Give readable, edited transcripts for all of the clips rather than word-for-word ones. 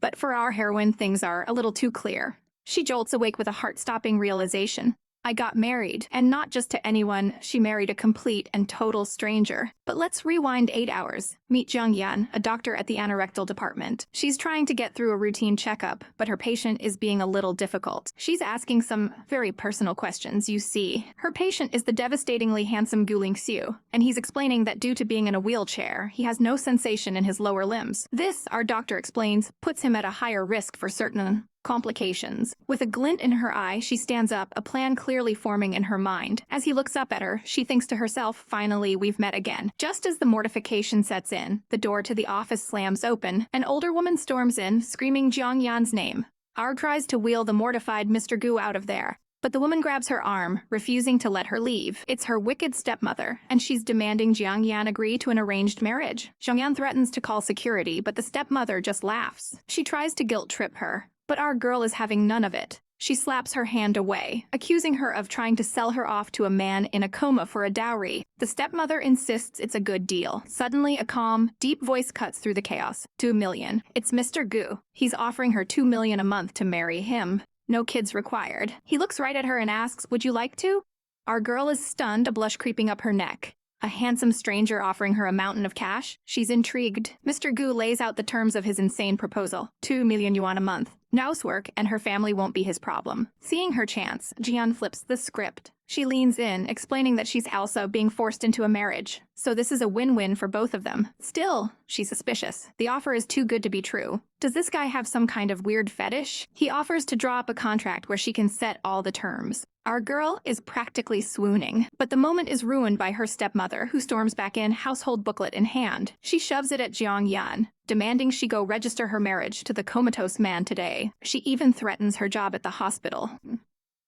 But for our heroine, things are a little too clear. She jolts awake with a heart-stopping realization. I got married, and not just to anyone, she married a complete and total stranger. But let's rewind 8 hours. Meet Jiang Yan, a doctor at the anorectal department. She's trying to get through a routine checkup, but her patient is being a little difficult. She's asking some very personal questions, you see. Her patient is the devastatingly handsome Gu Linxiu, and he's explaining that due to being in a wheelchair, he has no sensation in his lower limbs. This, our doctor explains, puts him at a higher risk for certain complications. With a glint in her eye, she stands up, a plan clearly forming in her mind. As he looks up at her, she thinks to herself, finally, we've met again. Just as the mortification sets in, the door to the office slams open. An older woman storms in, screaming Jiang Yan's name. R tries to wheel the mortified Mr. Gu out of there, but the woman grabs her arm, refusing to let her leave. It's her wicked stepmother, and she's demanding Jiang Yan agree to an arranged marriage. Jiang Yan threatens to call security, but the stepmother just laughs. She tries to guilt-trip her, but our girl is having none of it. She slaps her hand away, accusing her of trying to sell her off to a man in a coma for a dowry. The stepmother insists it's a good deal. Suddenly, a calm, deep voice cuts through the chaos. 2 million. It's Mr. Gu. He's offering her 2 million a month to marry him. No kids required. He looks right at her and asks, would you like to? Our girl is stunned, a blush creeping up her neck. A handsome stranger offering her a mountain of cash? She's intrigued. Mr. Gu lays out the terms of his insane proposal. 2 million yuan a month. Housework, and her family won't be his problem. Seeing her chance, Jian flips the script. She leans in, explaining that she's also being forced into a marriage, so this is a win-win for both of them. Still, she's suspicious. The offer is too good to be true. Does this guy have some kind of weird fetish? He offers to draw up a contract where she can set all the terms. Our girl is practically swooning, but the moment is ruined by her stepmother, who storms back in, household booklet in hand. She shoves it at Jiang Yan, demanding she go register her marriage to the comatose man today. She even threatens her job at the hospital.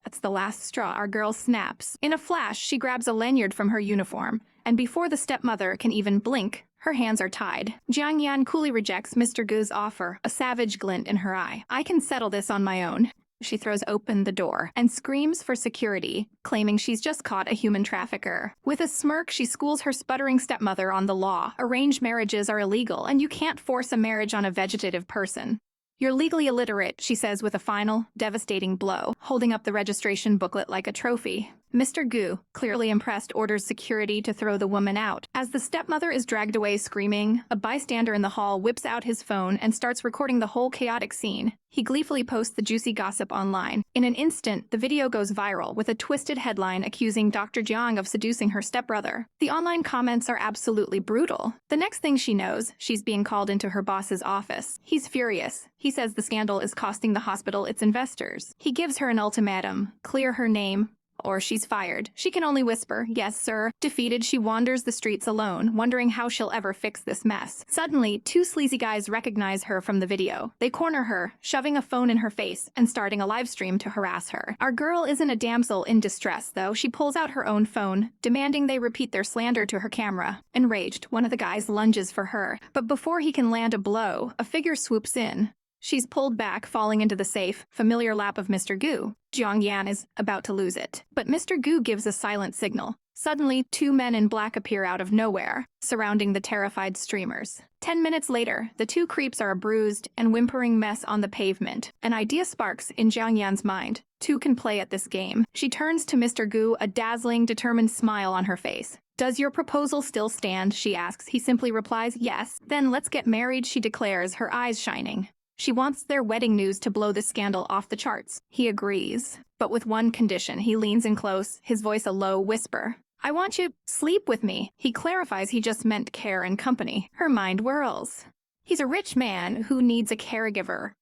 That's the last straw. Our girl snaps. In a flash, she grabs a lanyard from her uniform, and before the stepmother can even blink, her hands are tied. Jiang Yan coolly rejects Mr. Gu's offer, a savage glint in her eye. I can settle this on my own. She throws open the door and screams for security, claiming she's just caught a human trafficker. With a smirk, she schools her sputtering stepmother on the law. Arranged marriages are illegal, and you can't force a marriage on a vegetative person. You're legally illiterate, she says with a final, devastating blow, holding up the registration booklet like a trophy. Mr. Gu, clearly impressed, orders security to throw the woman out. As the stepmother is dragged away screaming, a bystander in the hall whips out his phone and starts recording the whole chaotic scene. He gleefully posts the juicy gossip online. In an instant, the video goes viral, with a twisted headline accusing Dr. Jiang of seducing her stepbrother. The online comments are absolutely brutal. The next thing she knows, she's being called into her boss's office. He's furious. He says the scandal is costing the hospital its investors. He gives her an ultimatum: clear her name, or she's fired. She can only whisper, yes, sir. Defeated, she wanders the streets alone, wondering how she'll ever fix this mess. Suddenly, 2 sleazy guys recognize her from the video. They corner her, shoving a phone in her face and starting a live stream to harass her. Our girl isn't a damsel in distress, though. She pulls out her own phone, demanding they repeat their slander to her camera. Enraged, one of the guys lunges for her, but before he can land a blow, a figure swoops in. She's pulled back, falling into the safe, familiar lap of Mr. Gu. Jiang Yan is about to lose it, but Mr. Gu gives a silent signal. Suddenly, 2 men in black appear out of nowhere, surrounding the terrified streamers. 10 minutes later, the 2 creeps are a bruised and whimpering mess on the pavement. An idea sparks in Jiang Yan's mind. 2 can play at this game. She turns to Mr. Gu, a dazzling, determined smile on her face. Does your proposal still stand? She asks. He simply replies, yes. Then let's get married, she declares, her eyes shining. She wants their wedding news to blow the scandal off the charts. He agrees, but with one condition. He leans in close, his voice a low whisper. I want you to sleep with me. He clarifies he just meant care and company. Her mind whirls. He's a rich man who needs a caregiver.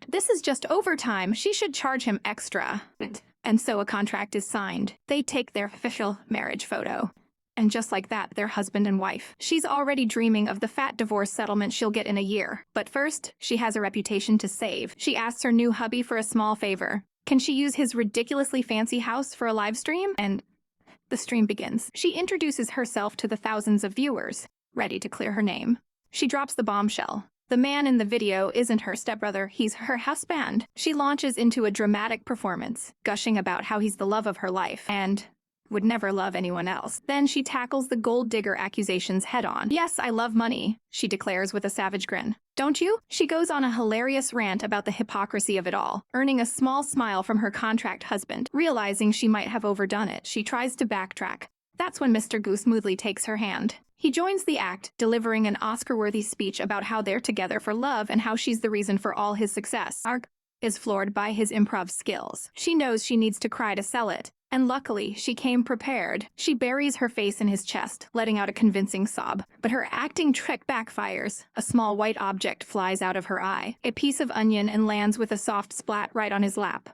This is just overtime. She should charge him extra. And so a contract is signed. They take their official marriage photo. And just like that, they're husband and wife. She's already dreaming of the fat divorce settlement she'll get in a year. But first, she has a reputation to save. She asks her new hubby for a small favor. Can she use his ridiculously fancy house for a live stream? And the stream begins. She introduces herself to the thousands of viewers, ready to clear her name. She drops the bombshell. The man in the video isn't her stepbrother, he's her husband. She launches into a dramatic performance, gushing about how he's the love of her life, and would never love anyone else. Then she tackles the gold digger accusations head-on. Yes, I love money, she declares with a savage grin. don't you? She goes on a hilarious rant about the hypocrisy of it all, earning a small smile from her contract husband. Realizing she might have overdone it, she tries to backtrack. That's when Mr. Gu smoothly takes her hand. He joins the act, delivering an Oscar-worthy speech about how they're together for love and how she's the reason for all his success. Ark is floored by his improv skills. She knows she needs to cry to sell it, and luckily, she came prepared. She buries her face in his chest, letting out a convincing sob. But her acting trick backfires. A small white object flies out of her eye, a piece of onion, and lands with a soft splat right on his lap.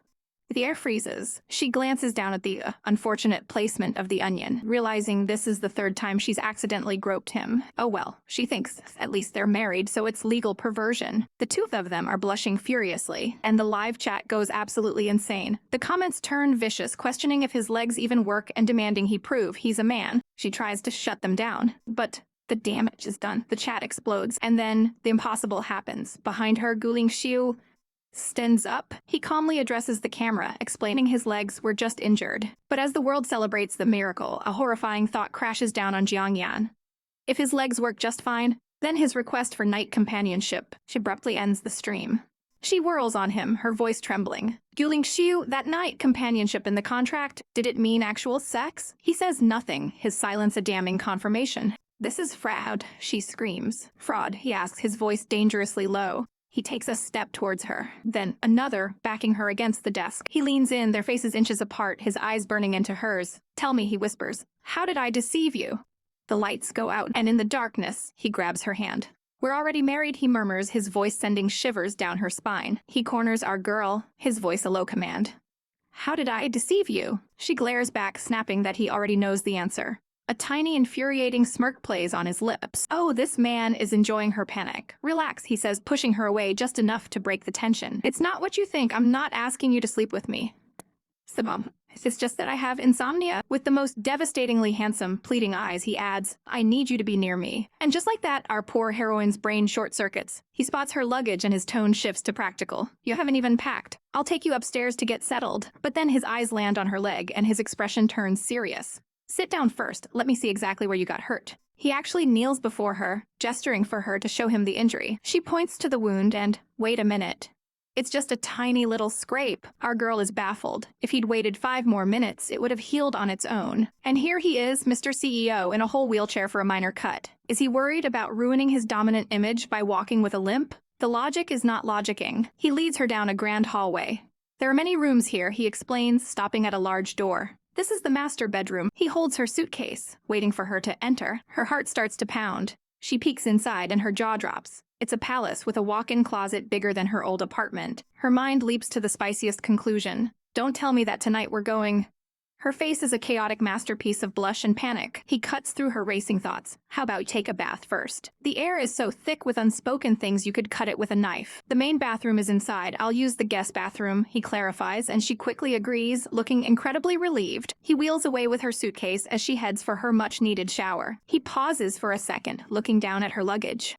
The air freezes. She glances down at the unfortunate placement of the onion, realizing this is the third time she's accidentally groped him. Oh well, she thinks at least they're married, so it's legal perversion. The two of them are blushing furiously, and the live chat goes absolutely insane. The comments turn vicious, questioning if his legs even work and demanding he prove he's a man. She tries to shut them down, but the damage is done. The chat explodes, and then the impossible happens. Behind her, Gu Linxiu stands up. He calmly addresses the camera, explaining his legs were just injured. But as the world celebrates the miracle, a horrifying thought crashes down on Jiang Yan. If his legs work just fine, then his request for night companionship abruptly ends the stream. She whirls on him, her voice trembling. Gu Linxiu, that night companionship in the contract, did it mean actual sex? He says nothing, his silence a damning confirmation. This is fraud, she screams. Fraud, he asks, his voice dangerously low. He takes a step towards her, then another, backing her against the desk. He leans in, their faces inches apart, his eyes burning into hers. Tell me, he whispers. How did I deceive you? The lights go out, and in the darkness, he grabs her hand. We're already married, he murmurs, his voice sending shivers down her spine. He corners our girl, his voice a low command. How did I deceive you? She glares back, snapping that he already knows the answer. A tiny, infuriating smirk plays on his lips. Oh, this man is enjoying her panic. Relax, he says, pushing her away just enough to break the tension. It's not what you think. I'm not asking you to sleep with me. Sibling. It's just that I have insomnia. With the most devastatingly handsome, pleading eyes, he adds, I need you to be near me. And just like that, our poor heroine's brain short-circuits. He spots her luggage and his tone shifts to practical. You haven't even packed. I'll take you upstairs to get settled. But then his eyes land on her leg and his expression turns serious. Sit down first, let me see exactly where you got hurt. He actually kneels before her, gesturing for her to show him the injury. She points to the wound and, wait a minute. It's just a tiny little scrape. Our girl is baffled. If he'd waited 5 more minutes, it would have healed on its own. And here he is, Mr. CEO, in a whole wheelchair for a minor cut. Is he worried about ruining his dominant image by walking with a limp? The logic is not logicking. He leads her down a grand hallway. There are many rooms here, he explains, stopping at a large door. This is the master bedroom. He holds her suitcase, waiting for her to enter. Her heart starts to pound. She peeks inside and her jaw drops. It's a palace with a walk-in closet bigger than her old apartment. Her mind leaps to the spiciest conclusion. Don't tell me that tonight we're going... Her face is a chaotic masterpiece of blush and panic. He cuts through her racing thoughts. How about you take a bath first? The air is so thick with unspoken things you could cut it with a knife. The main bathroom is inside. I'll use the guest bathroom, he clarifies, and she quickly agrees, looking incredibly relieved. He wheels away with her suitcase as she heads for her much-needed shower. He pauses for a second, looking down at her luggage.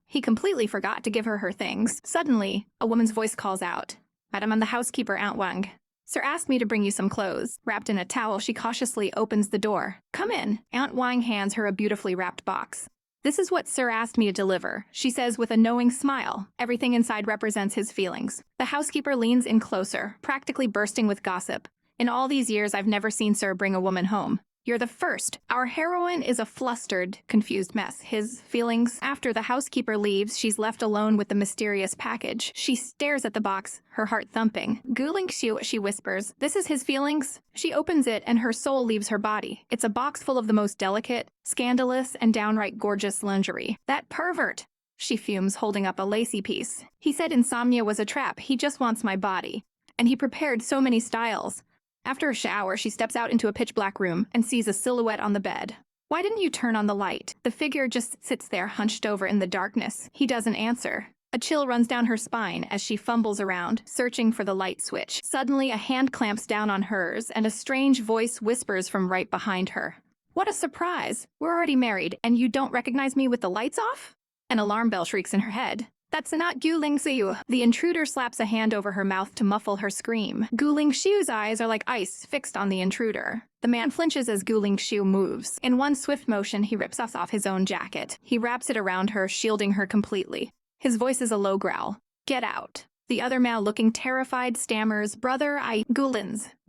He completely forgot to give her her things. Suddenly, a woman's voice calls out. Madam, I'm the housekeeper, Aunt Wang. Sir asked me to bring you some clothes. Wrapped in a towel, she cautiously opens the door. Come in. Aunt Wang hands her a beautifully wrapped box. This is what Sir asked me to deliver, she says with a knowing smile. Everything inside represents his feelings. The housekeeper leans in closer, practically bursting with gossip. In all these years, I've never seen Sir bring a woman home. You're the first. Our heroine is a flustered, confused mess. His feelings. After the housekeeper leaves, she's left alone with the mysterious package. She stares at the box, her heart thumping. Gu Linxiu, she whispers. This is his feelings? She opens it and her soul leaves her body. It's a box full of the most delicate, scandalous, and downright gorgeous lingerie. That pervert! She fumes, holding up a lacy piece. He said insomnia was a trap. He just wants my body. And he prepared so many styles. After a shower, she steps out into a pitch-black room and sees a silhouette on the bed. Why didn't you turn on the light? The figure just sits there hunched over in the darkness. He doesn't answer. A chill runs down her spine as she fumbles around, searching for the light switch. Suddenly, a hand clamps down on hers, and a strange voice whispers from right behind her. What a surprise! We're already married, and you don't recognize me with the lights off? An alarm bell shrieks in her head. That's not Gu Linxiu. The intruder slaps a hand over her mouth to muffle her scream. Gu Linxiu's eyes are like ice fixed on the intruder. The man flinches as Gu Linxiu moves. In one swift motion, he rips off his own jacket. He wraps it around her, shielding her completely. His voice is a low growl. Get out. The other male, looking terrified, stammers, Brother, Gu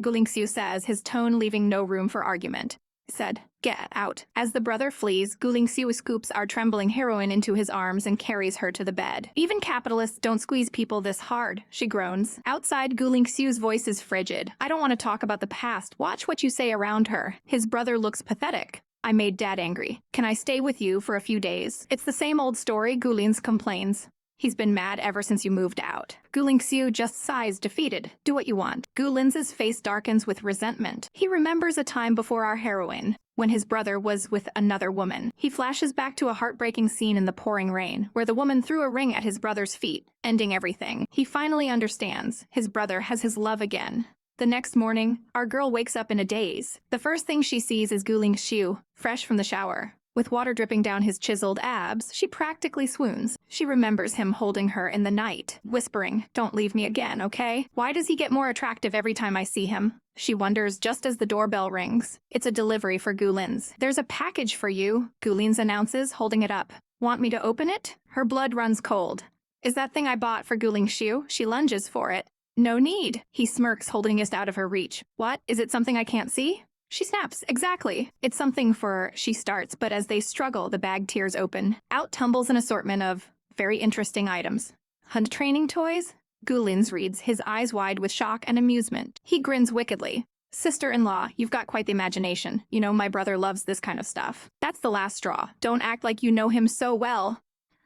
Linxiu says, his tone leaving no room for argument. Said, get out. As the brother flees, Gu Linxiu scoops our trembling heroine into his arms and carries her to the bed. Even capitalists don't squeeze people this hard, she groans. Outside, Gu Linxiu's voice is frigid. I don't want to talk about the past. Watch what you say around her. His brother looks pathetic. I made Dad angry. Can I stay with you for a few days? It's the same old story, Gu Lins complains. He's been mad ever since you moved out. Gu Linxiu just sighs, defeated. Do what you want. Gu Lin's face darkens with resentment. He remembers a time before our heroine, when his brother was with another woman. He flashes back to a heartbreaking scene in the pouring rain, where the woman threw a ring at his brother's feet, ending everything. He finally understands. His brother has his love again. The next morning, our girl wakes up in a daze. The first thing she sees is Gu Linxiu, fresh from the shower. With water dripping down his chiseled abs, she practically swoons. She remembers him holding her in the night, whispering, "Don't leave me again, okay? Why does he get more attractive every time I see him?" She wonders just as the doorbell rings. It's a delivery for Gu Lin's. "There's a package for you," Gu Lin's announces, holding it up. "Want me to open it?" Her blood runs cold. "Is that thing I bought for Gu Linxiu?" She lunges for it. "No need." He smirks, holding it out of her reach. "What? Is it something I can't see?" She snaps. "Exactly. It's something for," she starts, but as they struggle, the bag tears open. Out tumbles an assortment of very interesting items. "Hunt training toys?" Gu Lin's reads, his eyes wide with shock and amusement. He grins wickedly. "Sister-in-law, you've got quite the imagination. You know, my brother loves this kind of stuff." "That's the last straw. Don't act like you know him so well."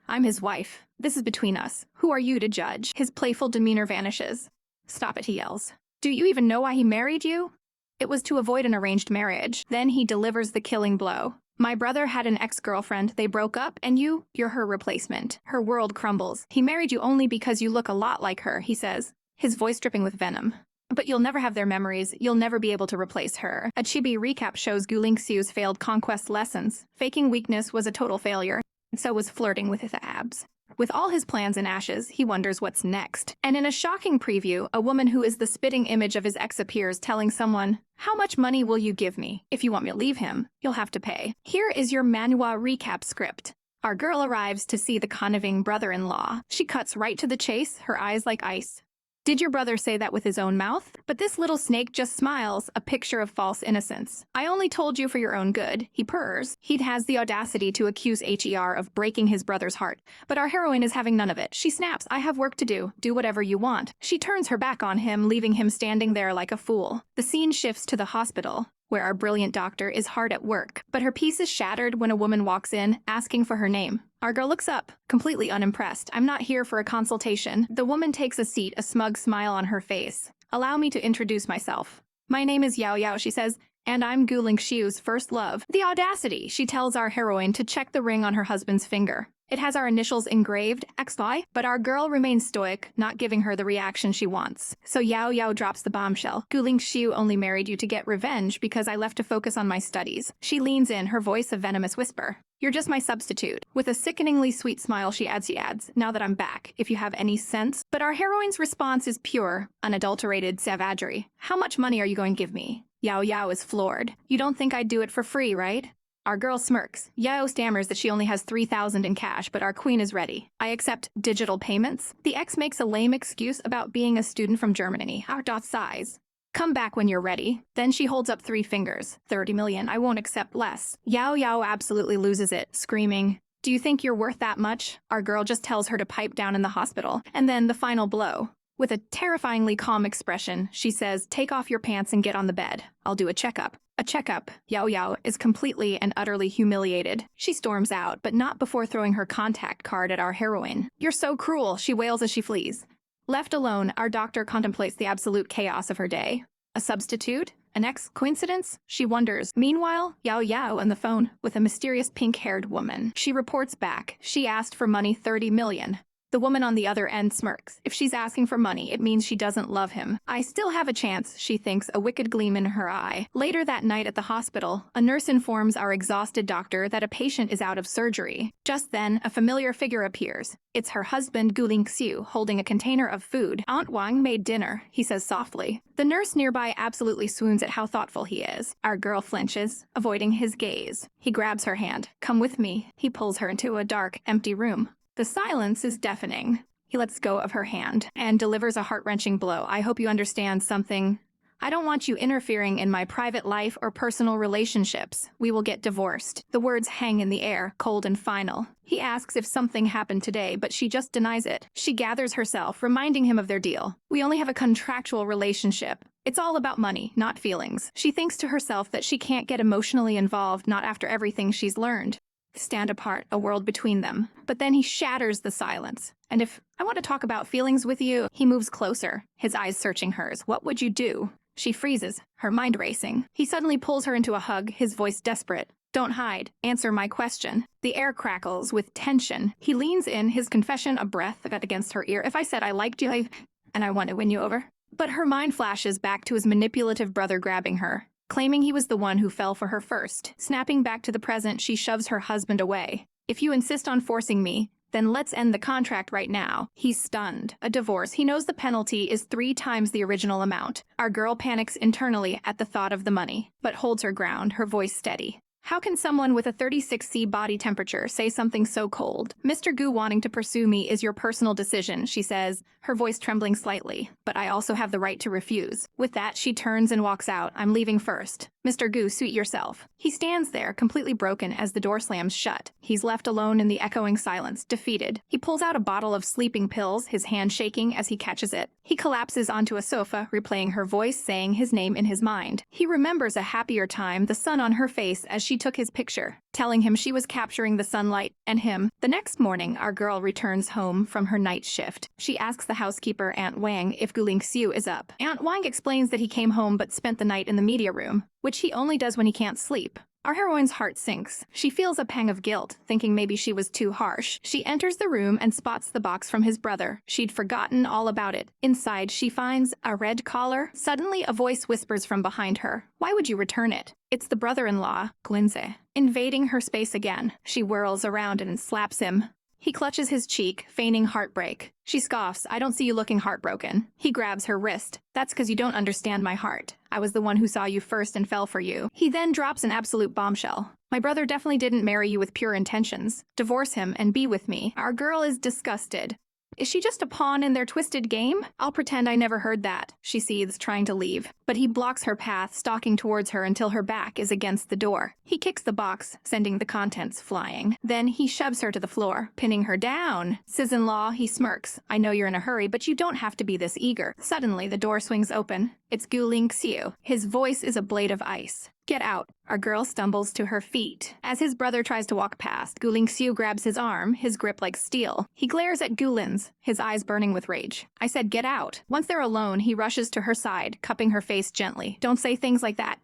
"I'm his wife. This is between us. Who are you to judge?" His playful demeanor vanishes. "Stop it," he yells. "Do you even know why he married you?" "It was to avoid an arranged marriage." Then he delivers the killing blow. "My brother had an ex-girlfriend. They broke up, and you're her replacement." Her world crumbles. "He married you only because you look a lot like her," he says, his voice dripping with venom. "But you'll never have their memories. You'll never be able to replace her." A chibi recap shows Gu Linxiu's failed conquest lessons. Faking weakness was a total failure, and so was flirting with his abs. With all his plans in ashes, he wonders what's next. And in a shocking preview, a woman who is the spitting image of his ex appears, telling someone, "How much money will you give me? If you want me to leave him, you'll have to pay." Here is your manhwa recap script. Our girl arrives to see the conniving brother-in-law. She cuts right to the chase, her eyes like ice. "Did your brother say that with his own mouth?" But this little snake just smiles, a picture of false innocence. "I only told you for your own good," he purrs. He has the audacity to accuse HER of breaking his brother's heart. But our heroine is having none of it. She snaps, "I have work to do. Do whatever you want." She turns her back on him, leaving him standing there like a fool. The scene shifts to the hospital, where our brilliant doctor is hard at work. But her peace is shattered when a woman walks in, asking for her name. Our girl looks up, completely unimpressed. "I'm not here for a consultation." The woman takes a seat, a smug smile on her face. "Allow me to introduce myself. My name is Yao Yao," she says, "and I'm Gu Linxiu's first love." The audacity! She tells our heroine to check the ring on her husband's finger. It has our initials engraved, XY, but our girl remains stoic, not giving her the reaction she wants. So Yao Yao drops the bombshell. "Gu Linxiu only married you to get revenge because I left to focus on my studies." She leans in, her voice a venomous whisper. "You're just my substitute." With a sickeningly sweet smile, she adds, "Now that I'm back, if you have any sense." But our heroine's response is pure, unadulterated savagery. "How much money are you going to give me?" Yao Yao is floored. "You don't think I'd do it for free, right?" Our girl smirks. Yao stammers that she only has 3,000 in cash, but our queen is ready. "I accept digital payments." The ex makes a lame excuse about being a student from Germany. Our dot sighs. "Come back when you're ready." Then she holds up 3 fingers. 30 million. I won't accept less." Yao Yao absolutely loses it, screaming, "Do you think you're worth that much?" Our girl just tells her to pipe down in the hospital. And then the final blow. With a terrifyingly calm expression, she says, "Take off your pants and get on the bed. I'll do a checkup." A checkup. Yao Yao is completely and utterly humiliated. She storms out, but not before throwing her contact card at our heroine. "You're so cruel," she wails as she flees. Left alone, our doctor contemplates the absolute chaos of her day. A substitute? An ex-coincidence? She wonders. Meanwhile, Yao Yao on the phone with a mysterious pink-haired woman. She reports back. She asked for money, 30 million. The woman on the other end smirks. If she's asking for money, it means she doesn't love him. "I still have a chance," she thinks, a wicked gleam in her eye. Later that night at the hospital, a nurse informs our exhausted doctor that a patient is out of surgery. Just then, a familiar figure appears. It's her husband, Gu Linxiu, holding a container of food. "Aunt Wang made dinner," he says softly. The nurse nearby absolutely swoons at how thoughtful he is. Our girl flinches, avoiding his gaze. He grabs her hand. "Come with me." He pulls her into a dark, empty room. The silence is deafening. He lets go of her hand and delivers a heart-wrenching blow. I hope you understand something. I don't want you interfering in my private life or personal relationships. We will get divorced. The words hang in the air, cold and final. He asks if something happened today, but she just denies it. She gathers herself, reminding him of their deal. We only have a contractual relationship. It's all about money, not feelings. She thinks to herself that she can't get emotionally involved, not after everything she's learned. Stand apart, a world between them. But then he shatters the silence. And if I want to talk about feelings with you, he moves closer, his eyes searching hers. What would you do? She freezes, her mind racing. He suddenly pulls her into a hug, his voice desperate. Don't hide. Answer my question. The air crackles with tension. He leans in, his confession a breath against her ear. If I said I liked you, and I want to win you over. But her mind flashes back to his manipulative brother grabbing her, claiming he was the one who fell for her first. Snapping back to the present, she shoves her husband away. If you insist on forcing me, then let's end the contract right now. He's stunned. A divorce. He knows the penalty is 3 times the original amount. Our girl panics internally at the thought of the money, but holds her ground, her voice steady. How can someone with a 36°C body temperature say something so cold? Mr. Gu wanting to pursue me is your personal decision, she says, her voice trembling slightly. But I also have the right to refuse. With that, she turns and walks out. I'm leaving first. Mr. Gu, suit yourself. He stands there, completely broken as the door slams shut. He's left alone in the echoing silence, defeated. He pulls out a bottle of sleeping pills, his hand shaking as he catches it. He collapses onto a sofa, replaying her voice, saying his name in his mind. He remembers a happier time, the sun on her face as she took his picture, telling him she was capturing the sunlight and him. The next morning, our girl returns home from her night shift. She asks the housekeeper, Aunt Wang, if Gu Linxiu is up. Aunt Wang explains that he came home but spent the night in the media room, which he only does when he can't sleep. Our heroine's heart sinks. She feels a pang of guilt, thinking maybe she was too harsh. She enters the room and spots the box from his brother. She'd forgotten all about it. Inside, she finds a red collar. Suddenly, a voice whispers from behind her. Why would you return it? It's the brother-in-law, Gu Linxiu, invading her space again. She whirls around and slaps him. He clutches his cheek, feigning heartbreak. She scoffs, I don't see you looking heartbroken. He grabs her wrist. That's because you don't understand my heart. I was the one who saw you first and fell for you. He then drops an absolute bombshell. My brother definitely didn't marry you with pure intentions. Divorce him and be with me. Our girl is disgusted. Is she just a pawn in their twisted game? I'll pretend I never heard that, she seethes, trying to leave. But he blocks her path, stalking towards her until her back is against the door. He kicks the box, sending the contents flying. Then he shoves her to the floor, pinning her down. Sis-in-law, he smirks. I know you're in a hurry, but you don't have to be this eager. Suddenly, the door swings open. It's Gu Linxiu. His voice is a blade of ice. Get out. Our girl stumbles to her feet. As his brother tries to walk past, Gu Linxiu grabs his arm, his grip like steel. He glares at Gu Lin's, his eyes burning with rage. I said get out. Once they're alone, he rushes to her side, cupping her face gently. Don't say things like that.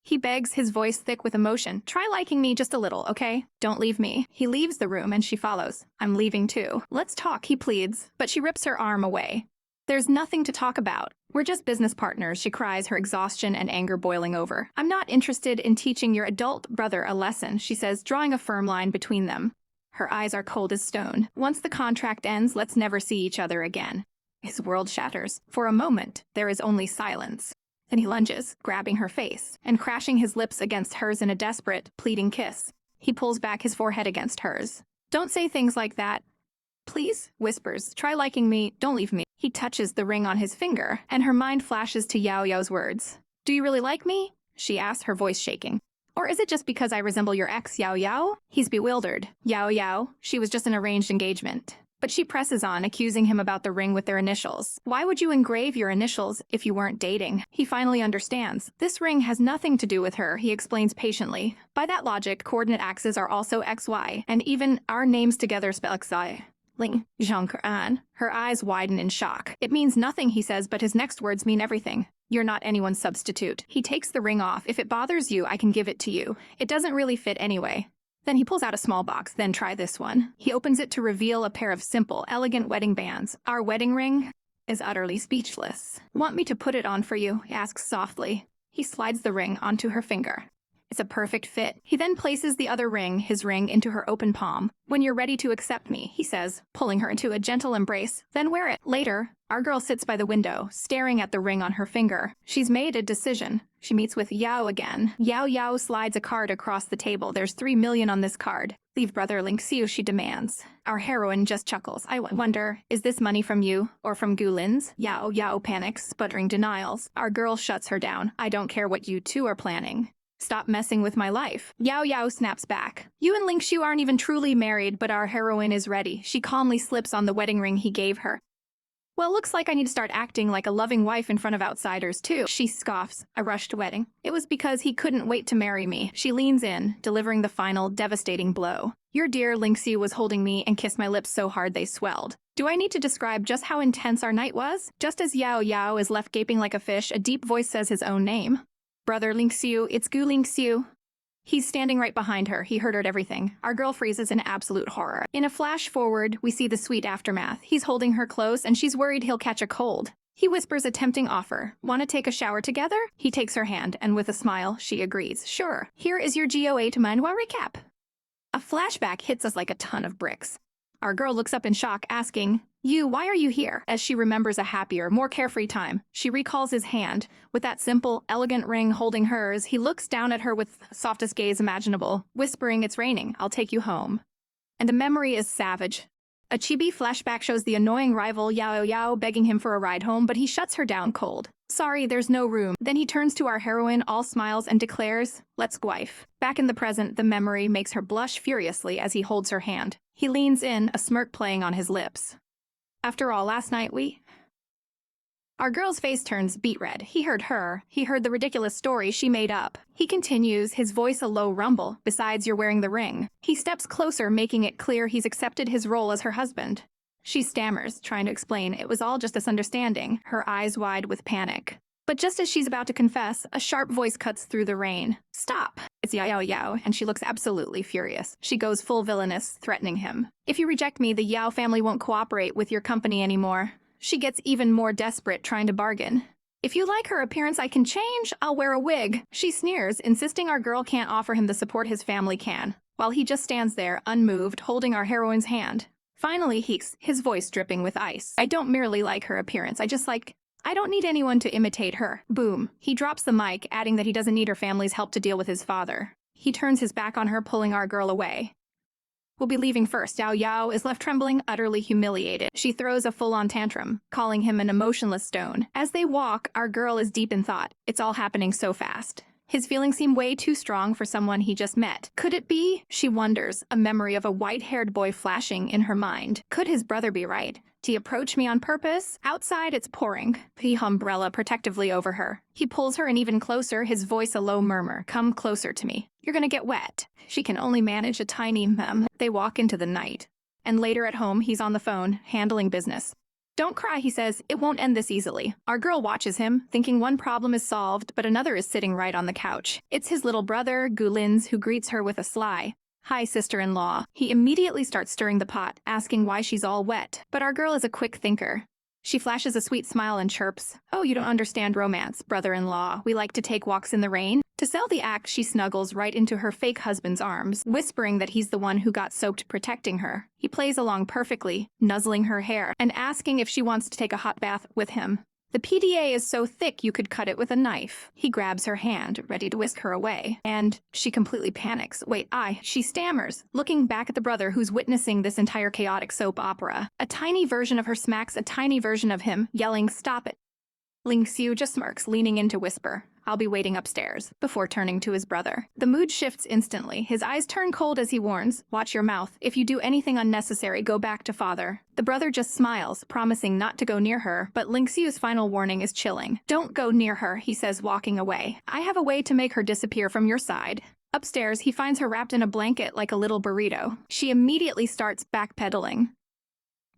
He begs, his voice thick with emotion. Try liking me just a little, okay? Don't leave me. He leaves the room and she follows. I'm leaving too. Let's talk, he pleads, but she rips her arm away. There's nothing to talk about. We're just business partners, she cries, her exhaustion and anger boiling over. I'm not interested in teaching your adult brother a lesson, she says, drawing a firm line between them. Her eyes are cold as stone. Once the contract ends, let's never see each other again. His world shatters. For a moment, there is only silence. Then he lunges, grabbing her face, and crashing his lips against hers in a desperate, pleading kiss. He pulls back his forehead against hers. Don't say things like that. Please, whispers, try liking me, don't leave me. He touches the ring on his finger, and her mind flashes to Yao Yao's words. Do you really like me? She asks, her voice shaking. Or is it just because I resemble your ex, Yao Yao? He's bewildered. Yao Yao, she was just an arranged engagement. But she presses on, accusing him about the ring with their initials. Why would you engrave your initials if you weren't dating? He finally understands. This ring has nothing to do with her, he explains patiently. By that logic, coordinate axes are also XY, and even our names together spell XY. Ling, Zhang. Her eyes widen in shock. It means nothing, he says, but his next words mean everything. You're not anyone's substitute. He takes the ring off. If it bothers you, I can give it to you. It doesn't really fit anyway. Then he pulls out a small box, then try this one. He opens it to reveal a pair of simple, elegant wedding bands. Our wedding ring is utterly speechless. Want me to put it on for you? He asks softly. He slides the ring onto her finger. It's a perfect fit. He then places the other ring, his ring, into her open palm. When you're ready to accept me, he says, pulling her into a gentle embrace. Then wear it. Later, our girl sits by the window, staring at the ring on her finger. She's made a decision. She meets with Yao again. Yao slides a card across the table. There's 3 million on this card. Leave Brother Linxiu, she demands. Our heroine just chuckles. I wonder, is this money from you or from Gu Lin's? Yao panics, sputtering denials. Our girl shuts her down. I don't care what you two are planning. Stop messing with my life. Yao snaps back. You and Linxiu aren't even truly married, but our heroine is ready. She calmly slips on the wedding ring he gave her. Well, looks like I need to start acting like a loving wife in front of outsiders, too. She scoffs. A rushed wedding. It was because he couldn't wait to marry me. She leans in, delivering the final, devastating blow. Your dear Linxiu was holding me and kissed my lips so hard they swelled. Do I need to describe just how intense our night was? Just as Yao is left gaping like a fish, a deep voice says his own name. Brother Linxiu, it's Gu Linxiu. He's standing right behind her. He heard everything. Our girl freezes in absolute horror. In a flash forward, we see the sweet aftermath. He's holding her close, and she's worried he'll catch a cold. He whispers a tempting offer. Want to take a shower together? He takes her hand, and with a smile, she agrees. Sure. Here is your GO8 manhua recap. A flashback hits us like a ton of bricks. Our girl looks up in shock, asking, why are you here? As she remembers a happier, more carefree time, she recalls his hand. With that simple, elegant ring holding hers, he looks down at her with the softest gaze imaginable, whispering, it's raining, I'll take you home. And the memory is savage. A chibi flashback shows the annoying rival Yao begging him for a ride home, but he shuts her down cold. Sorry, there's no room. Then he turns to our heroine, all smiles, and declares, let's gwife. Back in the present, the memory makes her blush furiously as he holds her hand. He leans in, a smirk playing on his lips. After all, last night Our girl's face turns beet red. He heard her. He heard the ridiculous story she made up. He continues, his voice a low rumble. Besides, you're wearing the ring. He steps closer, making it clear he's accepted his role as her husband. She stammers, trying to explain it was all just a misunderstanding, her eyes wide with panic. But just as she's about to confess, a sharp voice cuts through the rain. Stop! It's Yao, and she looks absolutely furious. She goes full villainous, threatening him. If you reject me, the Yao family won't cooperate with your company anymore. She gets even more desperate, trying to bargain. If you like her appearance I can change, I'll wear a wig. She sneers, insisting our girl can't offer him the support his family can, while he just stands there, unmoved, holding our heroine's hand. Finally, his voice dripping with ice. I don't merely like her appearance, I don't need anyone to imitate her. Boom. He drops the mic, adding that he doesn't need her family's help to deal with his father. He turns his back on her, pulling our girl away. We'll be leaving first. Yao is left trembling, utterly humiliated. She throws a full-on tantrum, calling him an emotionless stone. As they walk, our girl is deep in thought. It's all happening so fast. His feelings seem way too strong for someone he just met. Could it be? She wonders, a memory of a white-haired boy flashing in her mind. Could his brother be right? Did he approach me on purpose? Outside, it's pouring. He umbrella protectively over her. He pulls her in even closer, his voice a low murmur. Come closer to me. You're gonna get wet. She can only manage a tiny They walk into the night. And later at home, he's on the phone, handling business. Don't cry, he says. It won't end this easily. Our girl watches him, thinking one problem is solved, but another is sitting right on the couch. It's his little brother, Gu Lin's, who greets her with a sly, "Hi, sister-in-law." He immediately starts stirring the pot, asking why she's all wet. But our girl is a quick thinker. She flashes a sweet smile and chirps, "Oh, you don't understand romance, brother-in-law. We like to take walks in the rain." To sell the act, she snuggles right into her fake husband's arms, whispering that he's the one who got soaked protecting her. He plays along perfectly, nuzzling her hair, and asking if she wants to take a hot bath with him. The PDA is so thick you could cut it with a knife. He grabs her hand, ready to whisk her away. And she completely panics. She stammers, looking back at the brother who's witnessing this entire chaotic soap opera. A tiny version of her smacks a tiny version of him, yelling, "Stop it." Linxiu just smirks, leaning in to whisper, "I'll be waiting upstairs," before turning to his brother. The mood shifts instantly. His eyes turn cold as he warns, "Watch your mouth. If you do anything unnecessary, go back to father." The brother just smiles, promising not to go near her, but Linxiu's final warning is chilling. "Don't go near her," he says, walking away. "I have a way to make her disappear from your side." Upstairs, he finds her wrapped in a blanket like a little burrito. She immediately starts backpedaling.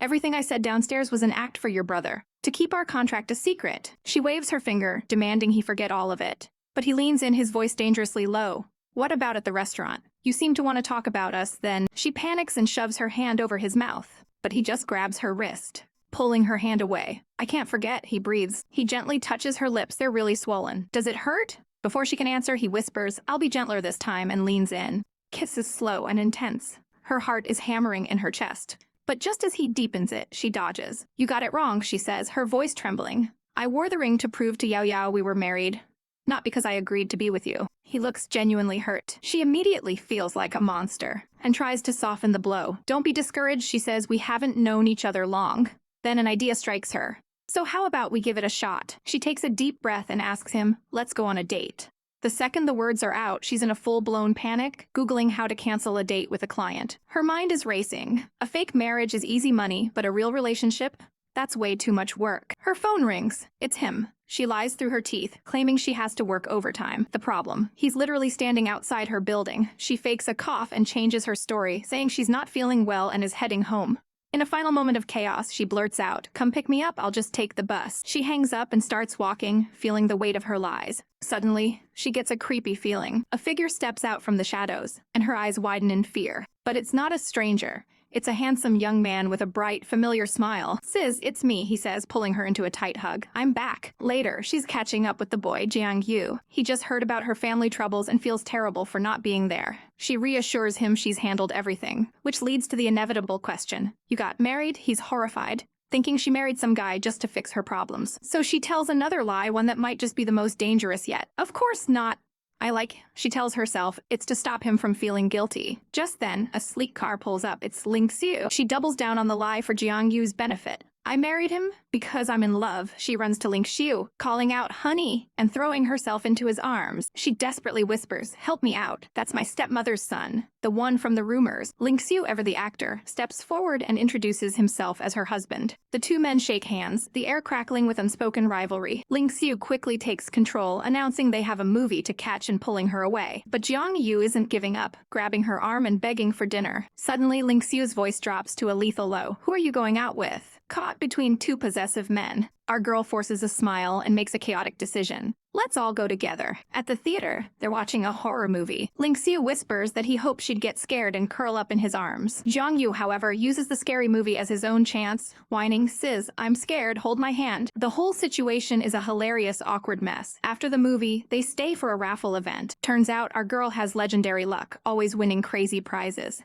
"Everything I said downstairs was an act for your brother. To keep our contract a secret." She waves her finger, demanding he forget all of it. But he leans in, his voice dangerously low. "What about at the restaurant? You seem to want to talk about us, then." She panics and shoves her hand over his mouth, but he just grabs her wrist, pulling her hand away. "I can't forget," he breathes. He gently touches her lips, they're really swollen. "Does it hurt?" Before she can answer, he whispers, "I'll be gentler this time," and leans in. Kiss is slow and intense. Her heart is hammering in her chest. But just as he deepens it, she dodges. "You got it wrong," she says, her voice trembling. "I wore the ring to prove to Yao Yao we were married, not because I agreed to be with you." He looks genuinely hurt. She immediately feels like a monster and tries to soften the blow. "Don't be discouraged," she says, "we haven't known each other long." Then an idea strikes her. "So how about we give it a shot?" She takes a deep breath and asks him, "Let's go on a date." The second the words are out, she's in a full-blown panic, Googling how to cancel a date with a client. Her mind is racing. A fake marriage is easy money, but a real relationship? That's way too much work. Her phone rings. It's him. She lies through her teeth, claiming she has to work overtime. The problem: he's literally standing outside her building. She fakes a cough and changes her story, saying she's not feeling well and is heading home. In a final moment of chaos, she blurts out, "Come pick me up, I'll just take the bus." She hangs up and starts walking, feeling the weight of her lies. Suddenly, she gets a creepy feeling. A figure steps out from the shadows, and her eyes widen in fear. But it's not a stranger. It's a handsome young man with a bright, familiar smile. "Sis, it's me," he says, pulling her into a tight hug. "I'm back." Later, she's catching up with the boy, Jiang Yan. He just heard about her family troubles and feels terrible for not being there. She reassures him she's handled everything, which leads to the inevitable question. "You got married?" He's horrified, thinking she married some guy just to fix her problems. So she tells another lie, one that might just be the most dangerous yet. "Of course not." She tells herself it's to stop him from feeling guilty. Just then, a sleek car pulls up. It's Linxiu. She doubles down on the lie for Jiang Yu's benefit. "I married him because I'm in love." She runs to Linxiu, calling out, "Honey," and throwing herself into his arms. She desperately whispers, "Help me out. That's my stepmother's son, the one from the rumors." Linxiu, ever the actor, steps forward and introduces himself as her husband. The two men shake hands, the air crackling with unspoken rivalry. Linxiu quickly takes control, announcing they have a movie to catch and pulling her away. But Jiang Yu isn't giving up, grabbing her arm and begging for dinner. Suddenly, Linxiu's voice drops to a lethal low. "Who are you going out with?" Caught between two possessive men, our girl forces a smile and makes a chaotic decision. "Let's all go together." At the theater, they're watching a horror movie. Linxiu whispers that he hopes she'd get scared and curl up in his arms. Jiang Yu, however, uses the scary movie as his own chance, whining, "Sis, I'm scared, hold my hand." The whole situation is a hilarious, awkward mess. After the movie, they stay for a raffle event. Turns out our girl has legendary luck, always winning crazy prizes.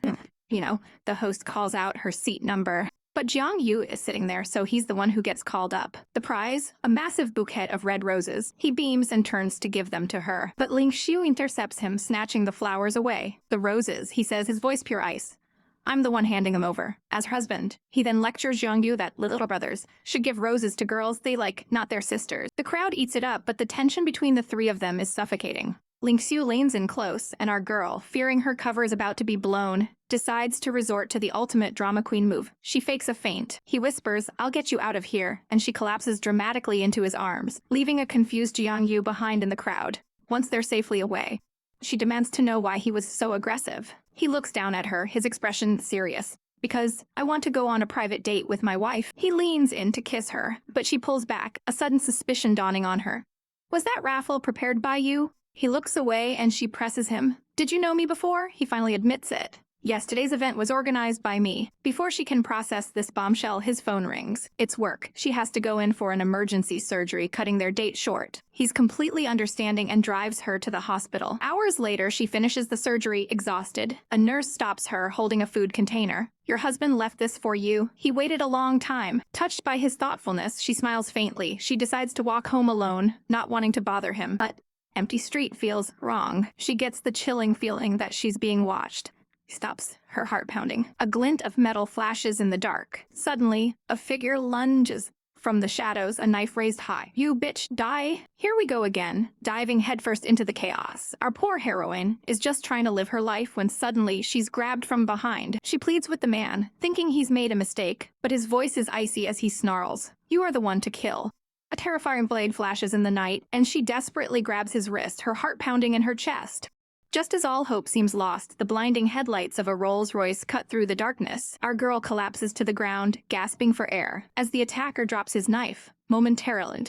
The host calls out her seat number. But Jiang Yu is sitting there, so he's the one who gets called up. The prize? A massive bouquet of red roses. He beams and turns to give them to her. But Linxiu intercepts him, snatching the flowers away. "The roses," he says, his voice pure ice. "I'm the one handing them over. As her husband." He then lectures Jiang Yu that little brothers should give roses to girls they like, not their sisters. The crowd eats it up, but the tension between the three of them is suffocating. Linxiu leans in close, and our girl, fearing her cover is about to be blown, decides to resort to the ultimate drama queen move. She fakes a faint. He whispers, "I'll get you out of here," and she collapses dramatically into his arms, leaving a confused Jiang Yu behind in the crowd. Once they're safely away, she demands to know why he was so aggressive. He looks down at her, his expression serious. "Because I want to go on a private date with my wife." He leans in to kiss her, but she pulls back, a sudden suspicion dawning on her. "Was that raffle prepared by you?" He looks away and she presses him. "Did you know me before?" He finally admits it. "Yes, today's event was organized by me." Before she can process this bombshell, his phone rings. It's work. She has to go in for an emergency surgery, cutting their date short. He's completely understanding and drives her to the hospital. Hours later, she finishes the surgery, exhausted. A nurse stops her, holding a food container. "Your husband left this for you. He waited a long time." Touched by his thoughtfulness, she smiles faintly. She decides to walk home alone, not wanting to bother him. But empty street feels wrong. She gets the chilling feeling that she's being watched. Stops, her heart pounding. A glint of metal flashes in the dark. Suddenly, a figure lunges from the shadows, a knife raised high. "You bitch, die!" Here we go again, diving headfirst into the chaos. Our poor heroine is just trying to live her life when suddenly she's grabbed from behind. She pleads with the man, thinking he's made a mistake, but his voice is icy as he snarls. "You are the one to kill." A terrifying blade flashes in the night, and she desperately grabs his wrist, her heart pounding in her chest. Just as all hope seems lost, the blinding headlights of a Rolls-Royce cut through the darkness. Our girl collapses to the ground, gasping for air, as the attacker drops his knife, momentarily.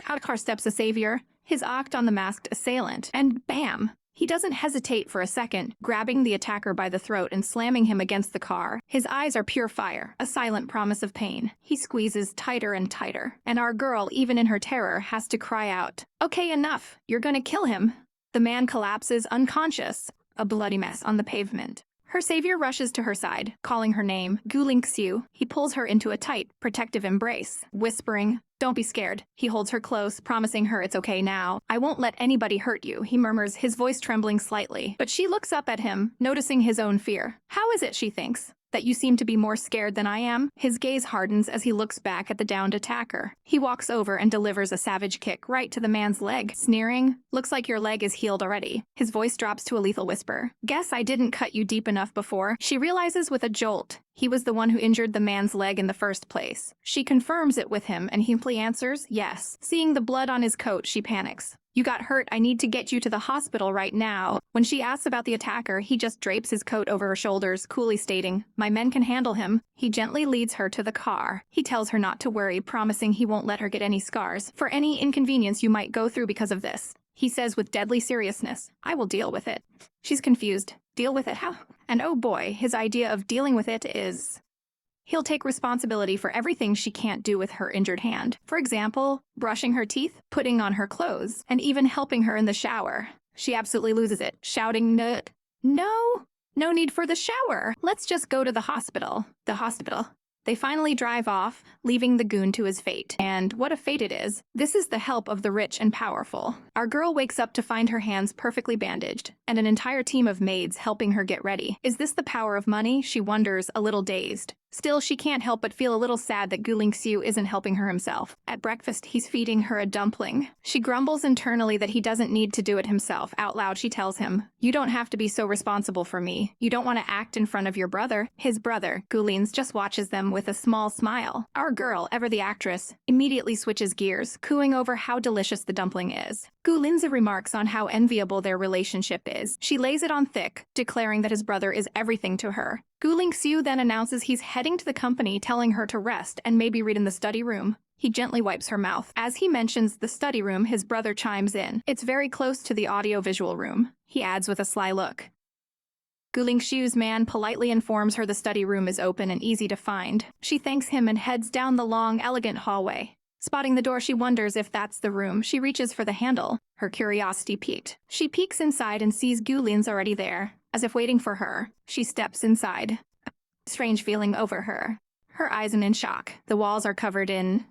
Out of car steps a savior, his oct on the masked assailant, and bam! He doesn't hesitate for a second, grabbing the attacker by the throat and slamming him against the car. His eyes are pure fire, a silent promise of pain. He squeezes tighter and tighter, and our girl, even in her terror, has to cry out, "Okay, enough. You're gonna kill him." The man collapses unconscious, a bloody mess on the pavement. Her savior rushes to her side, calling her name, Gu Linxiu. He pulls her into a tight, protective embrace, whispering, "Don't be scared." He holds her close, promising her it's okay now. "I won't let anybody hurt you," he murmurs, his voice trembling slightly. But she looks up at him, noticing his own fear. "How is it," she thinks, "that you seem to be more scared than I am?" His gaze hardens as he looks back at the downed attacker. He walks over and delivers a savage kick right to the man's leg, sneering, "Looks like your leg is healed already." His voice drops to a lethal whisper. "Guess I didn't cut you deep enough before." She realizes with a jolt he was the one who injured the man's leg in the first place. She confirms it with him, and he simply answers, "Yes." Seeing the blood on his coat, she panics. "You got hurt. I need to get you to the hospital right now." When she asks about the attacker, he just drapes his coat over her shoulders, coolly stating, "My men can handle him." He gently leads her to the car. He tells her not to worry, promising he won't let her get any scars for any inconvenience you might go through because of this. He says with deadly seriousness, "I will deal with it." She's confused. Deal with it? How? And oh boy, his idea of dealing with it is he'll take responsibility for everything she can't do with her injured hand. For example, brushing her teeth, putting on her clothes, and even helping her in the shower. She absolutely loses it, shouting, No need for the shower. Let's just go to the hospital." The hospital. They finally drive off, leaving the goon to his fate. And what a fate it is. This is the help of the rich and powerful. Our girl wakes up to find her hands perfectly bandaged, and an entire team of maids helping her get ready. Is this the power of money? She wonders, a little dazed. Still, she can't help but feel a little sad that Gu Linxiu isn't helping her himself. At breakfast, he's feeding her a dumpling. She grumbles internally that he doesn't need to do it himself. Out loud, she tells him, "You don't have to be so responsible for me. You don't want to act in front of your brother." His brother, Gu Lins, just watches them with a small smile. Our girl, ever the actress, immediately switches gears, cooing over how delicious the dumpling is. Gu Linza remarks on how enviable their relationship is. She lays it on thick, declaring that his brother is everything to her. Gu Linxiu then announces he's heading to the company, telling her to rest and maybe read in the study room. He gently wipes her mouth. As he mentions the study room, his brother chimes in. "It's very close to the audio-visual room," he adds with a sly look. Gu Linxiu's man politely informs her the study room is open and easy to find. She thanks him and heads down the long, elegant hallway. Spotting the door, she wonders if that's the room. She reaches for the handle, her curiosity piqued. She peeks inside and sees Gu Lin's already there. As if waiting for her, she steps inside. A strange feeling over her. Her eyes are in shock. The walls are covered in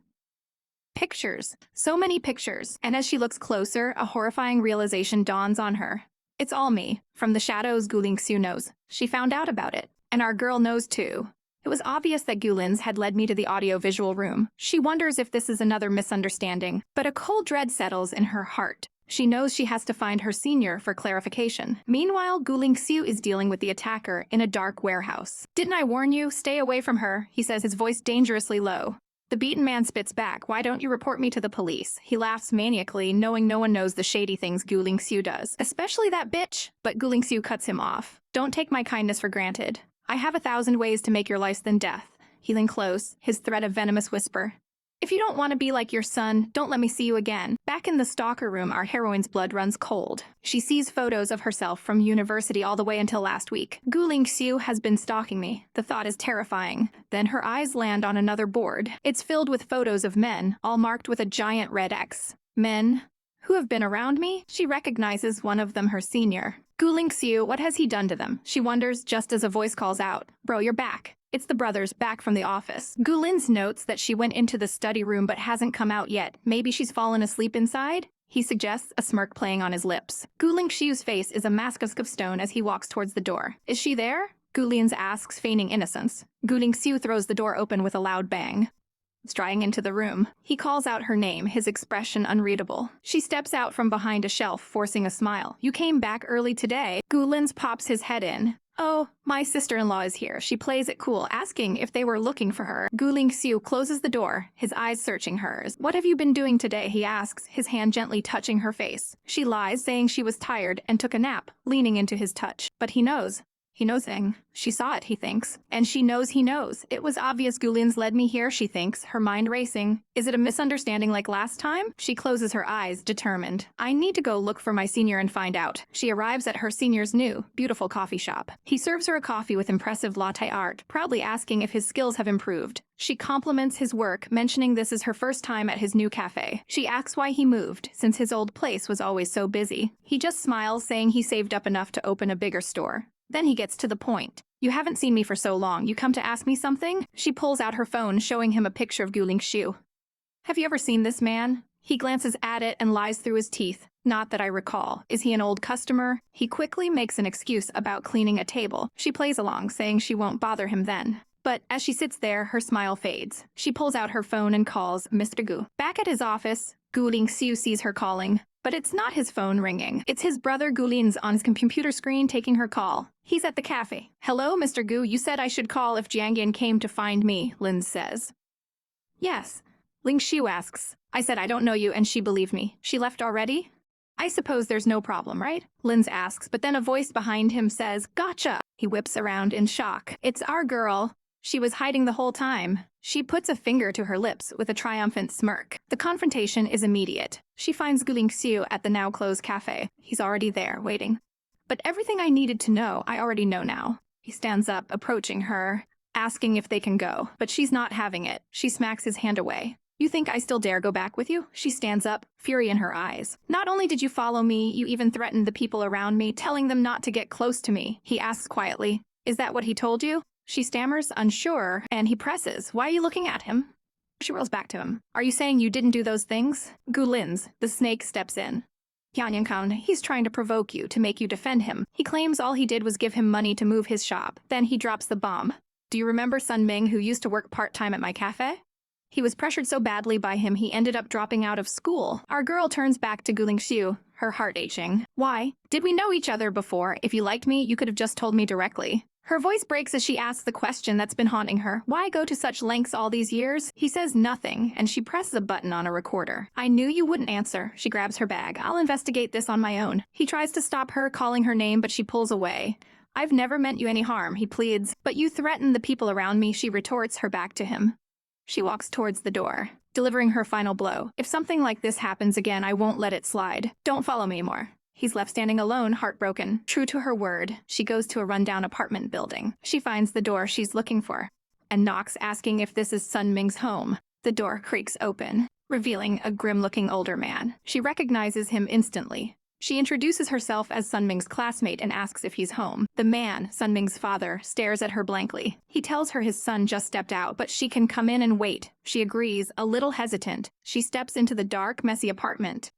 pictures. So many pictures. And as she looks closer, a horrifying realization dawns on her. It's all me. From the shadows, Gu Linxiu knows. She found out about it. And our girl knows too. It was obvious that Gu Lin's had led me to the audio-visual room. She wonders if this is another misunderstanding. But a cold dread settles in her heart. She knows she has to find her senior for clarification. Meanwhile, Gu Linxiu is dealing with the attacker in a dark warehouse. "Didn't I warn you? Stay away from her," he says, his voice dangerously low. The beaten man spits back, "Why don't you report me to the police?" He laughs maniacally, knowing no one knows the shady things Gu Linxiu does. "Especially that bitch." But Gu Linxiu cuts him off. "Don't take my kindness for granted. I have 1,000 ways to make your life than death." He leans close, his threat a venomous whisper. "If you don't want to be like your son, don't let me see you again." Back in the stalker room, our heroine's blood runs cold. She sees photos of herself from university all the way until last week. Gu Linxiu has been stalking me. The thought is terrifying. Then her eyes land on another board. It's filled with photos of men, all marked with a giant red X. Men who have been around me? She recognizes one of them, her senior. Gu Linxiu, what has he done to them? She wonders just as a voice calls out, "Bro, you're back." It's the brothers, back from the office. Gu Lin's notes that she went into the study room but hasn't come out yet. Maybe she's fallen asleep inside? He suggests, a smirk playing on his lips. Gu Linxiu's face is a mask of stone as he walks towards the door. "Is she there?" Gu Lin's asks, feigning innocence. Gu Linxiu throws the door open with a loud bang. Striding into the room, he calls out her name, his expression unreadable. She steps out from behind a shelf, forcing a smile. "You came back early today." Gu Lin pops his head in. "Oh, my sister-in-law is here." She plays it cool, asking if they were looking for her. Gu Linxiu closes the door, his eyes searching hers. "What have you been doing today?" he asks, his hand gently touching her face. She lies, saying she was tired and took a nap, leaning into his touch. But he knows. He knows thing. She saw it, he thinks. And she knows he knows. It was obvious Gu Lin's led me here, she thinks, her mind racing. Is it a misunderstanding like last time? She closes her eyes, determined. I need to go look for my senior and find out. She arrives at her senior's new, beautiful coffee shop. He serves her a coffee with impressive latte art, proudly asking if his skills have improved. She compliments his work, mentioning this is her first time at his new cafe. She asks why he moved, since his old place was always so busy. He just smiles, saying he saved up enough to open a bigger store. Then he gets to the point. You haven't seen me for so long. You come to ask me something? She pulls out her phone, showing him a picture of Gu Linxiu. Have you ever seen this man? He glances at it and lies through his teeth. Not that I recall. Is he an old customer? He quickly makes an excuse about cleaning a table. She plays along, saying she won't bother him then. But as she sits there, her smile fades. She pulls out her phone and calls Mr. Gu. Back at his office, Gu Linxiu sees her calling. But it's not his phone ringing. It's his brother Gu Lin's on his computer screen taking her call. He's at the cafe. Hello, Mr. Gu, you said I should call if Jiang Yan came to find me, Lin says. Yes. Linxiu asks. I said I don't know you and she believed me. She left already? I suppose there's no problem, right? Linz asks, but then a voice behind him says, Gotcha! He whips around in shock. It's our girl. She was hiding the whole time. She puts a finger to her lips with a triumphant smirk. The confrontation is immediate. She finds Gu Linxiu at the now-closed cafe. He's already there, waiting. But everything I needed to know, I already know now. He stands up, approaching her, asking if they can go, but she's not having it. She smacks his hand away. You think I still dare go back with you? She stands up, fury in her eyes. Not only did you follow me, you even threatened the people around me, telling them not to get close to me. He asks quietly, Is that what he told you? She stammers, unsure, and he presses. Why are you looking at him? She whirls back to him. Are you saying you didn't do those things? Gu Lin's, the snake, steps in. Jian Yan, he's trying to provoke you, to make you defend him. He claims all he did was give him money to move his shop. Then he drops the bomb. Do you remember Sun Ming, who used to work part-time at my cafe? He was pressured so badly by him he ended up dropping out of school. Our girl turns back to Gu Linxiu, her heart aching. Why? Did we know each other before? If you liked me, you could have just told me directly. Her voice breaks as she asks the question that's been haunting her. Why go to such lengths all these years? He says nothing, and she presses a button on a recorder. I knew you wouldn't answer. She grabs her bag. I'll investigate this on my own. He tries to stop her, calling her name, but she pulls away. I've never meant you any harm, he pleads. But you threaten the people around me, she retorts, her back to him. She walks towards the door, delivering her final blow. If something like this happens again, I won't let it slide. Don't follow me more. He's left standing alone, heartbroken. True to her word, she goes to a rundown apartment building. She finds the door she's looking for and knocks, asking if this is Sun Ming's home. The door creaks open, revealing a grim-looking older man. She recognizes him instantly. She introduces herself as Sun Ming's classmate and asks if he's home. The man, Sun Ming's father, stares at her blankly. He tells her his son just stepped out, but she can come in and wait. She agrees, a little hesitant. She steps into the dark, messy apartment.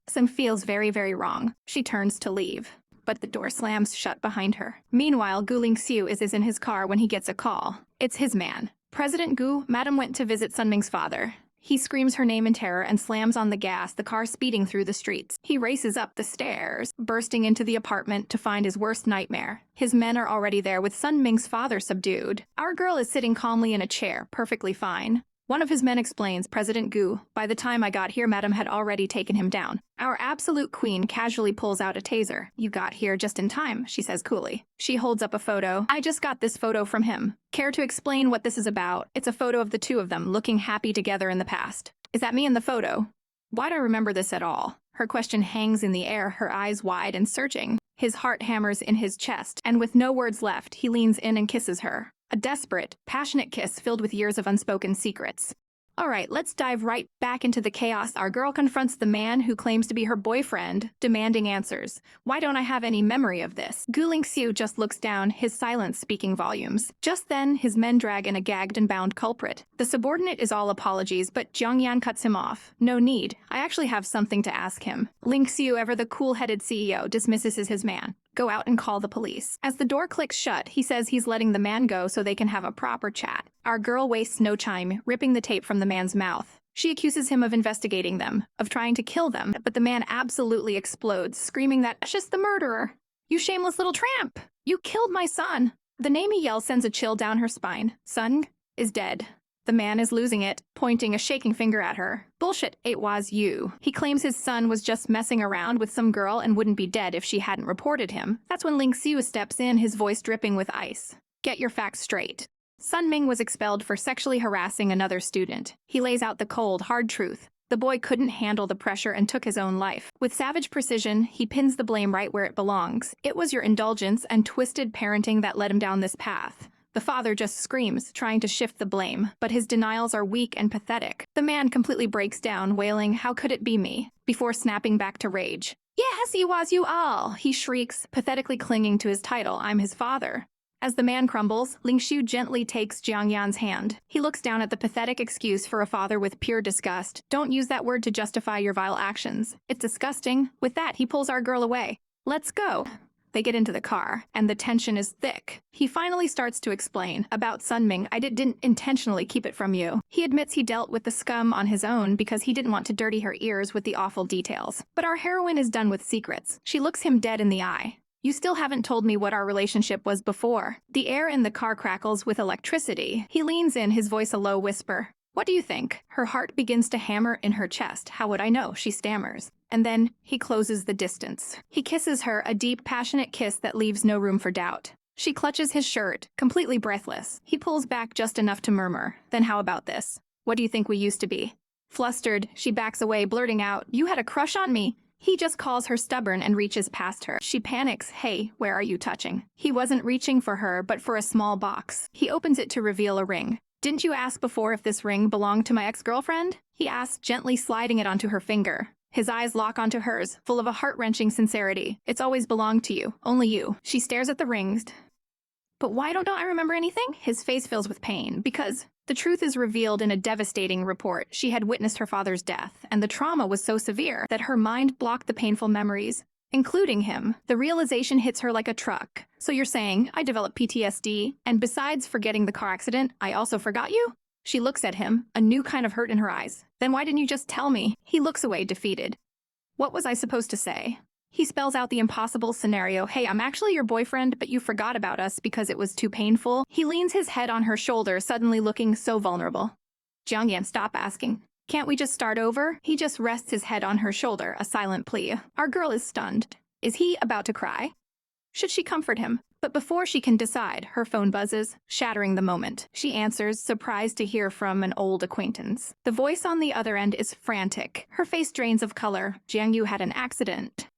Something feels very, very wrong. She turns to leave, but the door slams shut behind her. Meanwhile, Gu Linxiu is in his car when he gets a call. It's his man. President Gu, Madam went to visit Sun Ming's father. He screams her name in terror and slams on the gas, the car speeding through the streets. He races up the stairs, bursting into the apartment to find his worst nightmare. His men are already there with Sun Ming's father subdued. Our girl is sitting calmly in a chair, perfectly fine. One of his men explains, President Gu, by the time I got here, Madam had already taken him down. Our absolute queen casually pulls out a taser. You got here just in time, she says coolly. She holds up a photo. I just got this photo from him. Care to explain what this is about? It's a photo of the two of them, looking happy together in the past. Is that me in the photo? Why do I remember this at all? Her question hangs in the air, her eyes wide and searching. His heart hammers in his chest, and with no words left, he leans in and kisses her. A desperate, passionate kiss filled with years of unspoken secrets. All right, let's dive right back into the chaos. Our girl confronts the man who claims to be her boyfriend, demanding answers. Why don't I have any memory of this? Gu Linxiu just looks down, his silence speaking volumes. Just then, his men drag in a gagged and bound culprit. The subordinate is all apologies, but Jiang Yan cuts him off. No need. I actually have something to ask him. Linxiu, ever the cool-headed CEO, dismisses his man. Go out and call the police. As the door clicks shut, he says he's letting the man go so they can have a proper chat. Our girl wastes no time, ripping the tape from the man's mouth. She accuses him of investigating them, of trying to kill them, but the man absolutely explodes, screaming that it's just the murderer. You shameless little tramp! You killed my son! The name he yells sends a chill down her spine. Son is dead. The man is losing it, pointing a shaking finger at her. Bullshit, it was you. He claims his son was just messing around with some girl and wouldn't be dead if she hadn't reported him. That's when Linxiu steps in, his voice dripping with ice. Get your facts straight. Sun Ming was expelled for sexually harassing another student. He lays out the cold, hard truth. The boy couldn't handle the pressure and took his own life. With savage precision, he pins the blame right where it belongs. It was your indulgence and twisted parenting that led him down this path. The father just screams, trying to shift the blame, but his denials are weak and pathetic. The man completely breaks down, wailing, "How could it be me?" before snapping back to rage. "Yes, he was you all," he shrieks, pathetically clinging to his title, "I'm his father." As the man crumbles, Linxiu gently takes Jiang Yan's hand. He looks down at the pathetic excuse for a father with pure disgust. "Don't use that word to justify your vile actions. It's disgusting." With that, he pulls our girl away. "Let's go." They get into the car, and the tension is thick. He finally starts to explain. "About Sun Ming, I didn't intentionally keep it from you." He admits he dealt with the scum on his own because he didn't want to dirty her ears with the awful details. But our heroine is done with secrets. She looks him dead in the eye. "You still haven't told me what our relationship was before." The air in the car crackles with electricity. He leans in, his voice a low whisper. "What do you think?" Her heart begins to hammer in her chest. "How would I know?" she stammers. And then he closes the distance. He kisses her, a deep, passionate kiss that leaves no room for doubt. She clutches his shirt, completely breathless. He pulls back just enough to murmur, "Then how about this? What do you think we used to be?" Flustered, she backs away, blurting out, "You had a crush on me." He just calls her stubborn and reaches past her. She panics. "Hey, where are you touching?" He wasn't reaching for her, but for a small box. He opens it to reveal a ring. "Didn't you ask before if this ring belonged to my ex-girlfriend?" he asks, gently sliding it onto her finger. His eyes lock onto hers, full of a heart-wrenching sincerity. "It's always belonged to you. Only you." She stares at the rings. "But why don't I remember anything?" His face fills with pain. "Because the truth is revealed in a devastating report. She had witnessed her father's death, and the trauma was so severe that her mind blocked the painful memories, including him. The realization hits her like a truck. So you're saying I developed PTSD, and besides forgetting the car accident, I also forgot you?" She looks at him, a new kind of hurt in her eyes. "Then why didn't you just tell me?" He looks away, defeated. "What was I supposed to say?" He spells out the impossible scenario. "Hey, I'm actually your boyfriend, but you forgot about us because it was too painful." He leans his head on her shoulder, suddenly looking so vulnerable. "Jiang Yan, stop asking. Can't we just start over?" He just rests his head on her shoulder, a silent plea. Our girl is stunned. Is he about to cry? Should she comfort him? But before she can decide, her phone buzzes, shattering the moment. She answers, surprised to hear from an old acquaintance. The voice on the other end is frantic. Her face drains of color. "Jiang Yu had an accident.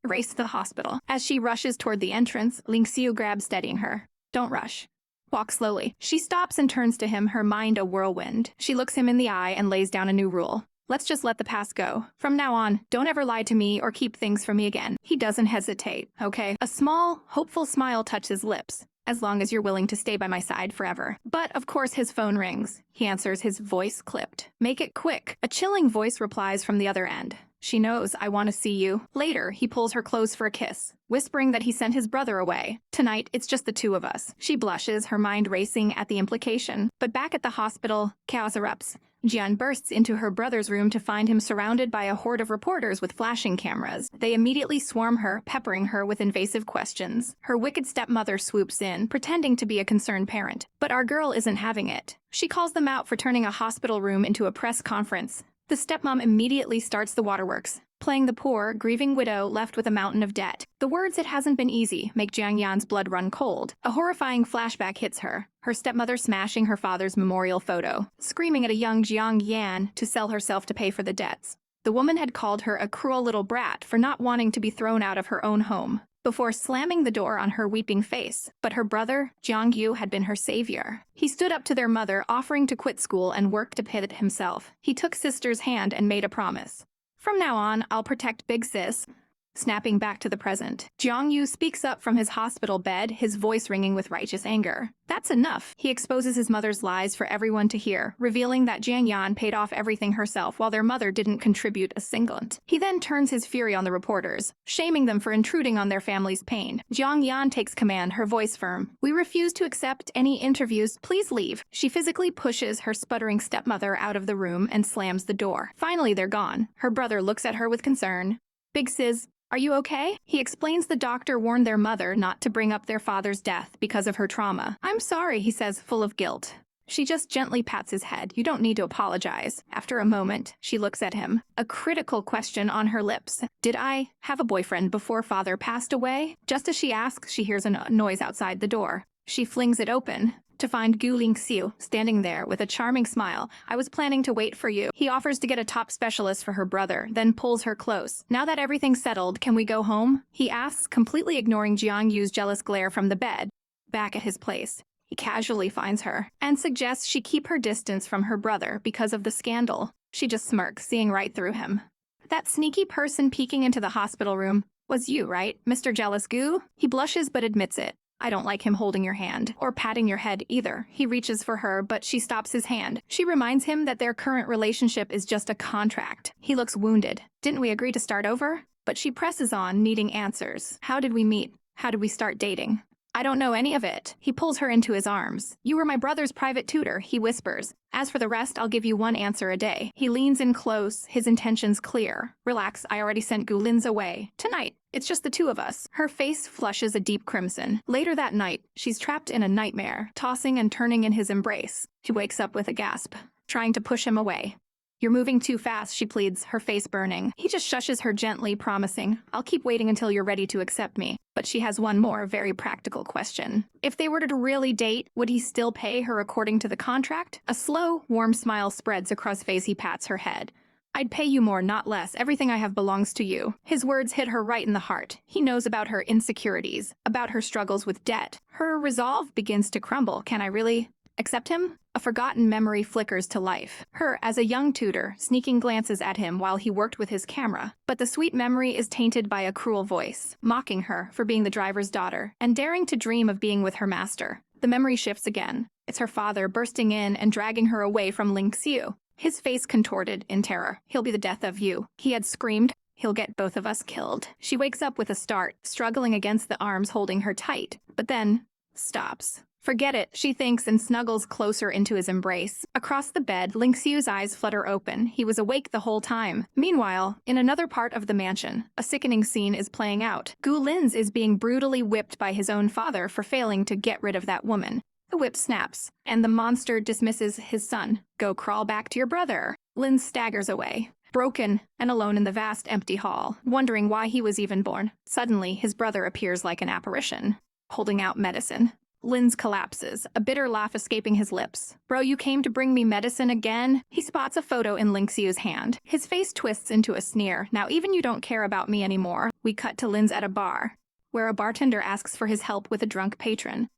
Race to the hospital." As she rushes toward the entrance, Linxiu grabs, steadying her. "Don't rush. Walk slowly." She stops and turns to him, her mind a whirlwind. She looks him in the eye and lays down a new rule. "Let's just let the past go. From now on, don't ever lie to me or keep things from me again." He doesn't hesitate, okay? A small, hopeful smile touches his lips. "As long as you're willing to stay by my side forever." But, of course, his phone rings. He answers, his voice clipped. "Make it quick." A chilling voice replies from the other end. "She knows I want to see you." Later, he pulls her close for a kiss, whispering that he sent his brother away. "Tonight, it's just the two of us." She blushes, her mind racing at the implication. But back at the hospital, chaos erupts. Jian bursts into her brother's room to find him surrounded by a horde of reporters with flashing cameras. They immediately swarm her, peppering her with invasive questions. Her wicked stepmother swoops in, pretending to be a concerned parent. But our girl isn't having it. She calls them out for turning a hospital room into a press conference. The stepmom immediately starts the waterworks, playing the poor, grieving widow left with a mountain of debt. The words "it hasn't been easy" make Jiang Yan's blood run cold. A horrifying flashback hits her stepmother smashing her father's memorial photo, screaming at a young Jiang Yan to sell herself to pay for the debts. The woman had called her a cruel little brat for not wanting to be thrown out of her own home, before slamming the door on her weeping face. But her brother, Jiang Yu, had been her savior. He stood up to their mother, offering to quit school and work to pay it himself. He took sister's hand and made a promise. "From now on, I'll protect Big Sis." Snapping back to the present, Jiang Yu speaks up from his hospital bed, his voice ringing with righteous anger. That's enough. He exposes his mother's lies for everyone to hear, revealing that Jiang Yan paid off everything herself while their mother didn't contribute a cent. He then turns his fury on the reporters, shaming them for intruding on their family's pain. Jiang Yan takes command, her voice firm. "We refuse to accept any interviews. Please leave." She physically pushes her sputtering stepmother out of the room and slams the door. Finally, they're gone. Her brother looks at her with concern. "Big Sis, are you okay?" He explains the doctor warned their mother not to bring up their father's death because of her trauma. "I'm sorry," he says, full of guilt. She just gently pats his head. You don't need to apologize. After a moment, she looks at him, a critical question on her lips. Did I have a boyfriend before father passed away? Just as she asks, she hears a noise outside the door. She flings it open to find Gu Linxiu standing there with a charming smile. I was planning to wait for you. He offers to get a top specialist for her brother, then pulls her close. Now that everything's settled, can we go home? He asks, completely ignoring Jiang Yu's jealous glare from the bed. Back at his place, he casually finds her and suggests she keep her distance from her brother because of the scandal. She just smirks, seeing right through him. That sneaky person peeking into the hospital room was you, right, Mr. Jealous Gu? He blushes but admits it. I don't like him holding your hand, or patting your head either. He reaches for her, but she stops his hand. She reminds him that their current relationship is just a contract. He looks wounded. Didn't we agree to start over? But she presses on, needing answers. How did we meet? How did we start dating? I don't know any of it. He pulls her into his arms. You were my brother's private tutor, he whispers. As for the rest, I'll give you one answer a day. He leans in close, his intentions clear. Relax, I already sent Gu Lin's away. Tonight, it's just the two of us. Her face flushes a deep crimson. Later that night, she's trapped in a nightmare, tossing and turning in his embrace. She wakes up with a gasp, trying to push him away. You're moving too fast, she pleads, her face burning. He just shushes her gently, promising, I'll keep waiting until you're ready to accept me. But she has one more very practical question. If they were to really date, would he still pay her according to the contract? A slow, warm smile spreads across his face. He pats her head. I'd pay you more, not less. Everything I have belongs to you. His words hit her right in the heart. He knows about her insecurities, about her struggles with debt. Her resolve begins to crumble. Can I really accept him? A forgotten memory flickers to life. Her, as a young tutor, sneaking glances at him while he worked with his camera. But the sweet memory is tainted by a cruel voice, mocking her for being the driver's daughter and daring to dream of being with her master. The memory shifts again. It's her father bursting in and dragging her away from Linxiu. His face contorted in terror. He'll be the death of you. He had screamed. He'll get both of us killed. She wakes up with a start, struggling against the arms holding her tight, but then stops. Forget it, she thinks, and snuggles closer into his embrace. Across the bed, Linxiu's eyes flutter open. He was awake the whole time. Meanwhile, in another part of the mansion, a sickening scene is playing out. Gu Lin's is being brutally whipped by his own father for failing to get rid of that woman. The whip snaps, and the monster dismisses his son. Go crawl back to your brother. Lin staggers away, broken and alone in the vast empty hall, wondering why he was even born. Suddenly, his brother appears like an apparition, holding out medicine. Lin's collapses, a bitter laugh escaping his lips. Bro, you came to bring me medicine again? He spots a photo in Linxiu's hand. His face twists into a sneer. Now even you don't care about me anymore. We cut to Lin's at a bar, where a bartender asks for his help with a drunk patron.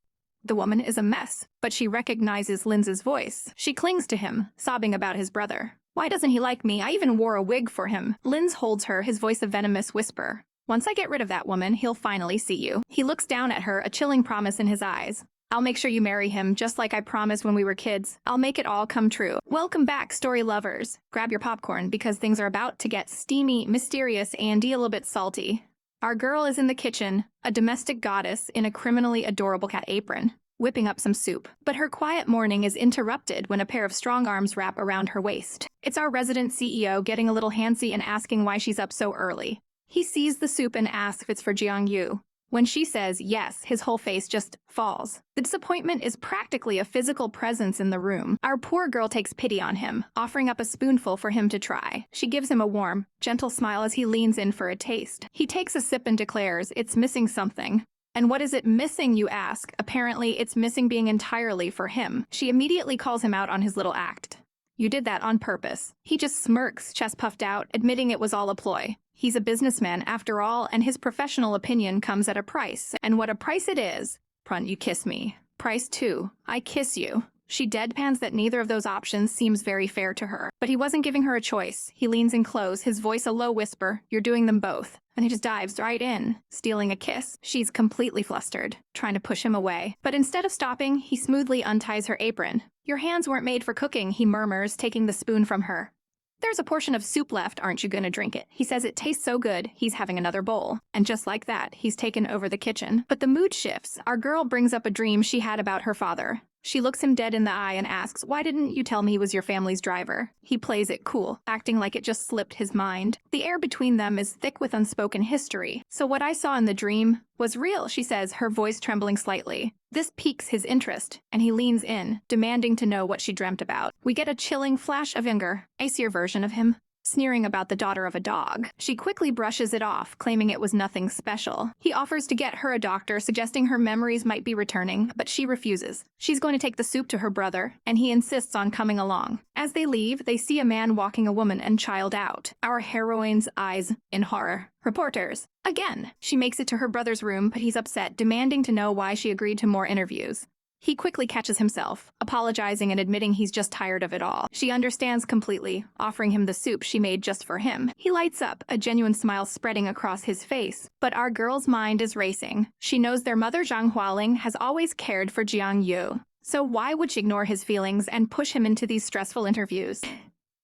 The woman is a mess, but she recognizes Lin's voice. She clings to him, sobbing about his brother. Why doesn't he like me? I even wore a wig for him. Lin's holds her, his voice a venomous whisper. Once I get rid of that woman, he'll finally see you. He looks down at her, a chilling promise in his eyes. I'll make sure you marry him, just like I promised when we were kids. I'll make it all come true. Welcome back, story lovers. Grab your popcorn, because things are about to get steamy, mysterious, and a little bit salty. Our girl is in the kitchen, a domestic goddess in a criminally adorable cat apron, whipping up some soup. But her quiet morning is interrupted when a pair of strong arms wrap around her waist. It's our resident CEO getting a little handsy and asking why she's up so early. He sees the soup and asks if it's for Jiang Yu. When she says yes, his whole face just falls. The disappointment is practically a physical presence in the room. Our poor girl takes pity on him, offering up a spoonful for him to try. She gives him a warm, gentle smile as he leans in for a taste. He takes a sip and declares, it's missing something. And what is it missing, you ask? Apparently, it's missing being entirely for him. She immediately calls him out on his little act. You did that on purpose. He just smirks, chest puffed out, admitting it was all a ploy. He's a businessman, after all, and his professional opinion comes at a price. And what a price it is. Prunt, you kiss me. Price 2. I kiss you. She deadpans that neither of those options seems very fair to her. But he wasn't giving her a choice. He leans in close, his voice a low whisper, you're doing them both. And he just dives right in, stealing a kiss. She's completely flustered, trying to push him away. But instead of stopping, he smoothly unties her apron. Your hands weren't made for cooking, he murmurs, taking the spoon from her. There's a portion of soup left, aren't you gonna drink it? He says it tastes so good, he's having another bowl. And just like that, he's taken over the kitchen. But the mood shifts. Our girl brings up a dream she had about her father. She looks him dead in the eye and asks, why didn't you tell me he was your family's driver? He plays it cool, acting like it just slipped his mind. The air between them is thick with unspoken history. So what I saw in the dream was real, she says, her voice trembling slightly. This piques his interest, and he leans in, demanding to know what she dreamt about. We get a chilling flash of anger, icier version of him, sneering about the daughter of a dog. She quickly brushes it off, claiming it was nothing special. He offers to get her a doctor, suggesting her memories might be returning, but she refuses. She's going to take the soup to her brother, and he insists on coming along. As they leave, they see a man walking a woman and child out. Our heroine's eyes in horror. Reporters. Again, she makes it to her brother's room, but he's upset, demanding to know why she agreed to more interviews. He quickly catches himself, apologizing and admitting he's just tired of it all. She understands completely, offering him the soup she made just for him. He lights up, a genuine smile spreading across his face. But our girl's mind is racing. She knows their mother Zhang Hualing has always cared for Jiang Yu. So why would she ignore his feelings and push him into these stressful interviews?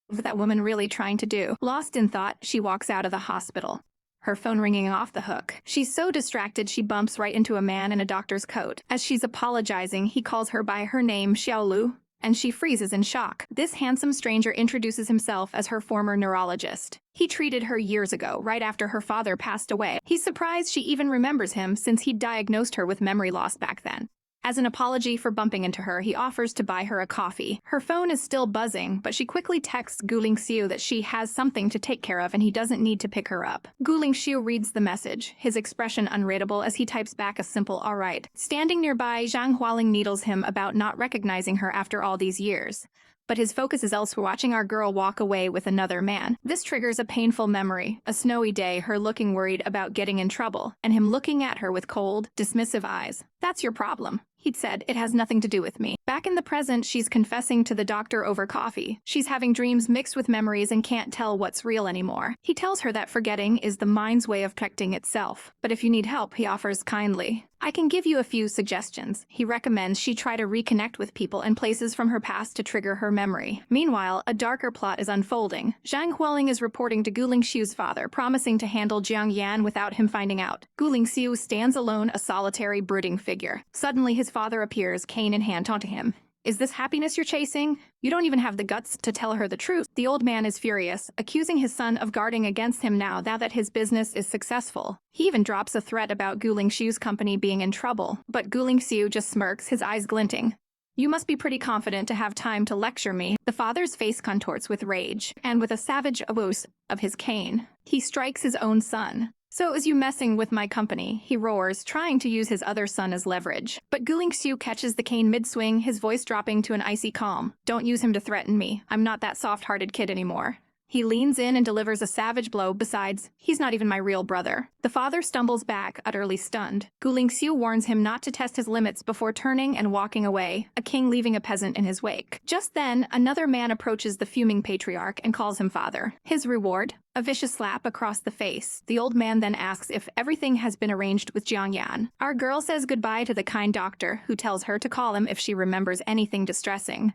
What was that woman really trying to do? Lost in thought, she walks out of the hospital, her phone ringing off the hook. She's so distracted she bumps right into a man in a doctor's coat. As she's apologizing, he calls her by her name, Xiaolu, and she freezes in shock. This handsome stranger introduces himself as her former neurologist. He treated her years ago, right after her father passed away. He's surprised she even remembers him since he diagnosed her with memory loss back then. As an apology for bumping into her, he offers to buy her a coffee. Her phone is still buzzing, but she quickly texts Gu Linxiu that she has something to take care of and he doesn't need to pick her up. Gu Linxiu reads the message, his expression unreadable as he types back a simple "alright." Standing nearby, Zhang Hualing needles him about not recognizing her after all these years. But his focus is elsewhere, watching our girl walk away with another man. This triggers a painful memory, a snowy day, her looking worried about getting in trouble, and him looking at her with cold, dismissive eyes. "That's your problem," he'd said. "It has nothing to do with me." Back in the present, she's confessing to the doctor over coffee. She's having dreams mixed with memories and can't tell what's real anymore. He tells her that forgetting is the mind's way of protecting itself. But if you need help, he offers kindly. "I can give you a few suggestions." He recommends she try to reconnect with people and places from her past to trigger her memory. Meanwhile, a darker plot is unfolding. Zhang Hualing is reporting to Gu Linxiu's father, promising to handle Jiang Yan without him finding out. Gu Linxiu stands alone, a solitary, brooding figure. Suddenly, his father appears, cane in hand, taunting him. "Is this happiness you're chasing? You don't even have the guts to tell her the truth." The old man is furious, accusing his son of guarding against him now that his business is successful. He even drops a threat about Gu Linxiu's company being in trouble, but Gu Linxiu just smirks, his eyes glinting. "You must be pretty confident to have time to lecture me." The father's face contorts with rage, and with a savage abuse of his cane, he strikes his own son. "So is you messing with my company?" he roars, trying to use his other son as leverage. But Gu Linxiu catches the cane mid-swing, his voice dropping to an icy calm. "Don't use him to threaten me. I'm not that soft-hearted kid anymore." He leans in and delivers a savage blow. Besides, he's not even my real brother. The father stumbles back, utterly stunned. Gu Linxiu warns him not to test his limits before turning and walking away, a king leaving a peasant in his wake. Just then, another man approaches the fuming patriarch and calls him father. His reward? A vicious slap across the face. The old man then asks if everything has been arranged with Jiang Yan. Our girl says goodbye to the kind doctor, who tells her to call him if she remembers anything distressing.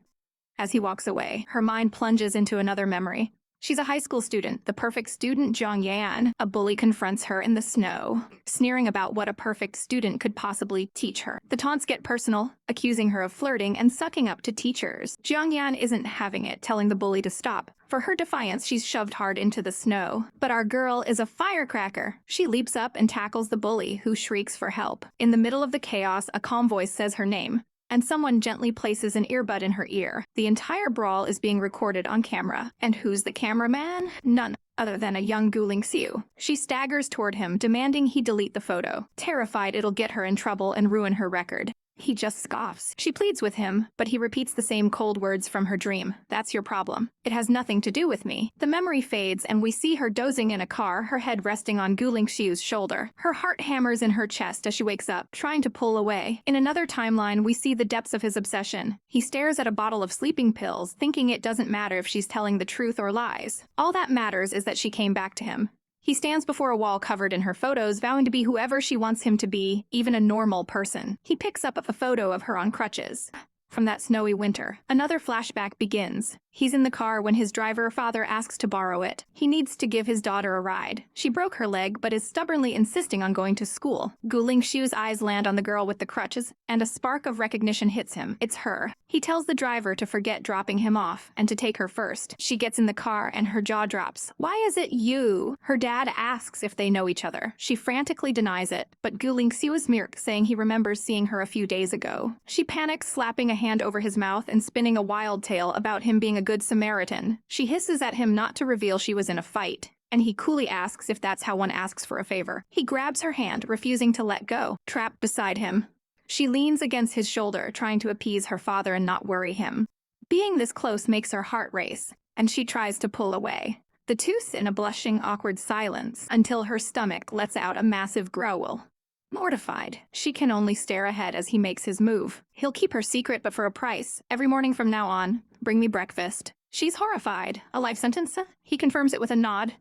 As he walks away, her mind plunges into another memory. She's a high school student, the perfect student Jiang Yan. A bully confronts her in the snow, sneering about what a perfect student could possibly teach her. The taunts get personal, accusing her of flirting and sucking up to teachers. Jiang Yan isn't having it, telling the bully to stop. For her defiance, she's shoved hard into the snow. But our girl is a firecracker. She leaps up and tackles the bully, who shrieks for help. In the middle of the chaos, a calm voice says her name, and someone gently places an earbud in her ear. The entire brawl is being recorded on camera. And who's the cameraman? None other than a young Gu Linxiu. She staggers toward him, demanding he delete the photo, terrified it'll get her in trouble and ruin her record. He just scoffs. She pleads with him, but he repeats the same cold words from her dream. "That's your problem. It has nothing to do with me." The memory fades, and we see her dozing in a car, her head resting on Gu Linxiu's shoulder. Her heart hammers in her chest as she wakes up, trying to pull away. In another timeline, we see the depths of his obsession. He stares at a bottle of sleeping pills, thinking it doesn't matter if she's telling the truth or lies. All that matters is that she came back to him. He stands before a wall covered in her photos, vowing to be whoever she wants him to be, even a normal person. He picks up a photo of her on crutches. From that snowy winter, another flashback begins. He's in the car when his driver father asks to borrow it. He needs to give his daughter a ride. She broke her leg but is stubbornly insisting on going to school. Gu Linxiu's eyes land on the girl with the crutches, and a spark of recognition hits him. It's her. He tells the driver to forget dropping him off and to take her first. She gets in the car and her jaw drops. Why is it you? Her dad asks if they know each other. She frantically denies it, but Gu Linxiu is smirks, saying he remembers seeing her a few days ago. She panics, slapping a hand over his mouth and spinning a wild tale about him being a good Samaritan. She hisses at him not to reveal she was in a fight, and he coolly asks if that's how one asks for a favor. He grabs her hand, refusing to let go, trapped beside him. She leans against his shoulder, trying to appease her father and not worry him. Being this close makes her heart race, and she tries to pull away. The two sit in a blushing, awkward silence until her stomach lets out a massive growl. Mortified, she can only stare ahead as he makes his move. He'll keep her secret, but for a price. Every morning from now on, bring me breakfast. She's horrified. A life sentence? He confirms it with a nod.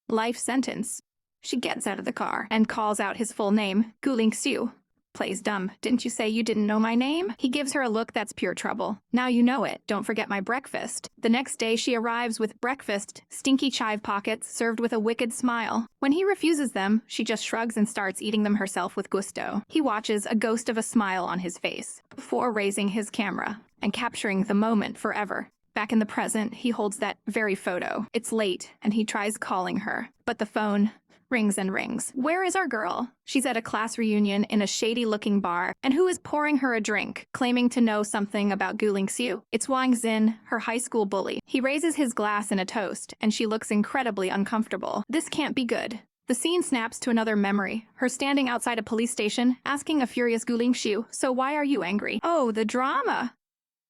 Life sentence. She gets out of the car and calls out his full name, Gu Linxiu. Plays dumb. Didn't you say you didn't know my name? He gives her a look that's pure trouble. Now you know it. Don't forget my breakfast. The next day she arrives with breakfast, stinky chive pockets served with a wicked smile. When he refuses them, she just shrugs and starts eating them herself with gusto. He watches, a ghost of a smile on his face, before raising his camera and capturing the moment forever. Back in the present, he holds that very photo. It's late, and he tries calling her, but the phone rings and rings. Where is our girl? She's at a class reunion in a shady-looking bar, and who is pouring her a drink, claiming to know something about Gu Linxiu? It's Wang Xin, her high school bully. He raises his glass in a toast, and she looks incredibly uncomfortable. This can't be good. The scene snaps to another memory, her standing outside a police station, asking a furious Gu Linxiu, "So why are you angry?" Oh, the drama!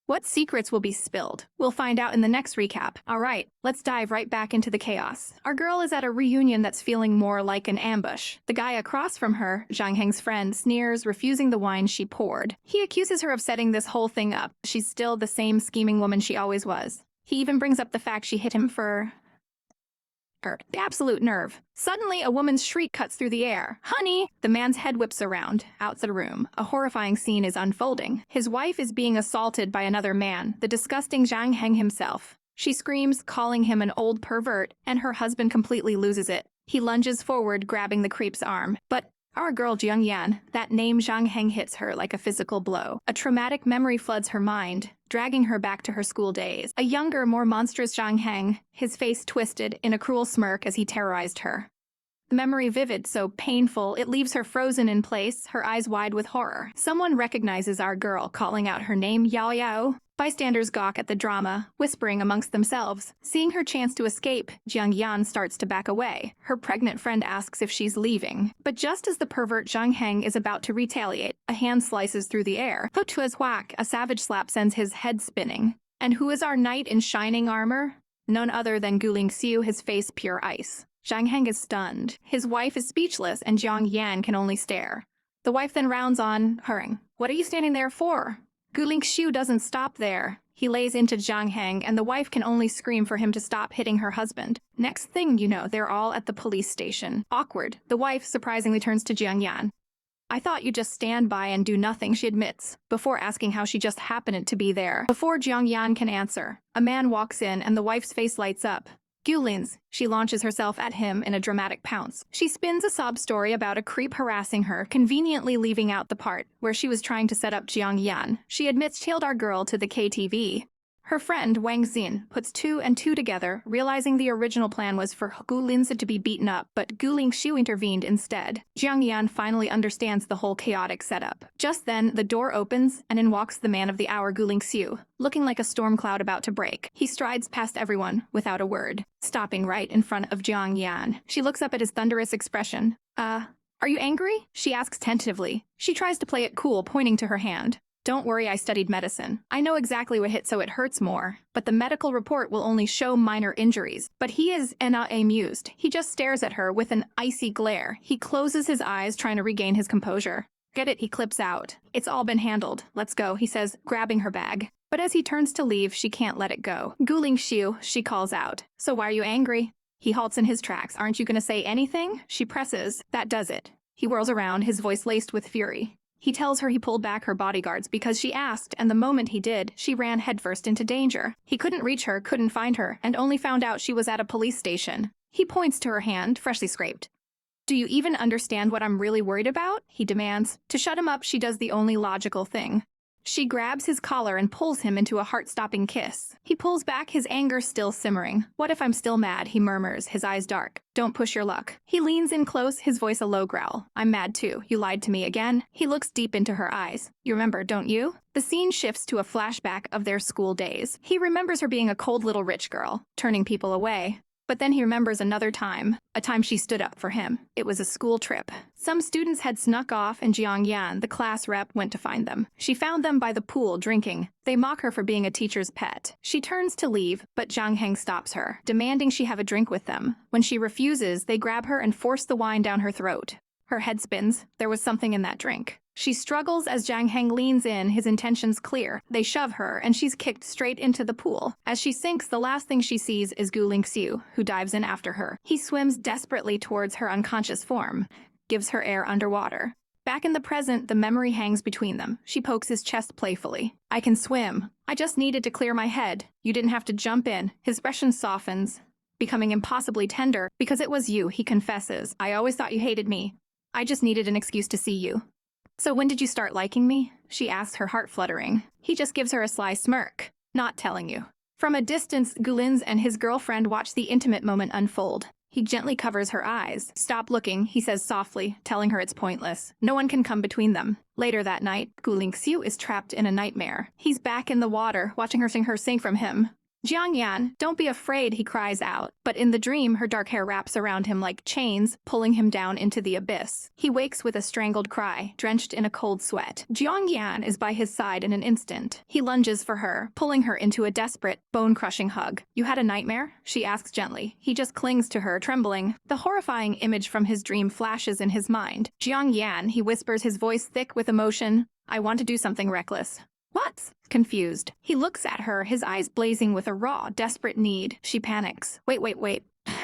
What secrets will be spilled? We'll find out in the next recap. Alright, let's dive right back into the chaos. Our girl is at a reunion that's feeling more like an ambush. The guy across from her, Jiang Yan's friend, sneers, refusing the wine she poured. He accuses her of setting this whole thing up. She's still the same scheming woman she always was. He even brings up the fact she hit him for the absolute nerve. Suddenly, a woman's shriek cuts through the air. "Honey!" The man's head whips around. Out the room. A horrifying scene is unfolding. His wife is being assaulted by another man, the disgusting Jiang Yan himself. She screams, calling him an old pervert, and her husband completely loses it. He lunges forward, grabbing the creep's arm. But our girl Jiang Yan, that name Jiang Yan hits her like a physical blow. A traumatic memory floods her mind, dragging her back to her school days. A younger, more monstrous Jiang Yan, his face twisted in a cruel smirk as he terrorized her. The memory vivid, so painful, it leaves her frozen in place, her eyes wide with horror. Someone recognizes our girl, calling out her name, Yao Yao. Bystanders gawk at the drama, whispering amongst themselves. Seeing her chance to escape, Jiang Yan starts to back away. Her pregnant friend asks if she's leaving. But just as the pervert Jiang Yan is about to retaliate, a hand slices through the air. Hutua's whack, a savage slap sends his head spinning. And who is our knight in shining armor? None other than Gu Linxiu, his face pure ice. Jiang Yan is stunned. His wife is speechless, and Jiang Yan can only stare. The wife then rounds on, hurrying. "What are you standing there for?" Gu Linxiu doesn't stop there. He lays into Jiang Yan, and the wife can only scream for him to stop hitting her husband. Next thing you know, they're all at the police station. Awkward. The wife surprisingly turns to Jiang Yan. "I thought you'd just stand by and do nothing," she admits, before asking how she just happened to be there. Before Jiang Yan can answer, a man walks in and the wife's face lights up. "Gulins," she launches herself at him in a dramatic pounce. She spins a sob story about a creep harassing her, conveniently leaving out the part where she was trying to set up Jiang Yan. She admits she tailed our girl to the KTV. Her friend, Wang Xin, puts two and two together, realizing the original plan was for Gu Linxiu to be beaten up, but Gu Linxiu intervened instead. Jiang Yan finally understands the whole chaotic setup. Just then, the door opens, and in walks the man of the hour, Gu Linxiu, looking like a storm cloud about to break. He strides past everyone, without a word, stopping right in front of Jiang Yan. She looks up at his thunderous expression. Are you angry?" she asks tentatively. She tries to play it cool, pointing to her hand. "Don't worry, I studied medicine. I know exactly what hit so it hurts more, but the medical report will only show minor injuries." But he is not amused. He just stares at her with an icy glare. He closes his eyes, trying to regain his composure. "Get it," he clips out. "It's all been handled. Let's go," he says, grabbing her bag. But as he turns to leave, she can't let it go. "Gu Linxiu," she calls out. "So why are you angry?" He halts in his tracks. "Aren't you gonna say anything?" She presses. That does it. He whirls around, his voice laced with fury. He tells her he pulled back her bodyguards because she asked, and the moment he did, she ran headfirst into danger. He couldn't reach her, couldn't find her, and only found out she was at a police station. He points to her hand, freshly scraped. "Do you even understand what I'm really worried about?" he demands. To shut him up, she does the only logical thing. She grabs his collar and pulls him into a heart-stopping kiss. He pulls back, his anger still simmering. "What if I'm still mad?" he murmurs, his eyes dark. "Don't push your luck." He leans in close, his voice a low growl. "I'm mad too. You lied to me again." He looks deep into her eyes. "You remember, don't you?" The scene shifts to a flashback of their school days. He remembers her being a cold little rich girl, turning people away. But then he remembers another time, a time she stood up for him. It was a school trip. Some students had snuck off and Jiang Yan, the class rep, went to find them. She found them by the pool, drinking. They mock her for being a teacher's pet. She turns to leave, but Jiang Heng stops her, demanding she have a drink with them. When she refuses, they grab her and force the wine down her throat. Her head spins. There was something in that drink. She struggles as Jiang Heng leans in, his intentions clear. They shove her, and she's kicked straight into the pool. As she sinks, the last thing she sees is Gu Linxiu, who dives in after her. He swims desperately towards her unconscious form, gives her air underwater. Back in the present, the memory hangs between them. She pokes his chest playfully. "I can swim. I just needed to clear my head. You didn't have to jump in." His expression softens, becoming impossibly tender. "Because it was you," he confesses. "I always thought you hated me. I just needed an excuse to see you." "So when did you start liking me?" she asks, her heart fluttering. He just gives her a sly smirk. "Not telling you." From a distance, Gu Lin's and his girlfriend watch the intimate moment unfold. He gently covers her eyes. "Stop looking," he says softly, telling her it's pointless. No one can come between them. Later that night, Gu Linxiu is trapped in a nightmare. He's back in the water, watching her sing from him. "Jiang Yan, don't be afraid," he cries out. But in the dream, her dark hair wraps around him like chains, pulling him down into the abyss. He wakes with a strangled cry, drenched in a cold sweat. Jiang Yan is by his side in an instant. He lunges for her, pulling her into a desperate, bone-crushing hug. "You had a nightmare?" she asks gently. He just clings to her, trembling. The horrifying image from his dream flashes in his mind. "Jiang Yan," he whispers, his voice thick with emotion. "I want to do something reckless." "What?" Confused. He looks at her, his eyes blazing with a raw, desperate need. She panics. Wait.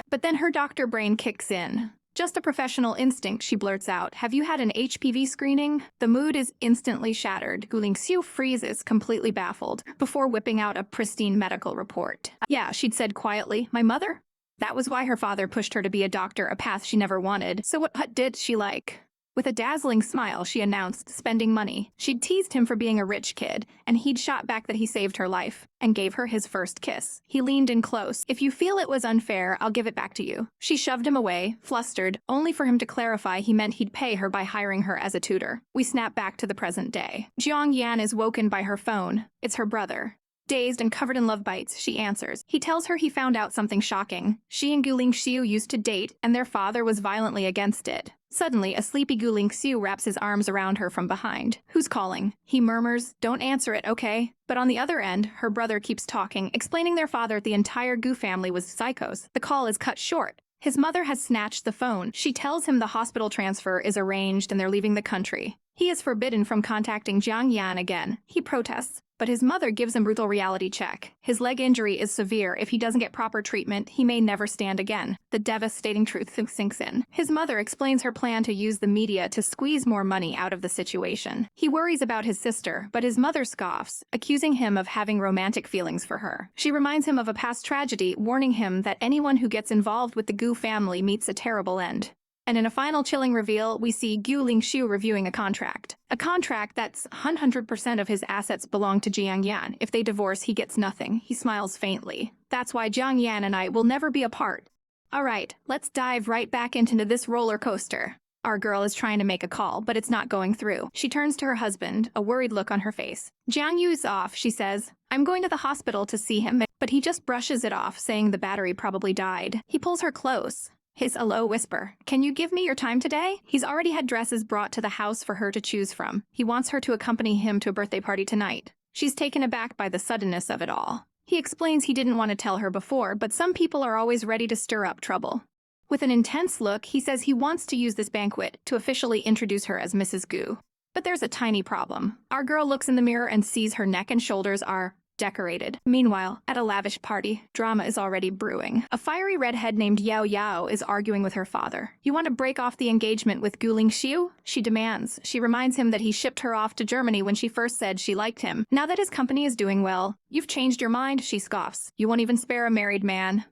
But then her doctor brain kicks in. "Just a professional instinct," she blurts out. "Have you had an HPV screening?" The mood is instantly shattered. Gu Linxiu freezes, completely baffled, before whipping out a pristine medical report. "Yeah," she'd said quietly. "My mother?" That was why her father pushed her to be a doctor, a path she never wanted. So what did she like? With a dazzling smile, she announced, spending money. She'd teased him for being a rich kid, and he'd shot back that he saved her life, and gave her his first kiss. He leaned in close. "If you feel it was unfair, I'll give it back to you." She shoved him away, flustered, only for him to clarify he meant he'd pay her by hiring her as a tutor. We snap back to the present day. Jiang Yan is woken by her phone. It's her brother. Dazed and covered in love bites, she answers. He tells her he found out something shocking. She and Gu Linxiu used to date, and their father was violently against it. Suddenly, a sleepy Gu Linxiu wraps his arms around her from behind. "Who's calling?" He murmurs, "Don't answer it, okay?" But on the other end, her brother keeps talking, explaining their father, the entire Gu family, was psychos. The call is cut short. His mother has snatched the phone. She tells him the hospital transfer is arranged and they're leaving the country. He is forbidden from contacting Jiang Yan again. He protests, but his mother gives him a brutal reality check. His leg injury is severe. If he doesn't get proper treatment, he may never stand again. The devastating truth sinks in. His mother explains her plan to use the media to squeeze more money out of the situation. He worries about his sister, but his mother scoffs, accusing him of having romantic feelings for her. She reminds him of a past tragedy, warning him that anyone who gets involved with the Gu family meets a terrible end. And in a final chilling reveal, we see Gu Linxiu reviewing a contract. A contract that's 100% of his assets belong to Jiang Yan. If they divorce, he gets nothing. He smiles faintly. "That's why Jiang Yan and I will never be apart." All right, let's dive right back into this roller coaster. Our girl is trying to make a call, but it's not going through. She turns to her husband, a worried look on her face. "Jiang Yu's off," she says. "I'm going to the hospital to see him," but he just brushes it off, saying the battery probably died. He pulls her close. His a low whisper. "Can you give me your time today?" He's already had dresses brought to the house for her to choose from. He wants her to accompany him to a birthday party tonight. She's taken aback by the suddenness of it all. He explains he didn't want to tell her before, but some people are always ready to stir up trouble. With an intense look, he says he wants to use this banquet to officially introduce her as Mrs. Gu. But there's a tiny problem. Our girl looks in the mirror and sees her neck and shoulders are decorated. Meanwhile, at a lavish party, drama is already brewing. A fiery redhead named Yao Yao is arguing with her father. "You want to break off the engagement with Gu Linxiu?" she demands. She reminds him that he shipped her off to Germany when she first said she liked him. Now that his company is doing well, "You've changed your mind," she scoffs. "You won't even spare a married man."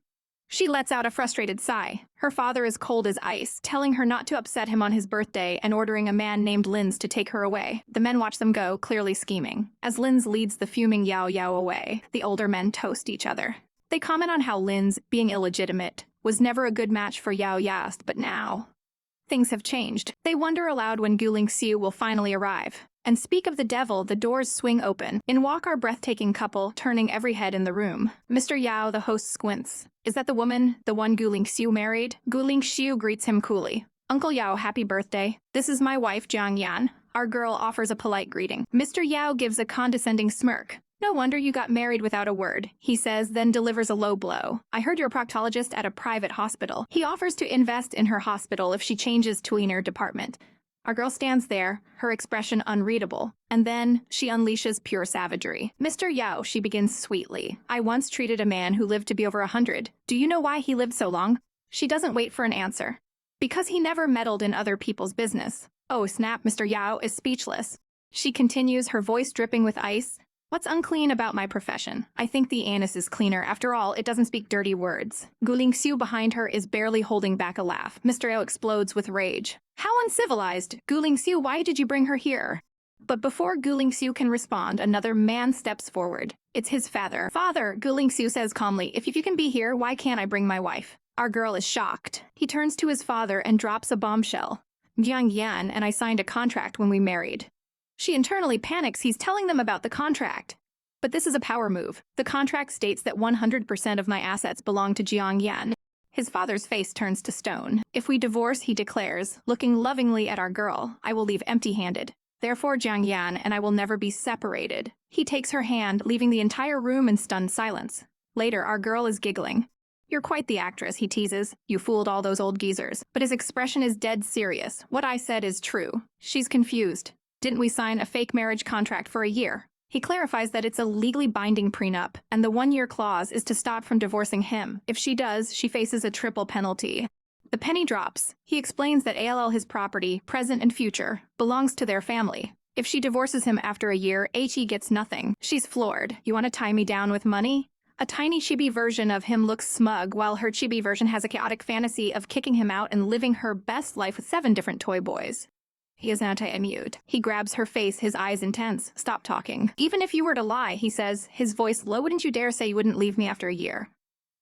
She lets out a frustrated sigh. Her father is cold as ice, telling her not to upset him on his birthday and ordering a man named Linz to take her away. The men watch them go, clearly scheming. As Linz leads the fuming Yao Yao away, the older men toast each other. They comment on how Linz, being illegitimate, was never a good match for Yao Yast, but now things have changed. They wonder aloud when Gu Linxiu will finally arrive. And speak of the devil, the doors swing open. In walk our breathtaking couple, turning every head in the room. Mr. Yao, the host, squints. "Is that the woman, the one Gu Linxiu married?" Gu Linxiu greets him coolly. "Uncle Yao, happy birthday. This is my wife, Jiang Yan." Our girl offers a polite greeting. Mr. Yao gives a condescending smirk. "No wonder you got married without a word," he says, then delivers a low blow. "I heard you're a proctologist at a private hospital." He offers to invest in her hospital if she changes tweener department. Our girl stands there, her expression unreadable, and then she unleashes pure savagery. "Mr. Yao," she begins sweetly, "I once treated a man who lived to be over 100. Do you know why he lived so long?" She doesn't wait for an answer. "Because he never meddled in other people's business." Oh snap, Mr. Yao is speechless. She continues, her voice dripping with ice. "What's unclean about my profession? I think the anus is cleaner. After all, it doesn't speak dirty words." Gu Linxiu behind her is barely holding back a laugh. Mr. Yao explodes with rage. "How uncivilized! Gu Linxiu, why did you bring her here?" But before Gu Linxiu can respond, another man steps forward. It's his father. "Father," Gu Linxiu says calmly, if you can be here, why can't I bring my wife?" Our girl is shocked. He turns to his father and drops a bombshell. "Jiang Yan and I signed a contract when we married." She internally panics. He's telling them about the contract. But this is a power move. The contract states that 100% of my assets belong to Jiang Yan. His father's face turns to stone. "If we divorce," he declares, looking lovingly at our girl, "I will leave empty-handed. Therefore, Jiang Yan and I will never be separated." He takes her hand, leaving the entire room in stunned silence. Later, our girl is giggling. "You're quite the actress," he teases. "You fooled all those old geezers." But his expression is dead serious. What I said is true. She's confused. "Didn't we sign a fake marriage contract for a year?" He clarifies that it's a legally binding prenup, and the one-year clause is to stop from divorcing him. If she does, she faces a triple penalty. The penny drops. He explains that ALL, his property, present and future, belongs to their family. If she divorces him after a year, HE gets nothing. She's floored. "You want to tie me down with money?" A tiny chibi version of him looks smug, while her chibi version has a chaotic fantasy of kicking him out and living her best life with 7 different toy boys. He is anti-amused. He grabs her face, his eyes intense. "Stop talking." "Even if you were to lie," he says, his voice low, "wouldn't you dare say you wouldn't leave me after a year?"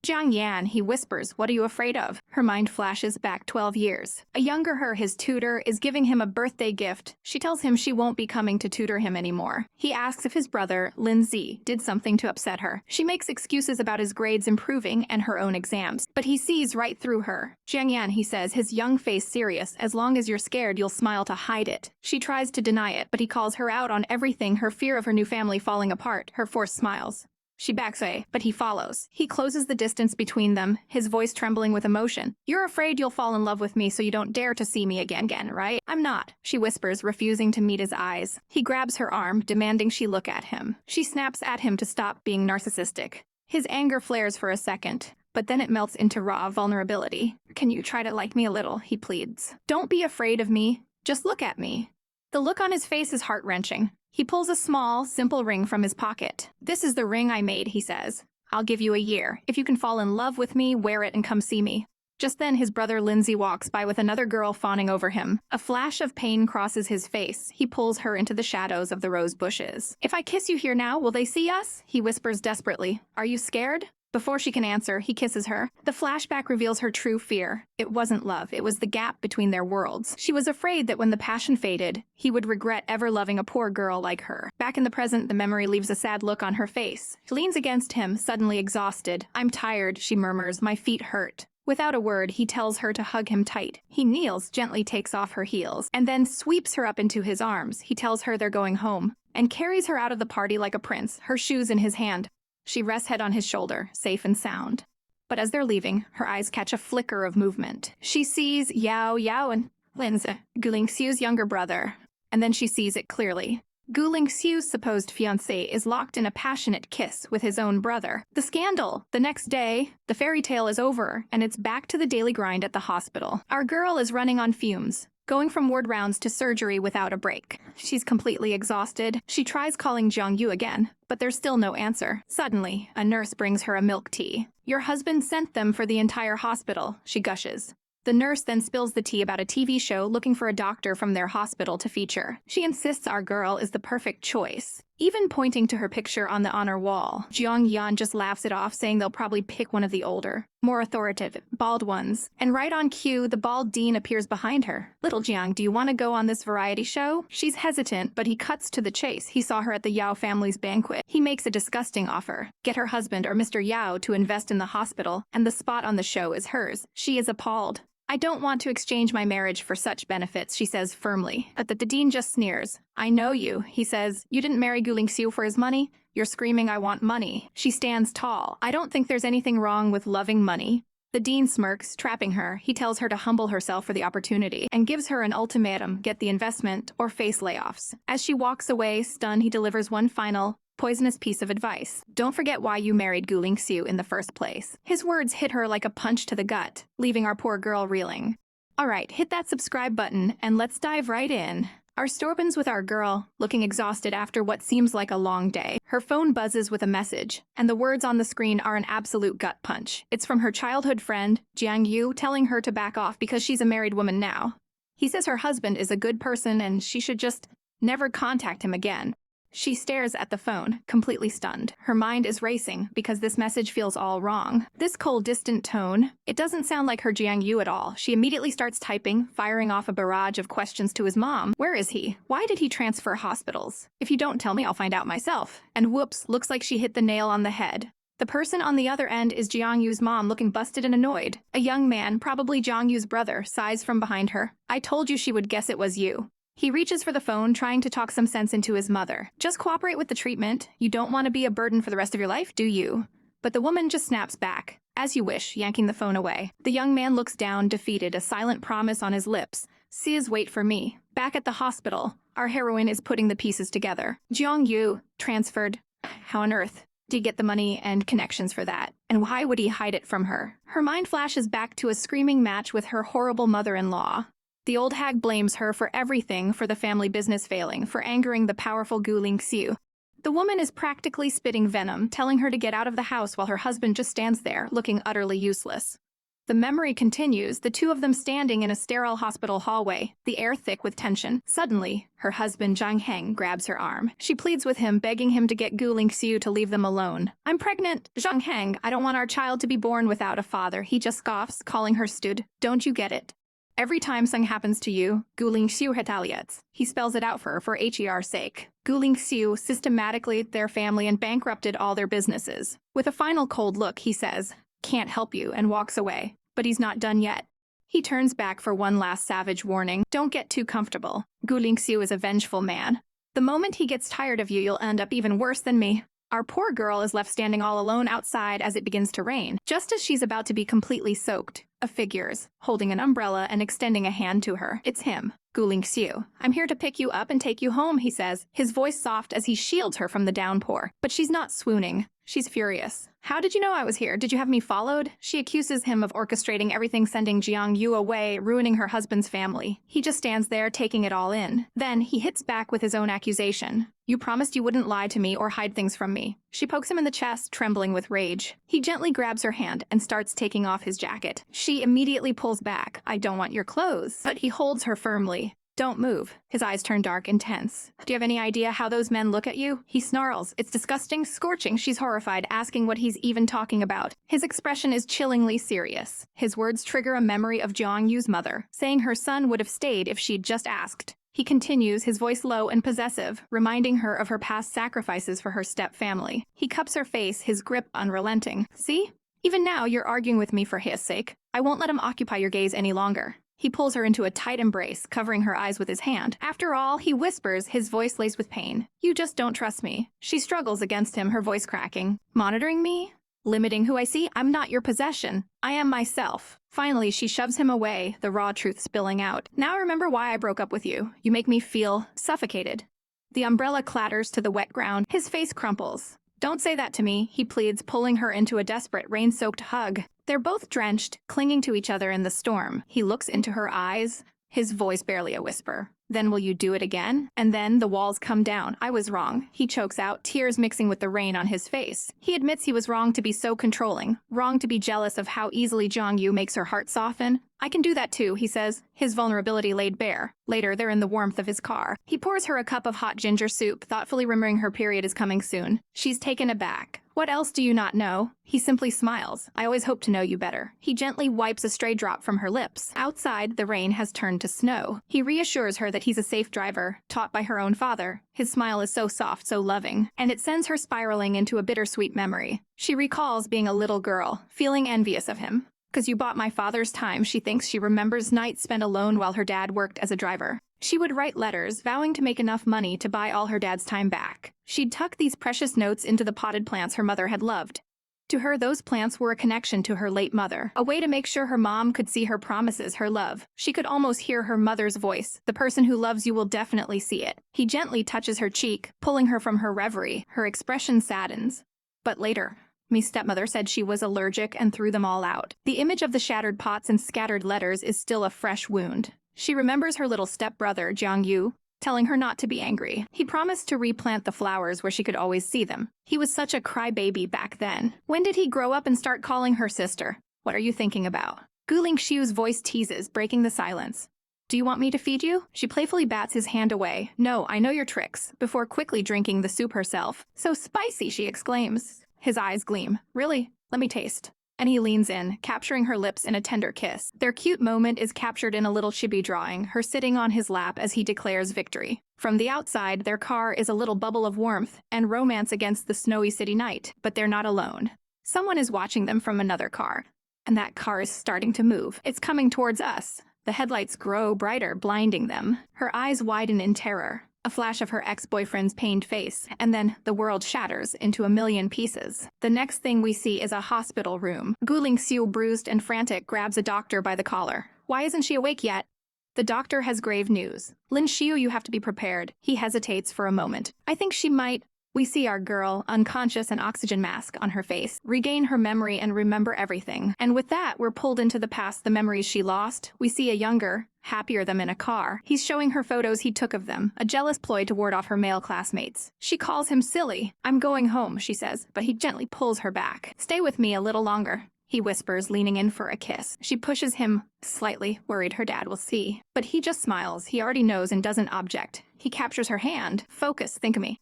"Jiang Yan," he whispers, "what are you afraid of?" Her mind flashes back 12 years. A younger her, his tutor, is giving him a birthday gift. She tells him she won't be coming to tutor him anymore. He asks if his brother, Lin Zi, did something to upset her. She makes excuses about his grades improving and her own exams, but he sees right through her. "Jiang Yan," he says, his young face serious, "as long as you're scared, you'll smile to hide it." She tries to deny it, but he calls her out on everything, her fear of her new family falling apart, her forced smiles. She backs away, but he follows. He closes the distance between them, his voice trembling with emotion. "You're afraid you'll fall in love with me, so you don't dare to see me again, right?" "I'm not," she whispers, refusing to meet his eyes. He grabs her arm, demanding she look at him. She snaps at him to stop being narcissistic. His anger flares for a second, but then it melts into raw vulnerability. "Can you try to like me a little?" he pleads. "Don't be afraid of me. Just look at me." The look on his face is heart-wrenching. He pulls a small, simple ring from his pocket. "This is the ring I made," he says. "I'll give you a year. If you can fall in love with me, wear it and come see me." Just then, his brother Lindsay walks by with another girl fawning over him. A flash of pain crosses his face. He pulls her into the shadows of the rose bushes. "If I kiss you here now, will they see us?" he whispers desperately. "Are you scared?" Before she can answer, he kisses her. The flashback reveals her true fear. It wasn't love, it was the gap between their worlds. She was afraid that when the passion faded, he would regret ever loving a poor girl like her. Back in the present, the memory leaves a sad look on her face. She leans against him, suddenly exhausted. "I'm tired," she murmurs, "my feet hurt." Without a word, he tells her to hug him tight. He kneels, gently takes off her heels, and then sweeps her up into his arms. He tells her they're going home, and carries her out of the party like a prince, her shoes in his hand. She rests head on his shoulder, safe and sound. But as they're leaving, her eyes catch a flicker of movement. She sees Yao Yao and Linz, Gu Linxiu's younger brother, and then she sees it clearly. Gu Linxiu's supposed fiancé is locked in a passionate kiss with his own brother. The scandal! The next day, the fairy tale is over, and it's back to the daily grind at the hospital. Our girl is running on fumes, going from ward rounds to surgery without a break. She's completely exhausted. She tries calling Jiang Yu again, but there's still no answer. Suddenly, a nurse brings her a milk tea. Your husband sent them for the entire hospital, she gushes. The nurse then spills the tea about a TV show looking for a doctor from their hospital to feature. She insists our girl is the perfect choice, even pointing to her picture on the honor wall. Jiang Yan just laughs it off, saying they'll probably pick one of the older, more authoritative, bald ones. And right on cue, the bald dean appears behind her. "Little Jiang, do you want to go on this variety show?" She's hesitant, but he cuts to the chase. He saw her at the Yao family's banquet. He makes a disgusting offer. Get her husband or Mr. Yao to invest in the hospital, and the spot on the show is hers. She is appalled. "I don't want to exchange my marriage for such benefits," she says firmly. But the dean just sneers. "I know you," he says. "You didn't marry Gu Linxiu for his money? You're screaming, 'I want money.'" She stands tall. "I don't think there's anything wrong with loving money." The dean smirks, trapping her. He tells her to humble herself for the opportunity and gives her an ultimatum: get the investment or face layoffs. As she walks away, stunned, he delivers one final, poisonous piece of advice. "Don't forget why you married Gu Linxiu in the first place." His words hit her like a punch to the gut, leaving our poor girl reeling. Alright, hit that subscribe button and let's dive right in. Our story opens with our girl, looking exhausted after what seems like a long day. Her phone buzzes with a message, and the words on the screen are an absolute gut punch. It's from her childhood friend, Jiang Yu, telling her to back off because she's a married woman now. He says her husband is a good person and she should just never contact him again. She stares at the phone, completely stunned. Her mind is racing because this message feels all wrong. This cold, distant tone, it doesn't sound like her Jiang Yu at all. She immediately starts typing, firing off a barrage of questions to his mom. Where is he? Why did he transfer hospitals? If you don't tell me, I'll find out myself. And whoops, looks like she hit the nail on the head. The person on the other end is Jiang Yu's mom, looking busted and annoyed. A young man, probably Jiang Yu's brother, sighs from behind her. "I told you she would guess it was you." He reaches for the phone, trying to talk some sense into his mother. "Just cooperate with the treatment. You don't want to be a burden for the rest of your life, do you?" But the woman just snaps back. "As you wish," yanking the phone away. The young man looks down, defeated, a silent promise on his lips. "Sis, wait for me." Back at the hospital, our heroine is putting the pieces together. Jiang Yu, transferred. How on earth did he get the money and connections for that? And why would he hide it from her? Her mind flashes back to a screaming match with her horrible mother-in-law. The old hag blames her for everything, for the family business failing, for angering the powerful Gu Linxiu. The woman is practically spitting venom, telling her to get out of the house while her husband just stands there, looking utterly useless. The memory continues, the two of them standing in a sterile hospital hallway, the air thick with tension. Suddenly, her husband Jiang Yan grabs her arm. She pleads with him, begging him to get Gu Linxiu to leave them alone. "I'm pregnant, Jiang Yan. I don't want our child to be born without a father." He just scoffs, calling her stud. "Don't you get it? Every time something happens to you, Gu Linxiu retaliates." He spells it out for her for HER's sake. Gu Linxiu systematically their family and bankrupted all their businesses. With a final cold look, he says, "Can't help you," and walks away. But he's not done yet. He turns back for one last savage warning. "Don't get too comfortable. Gu Linxiu is a vengeful man. The moment he gets tired of you, you'll end up even worse than me." Our poor girl is left standing all alone outside as it begins to rain. Just as she's about to be completely soaked, a figure's holding an umbrella and extending a hand to her. It's him, Gu Linxiu. "I'm here to pick you up and take you home," he says, his voice soft as he shields her from the downpour. But she's not swooning. She's furious. "How did you know I was here? Did you have me followed?" She accuses him of orchestrating everything, sending Jiang Yu away, ruining her husband's family. He just stands there, taking it all in. Then he hits back with his own accusation. "You promised you wouldn't lie to me or hide things from me." She pokes him in the chest, trembling with rage. He gently grabs her hand and starts taking off his jacket. She immediately pulls back. "I don't want your clothes." But he holds her firmly. "Don't move." His eyes turn dark and tense. "Do you have any idea how those men look at you?" He snarls. It's disgusting, scorching. She's horrified, asking what he's even talking about. His expression is chillingly serious. His words trigger a memory of Jiang Yu's mother, saying her son would have stayed if she'd just asked. He continues, his voice low and possessive, reminding her of her past sacrifices for her step-family. He cups her face, his grip unrelenting. "See? Even now, you're arguing with me for his sake. I won't let him occupy your gaze any longer." He pulls her into a tight embrace, covering her eyes with his hand. After all, he whispers, his voice laced with pain. "You just don't trust me." She struggles against him, her voice cracking. "Monitoring me? Limiting who I see? I'm not your possession. I am myself." Finally, she shoves him away, the raw truth spilling out. "Now I remember why I broke up with you. You make me feel suffocated." The umbrella clatters to the wet ground. His face crumples. "Don't say that to me," he pleads, pulling her into a desperate, rain-soaked hug. They're both drenched, clinging to each other in the storm. He looks into her eyes, his voice barely a whisper. "Then will you do it again?" And then the walls come down. "I was wrong," he chokes out, tears mixing with the rain on his face. He admits he was wrong to be so controlling, wrong to be jealous of how easily Jiang Yu makes her heart soften. "I can do that too," he says, his vulnerability laid bare. Later, they're in the warmth of his car. He pours her a cup of hot ginger soup, thoughtfully remembering her period is coming soon. She's taken aback. "What else do you not know?" He simply smiles. "I always hoped to know you better." He gently wipes a stray drop from her lips. Outside, the rain has turned to snow. He reassures her that he's a safe driver, taught by her own father. His smile is so soft, so loving, and it sends her spiraling into a bittersweet memory. She recalls being a little girl, feeling envious of him. "'Cause you bought my father's time," she thinks. She remembers nights spent alone while her dad worked as a driver. She would write letters, vowing to make enough money to buy all her dad's time back. She'd tuck these precious notes into the potted plants her mother had loved. To her, those plants were a connection to her late mother, a way to make sure her mom could see her promises, her love. She could almost hear her mother's voice. "The person who loves you will definitely see it." He gently touches her cheek, pulling her from her reverie. Her expression saddens. "But later, me stepmother said she was allergic and threw them all out." The image of the shattered pots and scattered letters is still a fresh wound. She remembers her little stepbrother, Jiang Yu, telling her not to be angry. He promised to replant the flowers where she could always see them. He was such a crybaby back then. When did he grow up and start calling her sister? "What are you thinking about?" Gu Linxiu's voice teases, breaking the silence. "Do you want me to feed you?" She playfully bats his hand away. "No, I know your tricks," before quickly drinking the soup herself. "So spicy," she exclaims. His eyes gleam. "Really? Let me taste." And he leans in, capturing her lips in a tender kiss. Their cute moment is captured in a little chibi drawing, her sitting on his lap as he declares victory. From the outside, their car is a little bubble of warmth and romance against the snowy city night, but they're not alone. Someone is watching them from another car, and that car is starting to move. It's coming towards us. The headlights grow brighter, blinding them. Her eyes widen in terror. A flash of her ex-boyfriend's pained face, and then the world shatters into a million pieces. The next thing we see is a hospital room. Gu Linxiu, bruised and frantic, grabs a doctor by the collar. "Why isn't she awake yet?" The doctor has grave news. "Linxiu, you have to be prepared." He hesitates for a moment. "I think she might." We see our girl, unconscious and oxygen mask on her face, regain her memory and remember everything. And with that, we're pulled into the past, the memories she lost. We see a younger, happier them in a car. He's showing her photos he took of them, a jealous ploy to ward off her male classmates. She calls him silly. "I'm going home," she says, but he gently pulls her back. "Stay with me a little longer," he whispers, leaning in for a kiss. She pushes him slightly, worried her dad will see. But he just smiles. He already knows and doesn't object. He captures her hand. "Focus, think of me."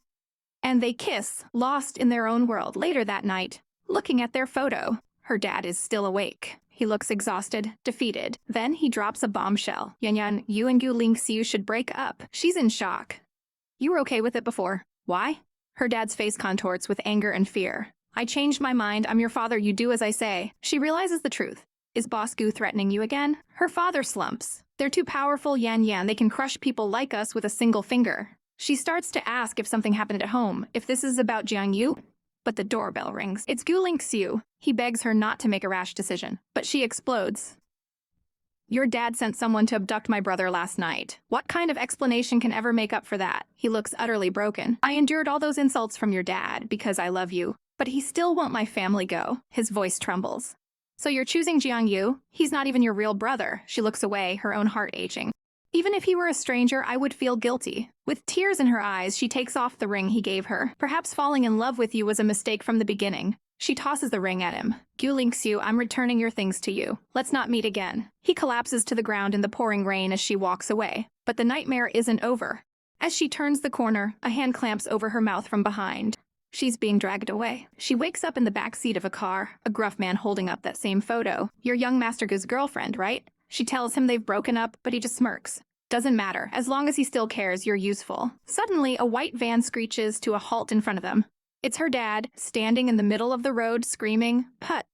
And they kiss, lost in their own world. Later that night, looking at their photo, her dad is still awake. He looks exhausted, defeated. Then he drops a bombshell. "Jian Yan, you and Gu Linxiu should break up." She's in shock. "You were okay with it before. Why?" Her dad's face contorts with anger and fear. "I changed my mind. I'm your father. You do as I say." She realizes the truth. Is Boss Gu threatening you again? Her father slumps. "They're too powerful, Jian Yan. They can crush people like us with a single finger." She starts to ask if something happened at home, if this is about Jiang Yu. But the doorbell rings. It's Gu Linxiu. He begs her not to make a rash decision. But she explodes. "Your dad sent someone to abduct my brother last night. What kind of explanation can ever make up for that?" He looks utterly broken. "I endured all those insults from your dad because I love you. But he still won't my family go." His voice trembles. "So you're choosing Jiang Yu? He's not even your real brother." She looks away, her own heart aching. "Even if he were a stranger, I would feel guilty." With tears in her eyes, she takes off the ring he gave her. "Perhaps falling in love with you was a mistake from the beginning." She tosses the ring at him. "Gu Linxiu, I'm returning your things to you. Let's not meet again." He collapses to the ground in the pouring rain as she walks away. But the nightmare isn't over. As she turns the corner, a hand clamps over her mouth from behind. She's being dragged away. She wakes up in the back seat of a car, a gruff man holding up that same photo. "You're young Master Gu's girlfriend, right?" She tells him they've broken up, but he just smirks. "Doesn't matter. As long as he still cares, you're useful." Suddenly, a white van screeches to a halt in front of them. It's her dad, standing in the middle of the road, screaming, "Put!"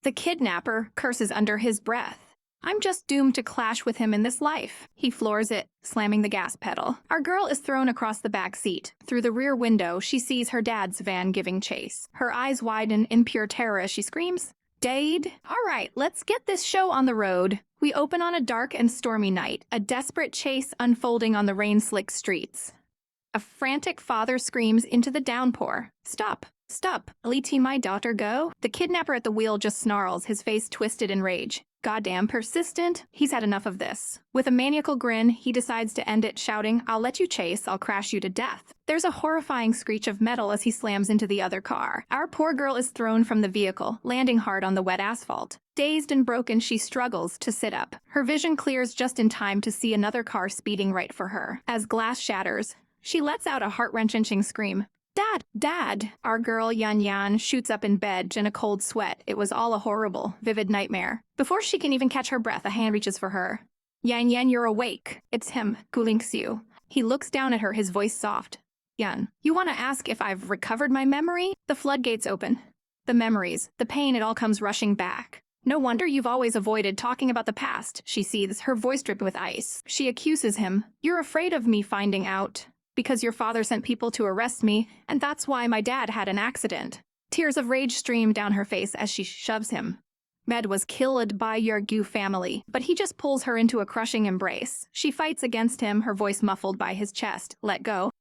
The kidnapper curses under his breath. "I'm just doomed to clash with him in this life." He floors it, slamming the gas pedal. Our girl is thrown across the back seat. Through the rear window, she sees her dad's van giving chase. Her eyes widen in pure terror as she screams, "Dade!" All right, let's get this show on the road. We open on a dark and stormy night, a desperate chase unfolding on the rain-slicked streets. A frantic father screams into the downpour. Stop! Stop! Let my daughter go? The kidnapper at the wheel just snarls, his face twisted in rage. Goddamn persistent. He's had enough of this. With a maniacal grin, he decides to end it, shouting, I'll let you chase, I'll crash you to death. There's a horrifying screech of metal as he slams into the other car. Our poor girl is thrown from the vehicle, landing hard on the wet asphalt. Dazed and broken, she struggles to sit up. Her vision clears just in time to see another car speeding right for her. As glass shatters, she lets out a heart-wrenching scream. Dad! Dad! Our girl, Jian Yan, shoots up in bed in a cold sweat. It was all a horrible, vivid nightmare. Before she can even catch her breath, a hand reaches for her. Jian Yan, you're awake. It's him, Gu Linxiu. He looks down at her, his voice soft. Yan, you want to ask if I've recovered my memory? The floodgates open. The memories, the pain, it all comes rushing back. No wonder you've always avoided talking about the past, she seethes, her voice dripped with ice. She accuses him. You're afraid of me finding out. Because your father sent people to arrest me, and that's why my dad had an accident. Tears of rage stream down her face as she shoves him. Med was killed by your Gu family, but he just pulls her into a crushing embrace. She fights against him, her voice muffled by his chest. Let go.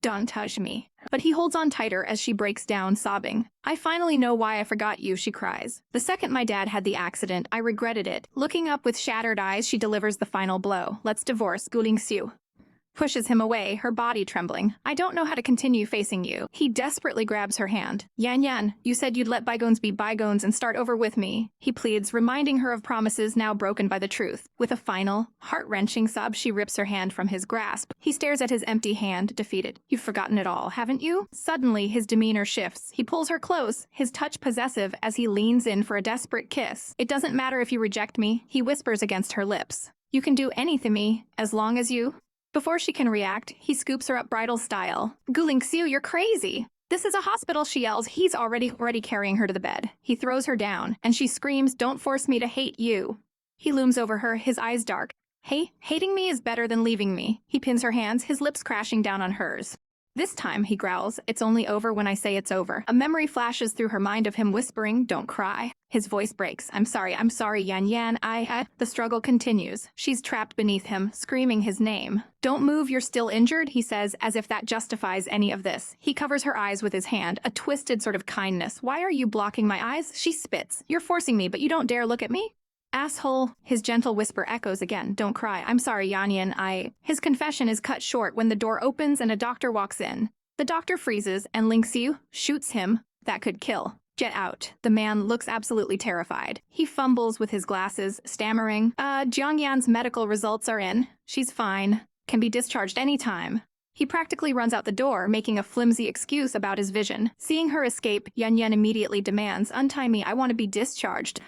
Don't touch me. But he holds on tighter as she breaks down, sobbing. I finally know why I forgot you, she cries. The second my dad had the accident, I regretted it. Looking up with shattered eyes, she delivers the final blow. Let's divorce, Gu Linxiu. Pushes him away, her body trembling. I don't know how to continue facing you. He desperately grabs her hand. Jian Yan, you said you'd let bygones be bygones and start over with me. He pleads, reminding her of promises now broken by the truth. With a final, heart-wrenching sob, she rips her hand from his grasp. He stares at his empty hand, defeated. You've forgotten it all, haven't you? Suddenly, his demeanor shifts. He pulls her close, his touch possessive as he leans in for a desperate kiss. It doesn't matter if you reject me, he whispers against her lips. You can do anything me, as long as you... Before she can react, he scoops her up bridal style. Gu Linxiu, you're crazy. This is a hospital, she yells. He's already carrying her to the bed. He throws her down, and she screams, don't force me to hate you. He looms over her, his eyes dark. Hey, hating me is better than leaving me. He pins her hands, his lips crashing down on hers. This time, he growls, it's only over when I say it's over. A memory flashes through her mind of him whispering, don't cry. His voice breaks. I'm sorry, Jian Yan, The struggle continues. She's trapped beneath him, screaming his name. Don't move, you're still injured, he says, as if that justifies any of this. He covers her eyes with his hand, a twisted sort of kindness. Why are you blocking my eyes? She spits. You're forcing me, but you don't dare look at me? Asshole, his gentle whisper echoes again. Don't cry. I'm sorry, Jian Yan, His confession is cut short when the door opens and a doctor walks in. The doctor freezes, and Linxiu shoots him. That could kill. Get out. The man looks absolutely terrified. He fumbles with his glasses, stammering, Jiang Yan's medical results are in. She's fine. Can be discharged anytime. He practically runs out the door, making a flimsy excuse about his vision. Seeing her escape, Jian Yan immediately demands, untie me, I want to be discharged.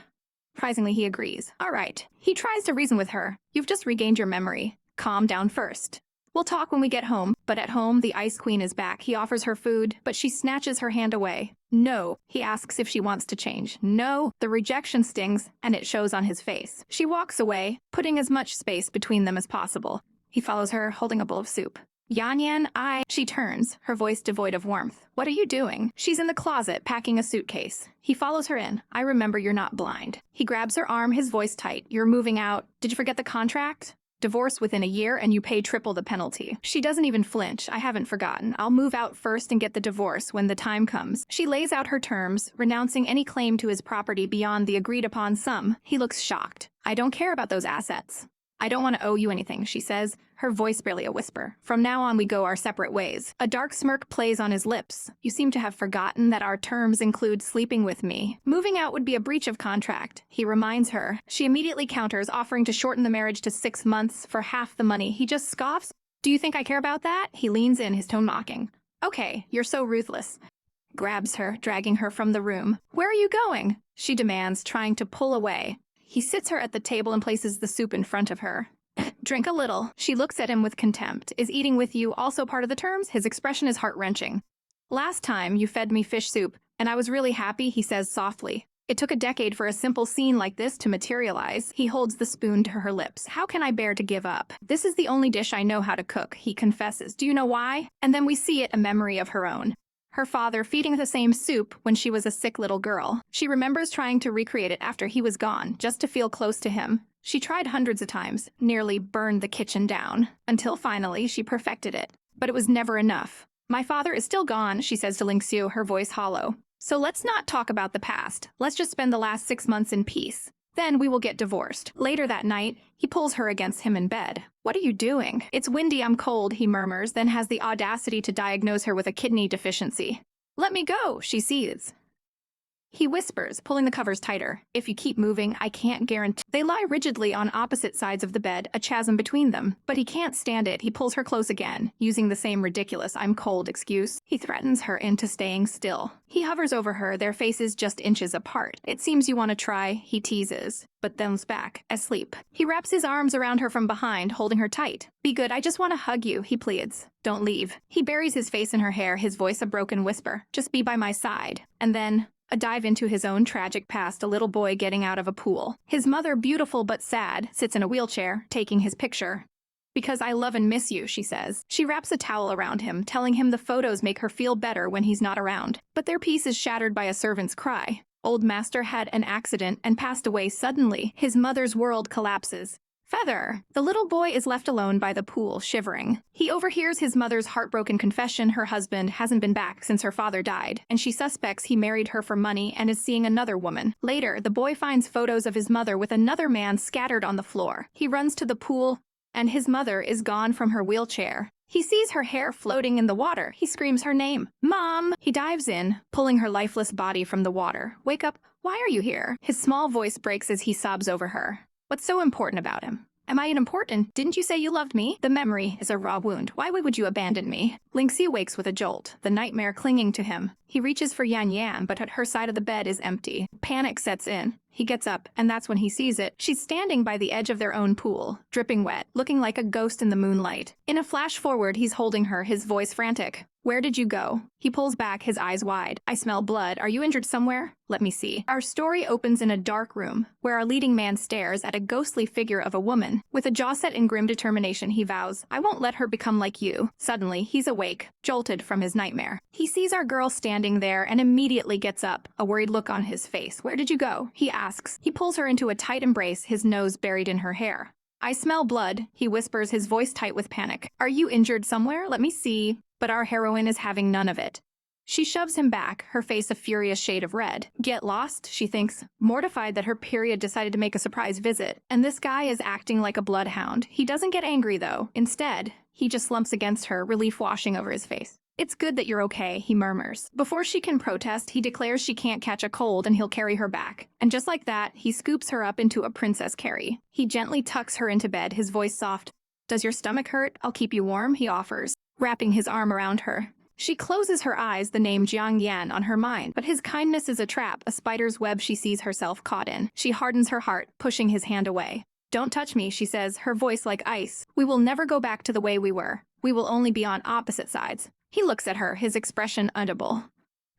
Surprisingly, he agrees. All right. He tries to reason with her. You've just regained your memory. Calm down first. We'll talk when we get home. But at home, the Ice Queen is back. He offers her food, but she snatches her hand away. No. He asks if she wants to change. No. The rejection stings, and it shows on his face. She walks away, putting as much space between them as possible. He follows her, holding a bowl of soup. Jian Yan, She turns, her voice devoid of warmth. What are you doing? She's in the closet, packing a suitcase. He follows her in. I remember you're not blind. He grabs her arm, his voice tight. You're moving out. Did you forget the contract? Divorce within a year and you pay triple the penalty. She doesn't even flinch. I haven't forgotten. I'll move out first and get the divorce when the time comes. She lays out her terms, renouncing any claim to his property beyond the agreed-upon sum. He looks shocked. I don't care about those assets. I don't want to owe you anything, she says, her voice barely a whisper. From now on, we go our separate ways. A dark smirk plays on his lips. You seem to have forgotten that our terms include sleeping with me. Moving out would be a breach of contract, he reminds her. She immediately counters, offering to shorten the marriage to 6 months for half the money. He just scoffs. Do you think I care about that? He leans in, his tone mocking. Okay, you're so ruthless. Grabs her, dragging her from the room. Where are you going? She demands, trying to pull away. He sits her at the table and places the soup in front of her. Drink a little. She looks at him with contempt. Is eating with you also part of the terms? His expression is heart-wrenching. Last time, you fed me fish soup, and I was really happy, he says softly. It took a decade for a simple scene like this to materialize. He holds the spoon to her lips. How can I bear to give up? This is the only dish I know how to cook, he confesses. Do you know why? And then we see it, a memory of her own. Her father feeding the same soup when she was a sick little girl. She remembers trying to recreate it after he was gone, just to feel close to him. She tried hundreds of times, nearly burned the kitchen down, until finally she perfected it. But it was never enough. My father is still gone, she says to Linxiu, her voice hollow. So let's not talk about the past. Let's just spend the last 6 months in peace. Then we will get divorced. Later that night, he pulls her against him in bed. What are you doing? It's windy, I'm cold, he murmurs, then has the audacity to diagnose her with a kidney deficiency. Let me go, she seethes. He whispers, pulling the covers tighter. If you keep moving, I can't guarantee. They lie rigidly on opposite sides of the bed, a chasm between them. But he can't stand it. He pulls her close again, using the same ridiculous "I'm cold" excuse. He threatens her into staying still. He hovers over her, their faces just inches apart. It seems you want to try, he teases, but then's back, asleep. He wraps his arms around her from behind, holding her tight. Be good, I just want to hug you, he pleads. Don't leave. He buries his face in her hair, his voice a broken whisper. Just be by my side. And then a dive into his own tragic past, a little boy getting out of a pool. His mother, beautiful but sad, sits in a wheelchair, taking his picture. Because I love and miss you, she says. She wraps a towel around him, telling him the photos make her feel better when he's not around. But their peace is shattered by a servant's cry. Old master had an accident and passed away suddenly. His mother's world collapses. Feather! The little boy is left alone by the pool, shivering. He overhears his mother's heartbroken confession her husband hasn't been back since her father died, and she suspects he married her for money and is seeing another woman. Later, the boy finds photos of his mother with another man scattered on the floor. He runs to the pool, and his mother is gone from her wheelchair. He sees her hair floating in the water. He screams her name. Mom! He dives in, pulling her lifeless body from the water. Wake up. Why are you here? His small voice breaks as he sobs over her. What's so important about him? Am I unimportant? Didn't you say you loved me? The memory is a raw wound. Why would you abandon me? Linxiu wakes with a jolt, the nightmare clinging to him. He reaches for Jian Yan, but at her side of the bed is empty. Panic sets in. He gets up, and that's when he sees it. She's standing by the edge of their own pool, dripping wet, looking like a ghost in the moonlight. In a flash forward, he's holding her, his voice frantic. Where did you go? He pulls back, his eyes wide. I smell blood. Are you injured somewhere? Let me see. Our story opens in a dark room, where our leading man stares at a ghostly figure of a woman. With a jaw set in grim determination, he vows, I won't let her become like you. Suddenly, he's awake, jolted from his nightmare. He sees our girl standing there and immediately gets up, a worried look on his face. Where did you go? He asks. He pulls her into a tight embrace, his nose buried in her hair. I smell blood, he whispers, his voice tight with panic. Are you injured somewhere? Let me see. But our heroine is having none of it. She shoves him back, her face a furious shade of red. Get lost, she thinks, mortified that her period decided to make a surprise visit. And this guy is acting like a bloodhound. He doesn't get angry, though. Instead, he just slumps against her, relief washing over his face. It's good that you're okay, he murmurs. Before she can protest, he declares she can't catch a cold and he'll carry her back. And just like that, he scoops her up into a princess carry. He gently tucks her into bed, his voice soft. Does your stomach hurt? I'll keep you warm, he offers, wrapping his arm around her. She closes her eyes, the name Jiang Yan on her mind, but his kindness is a trap, a spider's web she sees herself caught in. She hardens her heart, pushing his hand away. Don't touch me, she says, her voice like ice. We will never go back to the way we were. We will only be on opposite sides. He looks at her, his expression audible.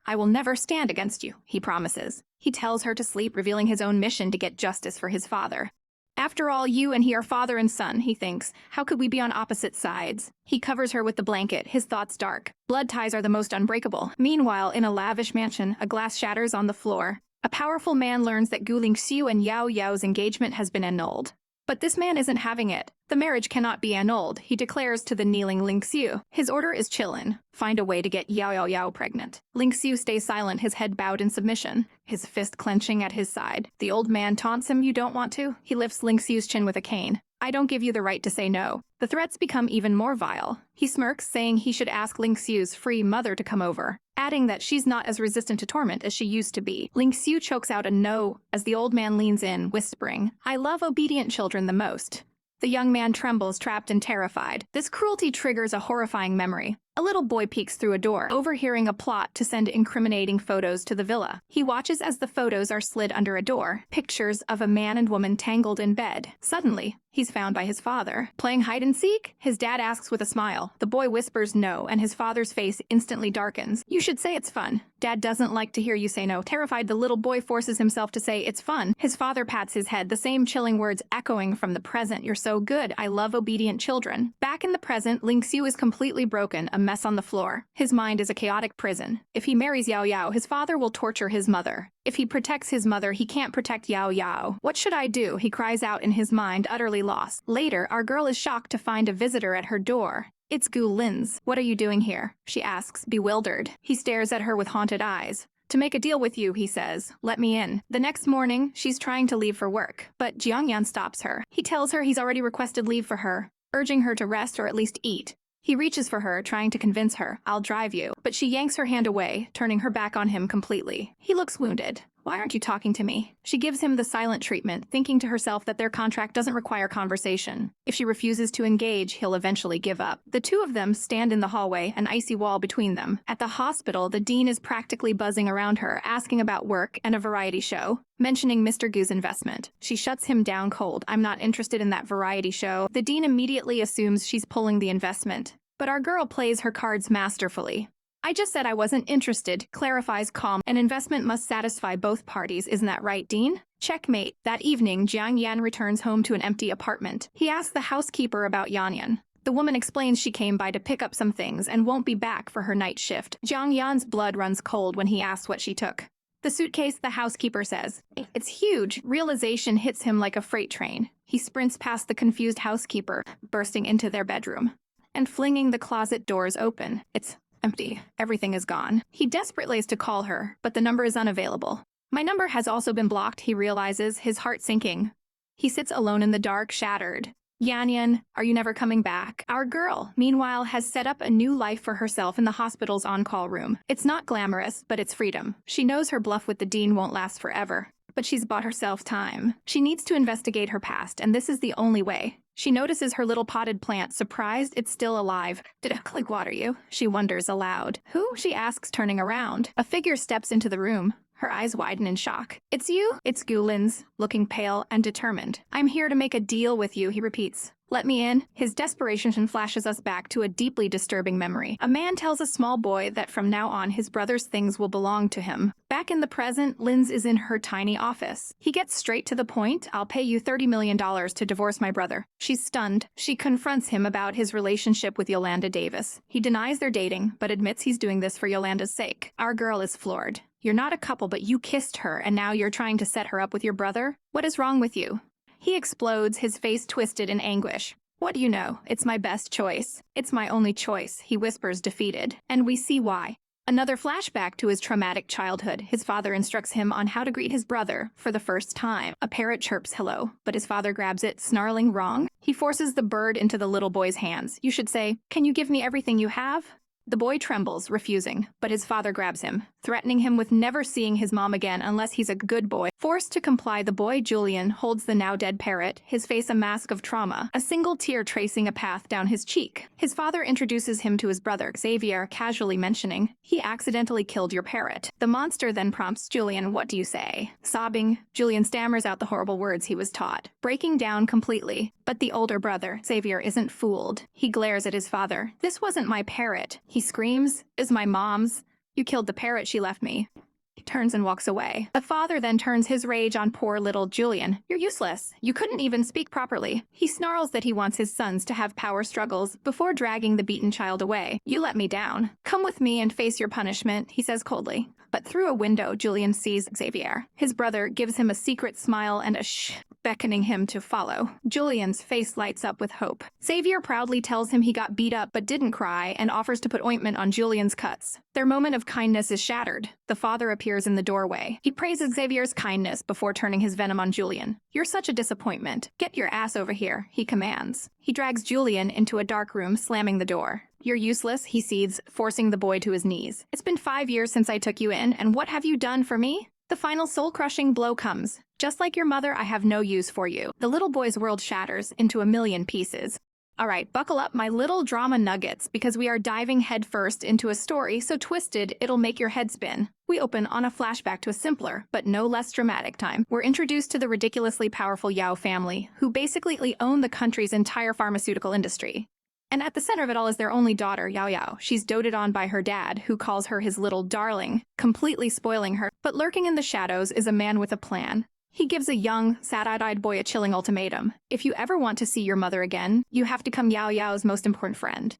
I will never stand against you, he promises. He tells her to sleep, revealing his own mission to get justice for his father. After all, you and he are father and son, he thinks. How could we be on opposite sides? He covers her with the blanket, his thoughts dark. Blood ties are the most unbreakable. Meanwhile, in a lavish mansion, a glass shatters on the floor. A powerful man learns that Gu Linxiu and Yao Yao's engagement has been annulled. But this man isn't having it. The marriage cannot be annulled, he declares to the kneeling Linxiu. His order is chillin'. Find a way to get Yao Yao pregnant. Linxiu stays silent, his head bowed in submission, his fist clenching at his side. The old man taunts him, you don't want to? He lifts Linxiu's chin with a cane. I don't give you the right to say no. The threats become even more vile. He smirks, saying he should ask Linxiu's free mother to come over, adding that she's not as resistant to torment as she used to be. Linxiu chokes out a no as the old man leans in, whispering, I love obedient children the most. The young man trembles, trapped and terrified. This cruelty triggers a horrifying memory. A little boy peeks through a door, overhearing a plot to send incriminating photos to the villa. He watches as the photos are slid under a door, pictures of a man and woman tangled in bed. Suddenly, he's found by his father. Playing hide and seek? His dad asks with a smile. The boy whispers no, and his father's face instantly darkens. You should say it's fun. Dad doesn't like to hear you say no. Terrified, the little boy forces himself to say it's fun. His father pats his head, the same chilling words echoing from the present. You're so good. I love obedient children. Back in the present, Linxiu is completely broken, a mess on the floor. His mind is a chaotic prison. If he marries Yao Yao, his father will torture his mother. If he protects his mother, he can't protect Yao Yao. What should I do? He cries out in his mind, utterly lost. Later, our girl is shocked to find a visitor at her door. It's Gu Lin's. What are you doing here? She asks, bewildered. He stares at her with haunted eyes. To make a deal with you, he says. Let me in. The next morning, she's trying to leave for work, but Jiang Yan stops her. He tells her he's already requested leave for her, urging her to rest or at least eat. He reaches for her, trying to convince her, I'll drive you, but she yanks her hand away, turning her back on him completely. He looks wounded. Why aren't you talking to me? She gives him the silent treatment, thinking to herself that their contract doesn't require conversation. If she refuses to engage, he'll eventually give up. The two of them stand in the hallway, an icy wall between them. At the hospital, the dean is practically buzzing around her, asking about work and a variety show, mentioning Mr. Gu's investment. She shuts him down cold. I'm not interested in that variety show. The dean immediately assumes she's pulling the investment, but our girl plays her cards masterfully. I just said I wasn't interested, clarifies calm. An investment must satisfy both parties, isn't that right, Dean? Checkmate. That evening, Jiang Yan returns home to an empty apartment. He asks the housekeeper about Jian Yan. The woman explains she came by to pick up some things and won't be back for her night shift. Jiang Yan's blood runs cold when he asks what she took. The suitcase, the housekeeper says. It's huge. Realization hits him like a freight train. He sprints past the confused housekeeper, bursting into their bedroom, and flinging the closet doors open. It's empty. Everything is gone. He desperately is to call her, but the number is unavailable. My number has also been blocked, he realizes, his heart sinking. He sits alone in the dark, shattered. Jian Yan, are you never coming back? Our girl, meanwhile, has set up a new life for herself in the hospital's on-call room. It's not glamorous, but it's freedom. She knows her bluff with the dean won't last forever, but she's bought herself time. She needs to investigate her past, and this is the only way. She notices her little potted plant, surprised it's still alive. Did I water you? She wonders aloud. Who? She asks, turning around. A figure steps into the room. Her eyes widen in shock. It's you? It's Gu Lin's, looking pale and determined. I'm here to make a deal with you, he repeats. Let me in. His desperation flashes us back to a deeply disturbing memory. A man tells a small boy that from now on his brother's things will belong to him. Back in the present, Linz is in her tiny office. He gets straight to the point. I'll pay you $30 million to divorce my brother. She's stunned. She confronts him about his relationship with Yolanda Davis. He denies they're dating, but admits he's doing this for Yolanda's sake. Our girl is floored. You're not a couple, but you kissed her, and now you're trying to set her up with your brother? What is wrong with you? He explodes, his face twisted in anguish. What do you know? It's my best choice. It's my only choice, he whispers, defeated. And we see why. Another flashback to his traumatic childhood. His father instructs him on how to greet his brother for the first time. A parrot chirps hello, but his father grabs it, snarling wrong. He forces the bird into the little boy's hands. You should say, "Can you give me everything you have?" The boy trembles, refusing, but his father grabs him, threatening him with never seeing his mom again unless he's a good boy. Forced to comply, the boy, Julian, holds the now-dead parrot, his face a mask of trauma, a single tear tracing a path down his cheek. His father introduces him to his brother, Xavier, casually mentioning, he accidentally killed your parrot. The monster then prompts Julian, what do you say? Sobbing, Julian stammers out the horrible words he was taught, breaking down completely. But the older brother, Xavier, isn't fooled. He glares at his father. This wasn't my parrot. He screams, is my mom's. You killed the parrot she left me. He turns and walks away. The father then turns his rage on poor little Julian. You're useless. You couldn't even speak properly. He snarls that he wants his sons to have power struggles before dragging the beaten child away. You let me down. Come with me and face your punishment, he says coldly. But through a window, Julian sees Xavier. His brother gives him a secret smile and a shh, beckoning him to follow. Julian's face lights up with hope. Xavier proudly tells him he got beat up but didn't cry and offers to put ointment on Julian's cuts. Their moment of kindness is shattered. The father appears in the doorway. He praises Xavier's kindness before turning his venom on Julian. You're such a disappointment. Get your ass over here, he commands. He drags Julian into a dark room, slamming the door. You're useless, he seethes, forcing the boy to his knees. It's been 5 years since I took you in, and what have you done for me? The final soul-crushing blow comes. Just like your mother, I have no use for you. The little boy's world shatters into a million pieces. All right, buckle up my little drama nuggets, because we are diving headfirst into a story so twisted it'll make your head spin. We open on a flashback to a simpler, but no less dramatic time. We're introduced to the ridiculously powerful Yao family, who basically own the country's entire pharmaceutical industry. And at the center of it all is their only daughter, Yao Yao. She's doted on by her dad, who calls her his little darling, completely spoiling her. But lurking in the shadows is a man with a plan. He gives a young, sad-eyed boy a chilling ultimatum. If you ever want to see your mother again, you have to become Yao Yao's most important friend.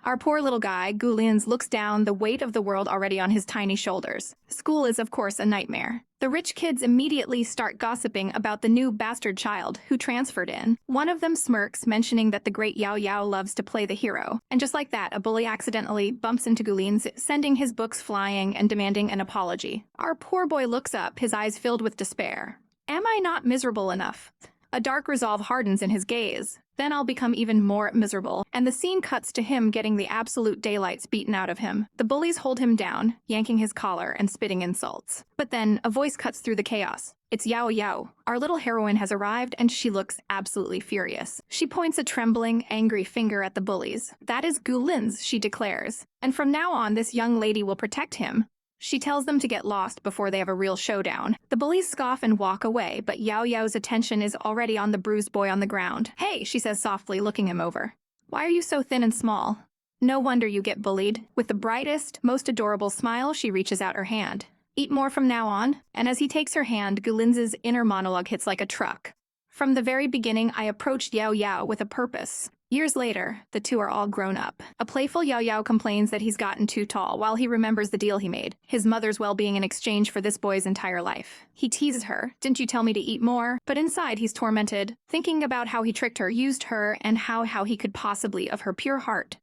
Our poor little guy, Gu Linxiu, looks down, the weight of the world already on his tiny shoulders. School is, of course, a nightmare. The rich kids immediately start gossiping about the new bastard child who transferred in. One of them smirks, mentioning that the great Yao Yao loves to play the hero. And just like that, a bully accidentally bumps into Gu Linxiu, sending his books flying and demanding an apology. Our poor boy looks up, his eyes filled with despair. Am I not miserable enough? A dark resolve hardens in his gaze. Then I'll become even more miserable, and the scene cuts to him getting the absolute daylights beaten out of him. The bullies hold him down, yanking his collar and spitting insults. But then, a voice cuts through the chaos. It's Yao Yao. Our little heroine has arrived, and she looks absolutely furious. She points a trembling, angry finger at the bullies. That is Gu Linxiu, she declares. And from now on, this young lady will protect him. She tells them to get lost before they have a real showdown. The bullies scoff and walk away, but Yao Yao's attention is already on the bruised boy on the ground. Hey, she says softly, looking him over. Why are you so thin and small? No wonder you get bullied. With the brightest, most adorable smile, she reaches out her hand. Eat more from now on? And as he takes her hand, Gu Linxiu's inner monologue hits like a truck. From the very beginning, I approached Yao Yao with a purpose. Years later, the two are all grown up. A playful Yao Yao complains that he's gotten too tall while he remembers the deal he made, his mother's well-being in exchange for this boy's entire life. He teases her, didn't you tell me to eat more? But inside he's tormented, thinking about how he tricked her, used her, and how he could possibly of her pure heart.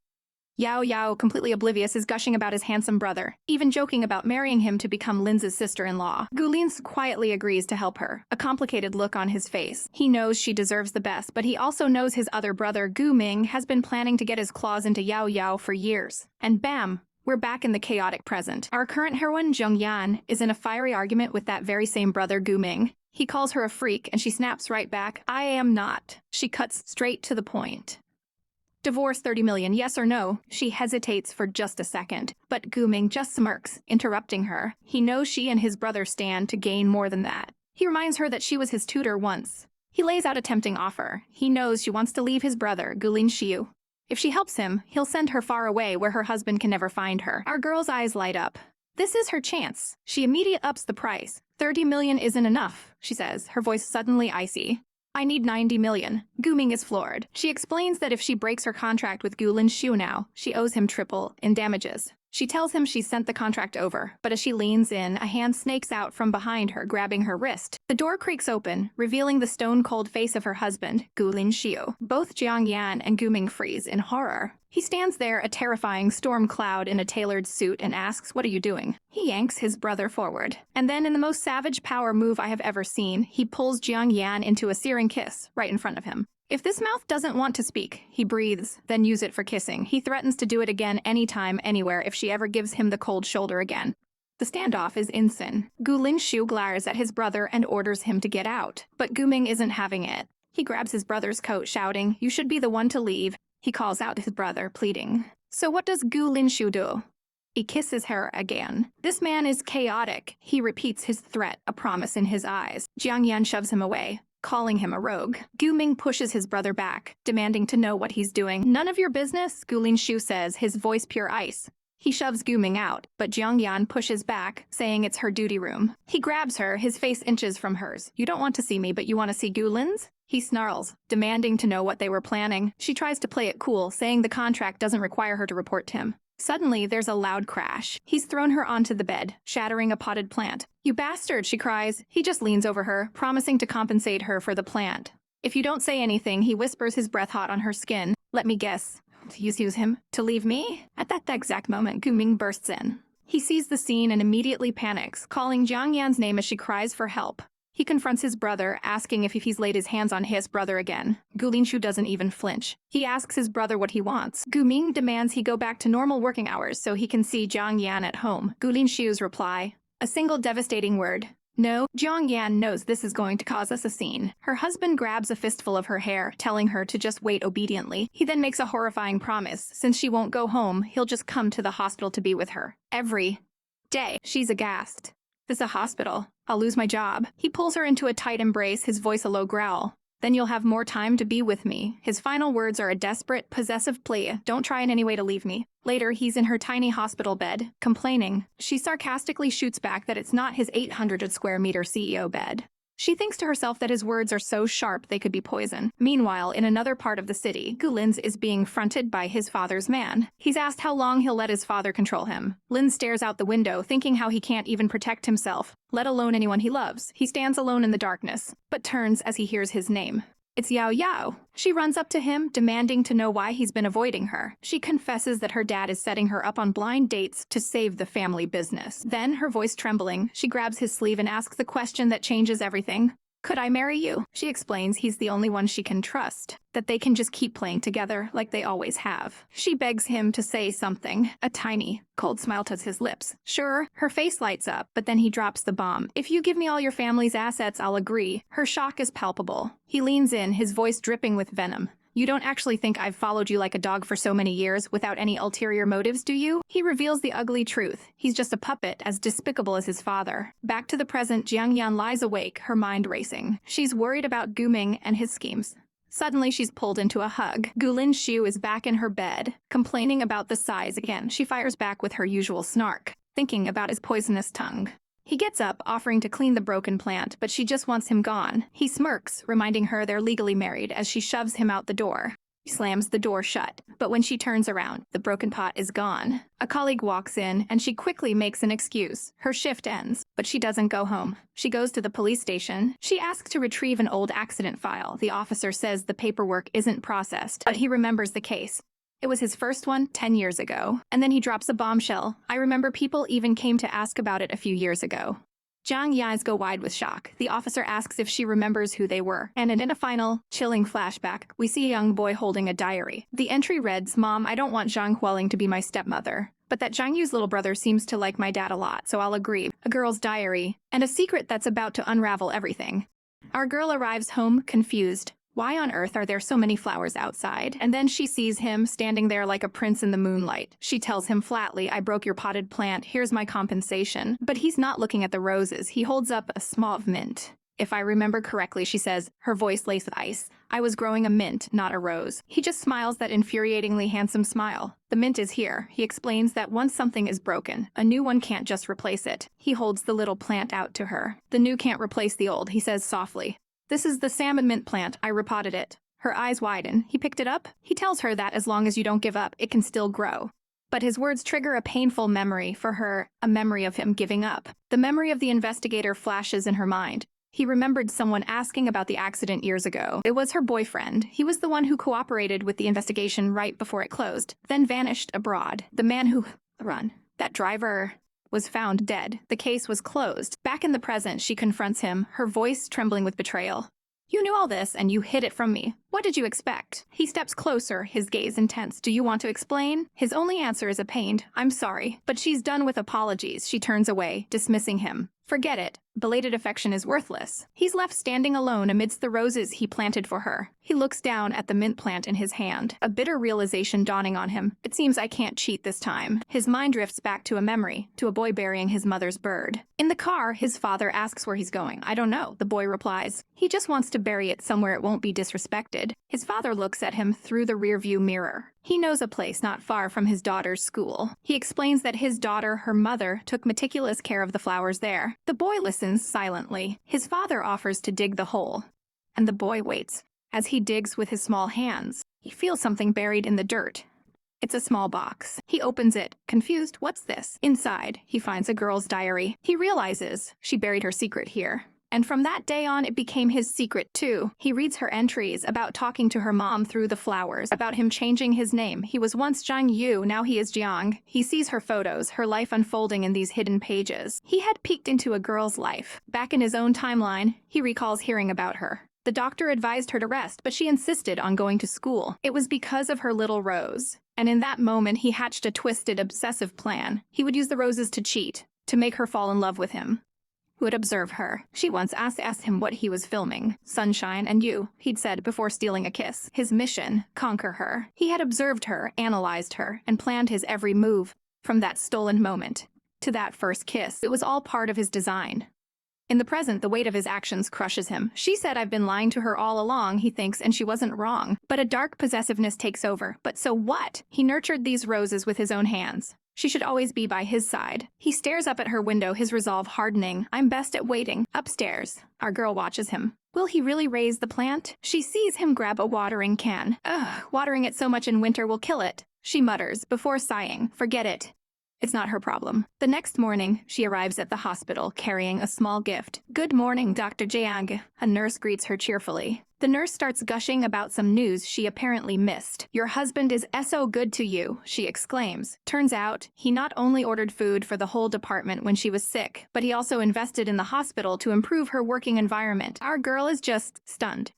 Yao Yao, completely oblivious, is gushing about his handsome brother, even joking about marrying him to become Linxiu's sister-in-law. Gu Linxiu quietly agrees to help her, a complicated look on his face. He knows she deserves the best, but he also knows his other brother, Gu Ming, has been planning to get his claws into Yao Yao for years. And bam! We're back in the chaotic present. Our current heroine, Jiang Yan, is in a fiery argument with that very same brother, Gu Ming. He calls her a freak, and she snaps right back, I am not. She cuts straight to the point. Divorce 30 million, yes or no? She hesitates for just a second, but Gu Ming just smirks, interrupting her. He knows she and his brother stand to gain more than that. He reminds her that she was his tutor once. He lays out a tempting offer. He knows she wants to leave his brother, Gu Linxiu. If she helps him, he'll send her far away where her husband can never find her. Our girl's eyes light up. This is her chance. She immediately ups the price. 30 million isn't enough, she says, her voice suddenly icy. I need 90 million. Gu Ming is floored. She explains that if she breaks her contract with Gu Linxiu now, she owes him triple in damages. She tells him she sent the contract over, but as she leans in, a hand snakes out from behind her, grabbing her wrist. The door creaks open, revealing the stone-cold face of her husband, Gu Linxiu. Both Jiang Yan and Gu Ming freeze in horror. He stands there, a terrifying storm cloud in a tailored suit, and asks, what are you doing? He yanks his brother forward. And then, in the most savage power move I have ever seen, he pulls Jiang Yan into a searing kiss right in front of him. If this mouth doesn't want to speak, he breathes, then use it for kissing. He threatens to do it again anytime, anywhere, if she ever gives him the cold shoulder again. The standoff is insane. Gu Linxiu glares at his brother and orders him to get out. But Gu Ming isn't having it. He grabs his brother's coat, shouting, you should be the one to leave. He calls out his brother, pleading. So what does Gu Linxiu do? He kisses her again. This man is chaotic. He repeats his threat, a promise in his eyes. Jiang Yan shoves him away, calling him a rogue. Gu Ming pushes his brother back, demanding to know what he's doing. None of your business, Gu Linxiu says, his voice pure ice. He shoves Gu Ming out, but Jiang Yan pushes back, saying it's her duty room. He grabs her, his face inches from hers. You don't want to see me, but you want to see Gu Linxiu? He snarls, demanding to know what they were planning. She tries to play it cool, saying the contract doesn't require her to report to him. Suddenly, there's a loud crash. He's thrown her onto the bed, shattering a potted plant. You bastard, she cries. He just leans over her, promising to compensate her for the plant. If you don't say anything, he whispers his breath hot on her skin. Let me guess. To use him to leave me? At that exact moment, Gu Ming bursts in. He sees the scene and immediately panics, calling Jiang Yan's name as she cries for help. He confronts his brother, asking if he's laid his hands on his brother again. Gu Linxiu doesn't even flinch. He asks his brother what he wants. Gu Ming demands he go back to normal working hours so he can see Jiang Yan at home. Gu Linxiu's reply, a single devastating word. No, Jiang Yan knows this is going to cause us a scene. Her husband grabs a fistful of her hair, telling her to just wait obediently. He then makes a horrifying promise. Since she won't go home, he'll just come to the hospital to be with her. Every day. She's aghast. This is a hospital. I'll lose my job. He pulls her into a tight embrace, his voice a low growl. Then you'll have more time to be with me. His final words are a desperate, possessive plea. Don't try in any way to leave me. Later, he's in her tiny hospital bed, complaining. She sarcastically shoots back that it's not his 800 square meter CEO bed. She thinks to herself that his words are so sharp they could be poison. Meanwhile, in another part of the city, Gu Lin's is being fronted by his father's man. He's asked how long he'll let his father control him. Lin stares out the window, thinking how he can't even protect himself, let alone anyone he loves. He stands alone in the darkness, but turns as he hears his name. It's Yao Yao. She runs up to him, demanding to know why he's been avoiding her. She confesses that her dad is setting her up on blind dates to save the family business. Then, her voice trembling, she grabs his sleeve and asks the question that changes everything. Could I marry you? She explains he's the only one she can trust, that they can just keep playing together like they always have. She begs him to say something. A tiny, cold smile touches his lips. Sure, her face lights up, but then he drops the bomb. If you give me all your family's assets, I'll agree. Her shock is palpable. He leans in, his voice dripping with venom. You don't actually think I've followed you like a dog for so many years without any ulterior motives, do you? He reveals the ugly truth. He's just a puppet, as despicable as his father. Back to the present, Jiang Yan lies awake, her mind racing. She's worried about Gu Ming and his schemes. Suddenly, she's pulled into a hug. Gu Linxiu is back in her bed, complaining about the size again. She fires back with her usual snark, thinking about his poisonous tongue. He gets up, offering to clean the broken plant, but she just wants him gone. He smirks, reminding her they're legally married as she shoves him out the door. He slams the door shut, but when she turns around, the broken pot is gone. A colleague walks in, and she quickly makes an excuse. Her shift ends, but she doesn't go home. She goes to the police station. She asks to retrieve an old accident file. The officer says the paperwork isn't processed, but he remembers the case. It was his first one 10 years ago. And then he drops a bombshell. I remember people even came to ask about it a few years ago. Jiang Yan's go wide with shock. The officer asks if she remembers who they were. And in a final, chilling flashback, we see a young boy holding a diary. The entry reads, Mom, I don't want Zhang Hualing to be my stepmother. But that Zhang Yu's little brother seems to like my dad a lot, so I'll agree. A girl's diary, and a secret that's about to unravel everything. Our girl arrives home, confused. Why on earth are there so many flowers outside? And then she sees him standing there like a prince in the moonlight. She tells him flatly, I broke your potted plant, here's my compensation. But he's not looking at the roses. He holds up a small mint. If I remember correctly, she says, her voice laced with ice. I was growing a mint, not a rose. He just smiles that infuriatingly handsome smile. The mint is here. He explains that once something is broken, a new one can't just replace it. He holds the little plant out to her. The new can't replace the old, he says softly. This is the salmon mint plant. I repotted it. Her eyes widen. He picked it up? He tells her that as long as you don't give up, it can still grow. But his words trigger a painful memory for her, a memory of him giving up. The memory of the investigator flashes in her mind. He remembered someone asking about the accident years ago. It was her boyfriend. He was the one who cooperated with the investigation right before it closed, then vanished abroad. The man who... That driver... was found dead. The case was closed. Back in the present, she confronts him, her voice trembling with betrayal. You knew all this, and you hid it from me. What did you expect? He steps closer, his gaze intense. Do you want to explain? His only answer is a pained, I'm sorry. But she's done with apologies. She turns away, dismissing him. Forget it. Belated affection is worthless. He's left standing alone amidst the roses he planted for her. He looks down at the mint plant in his hand, a bitter realization dawning on him. It seems I can't cheat this time. His mind drifts back to a memory, to a boy burying his mother's bird. In the car, his father asks where he's going. I don't know, the boy replies. He just wants to bury it somewhere it won't be disrespected. His father looks at him through the rearview mirror. He knows a place not far from his daughter's school. He explains that his daughter, her mother, took meticulous care of the flowers there. The boy listens silently. His father offers to dig the hole, and the boy waits. As he digs with his small hands, he feels something buried in the dirt. It's a small box. He opens it, confused. What's this? Inside, he finds a girl's diary. He realizes she buried her secret here. And from that day on, it became his secret, too. He reads her entries about talking to her mom through the flowers, about him changing his name. He was once Zhang Yu, now he is Jiang. He sees her photos, her life unfolding in these hidden pages. He had peeked into a girl's life. Back in his own timeline, he recalls hearing about her. The doctor advised her to rest, but she insisted on going to school. It was because of her little rose. And in that moment, he hatched a twisted, obsessive plan. He would use the roses to cheat, to make her fall in love with him. Would observe her. She once asked him what he was filming. Sunshine and you, he'd said before stealing a kiss. His mission, conquer her. He had observed her, analyzed her, and planned his every move. From that stolen moment to that first kiss, it was all part of his design. In the present, the weight of his actions crushes him. She said I've been lying to her all along, he thinks, and she wasn't wrong. But a dark possessiveness takes over. But so what? He nurtured these roses with his own hands. She should always be by his side. He stares up at her window, his resolve hardening. I'm best at waiting. Upstairs. Our girl watches him. Will he really raise the plant? She sees him grab a watering can. Ugh, watering it so much in winter will kill it. She mutters, before sighing, forget it. It's not her problem. The next morning, she arrives at the hospital carrying a small gift. Good morning, Dr. Jiang. A nurse greets her cheerfully. The nurse starts gushing about some news she apparently missed. Your husband is so good to you, she exclaims. Turns out, he not only ordered food for the whole department when she was sick, but he also invested in the hospital to improve her working environment. Our girl is just stunned.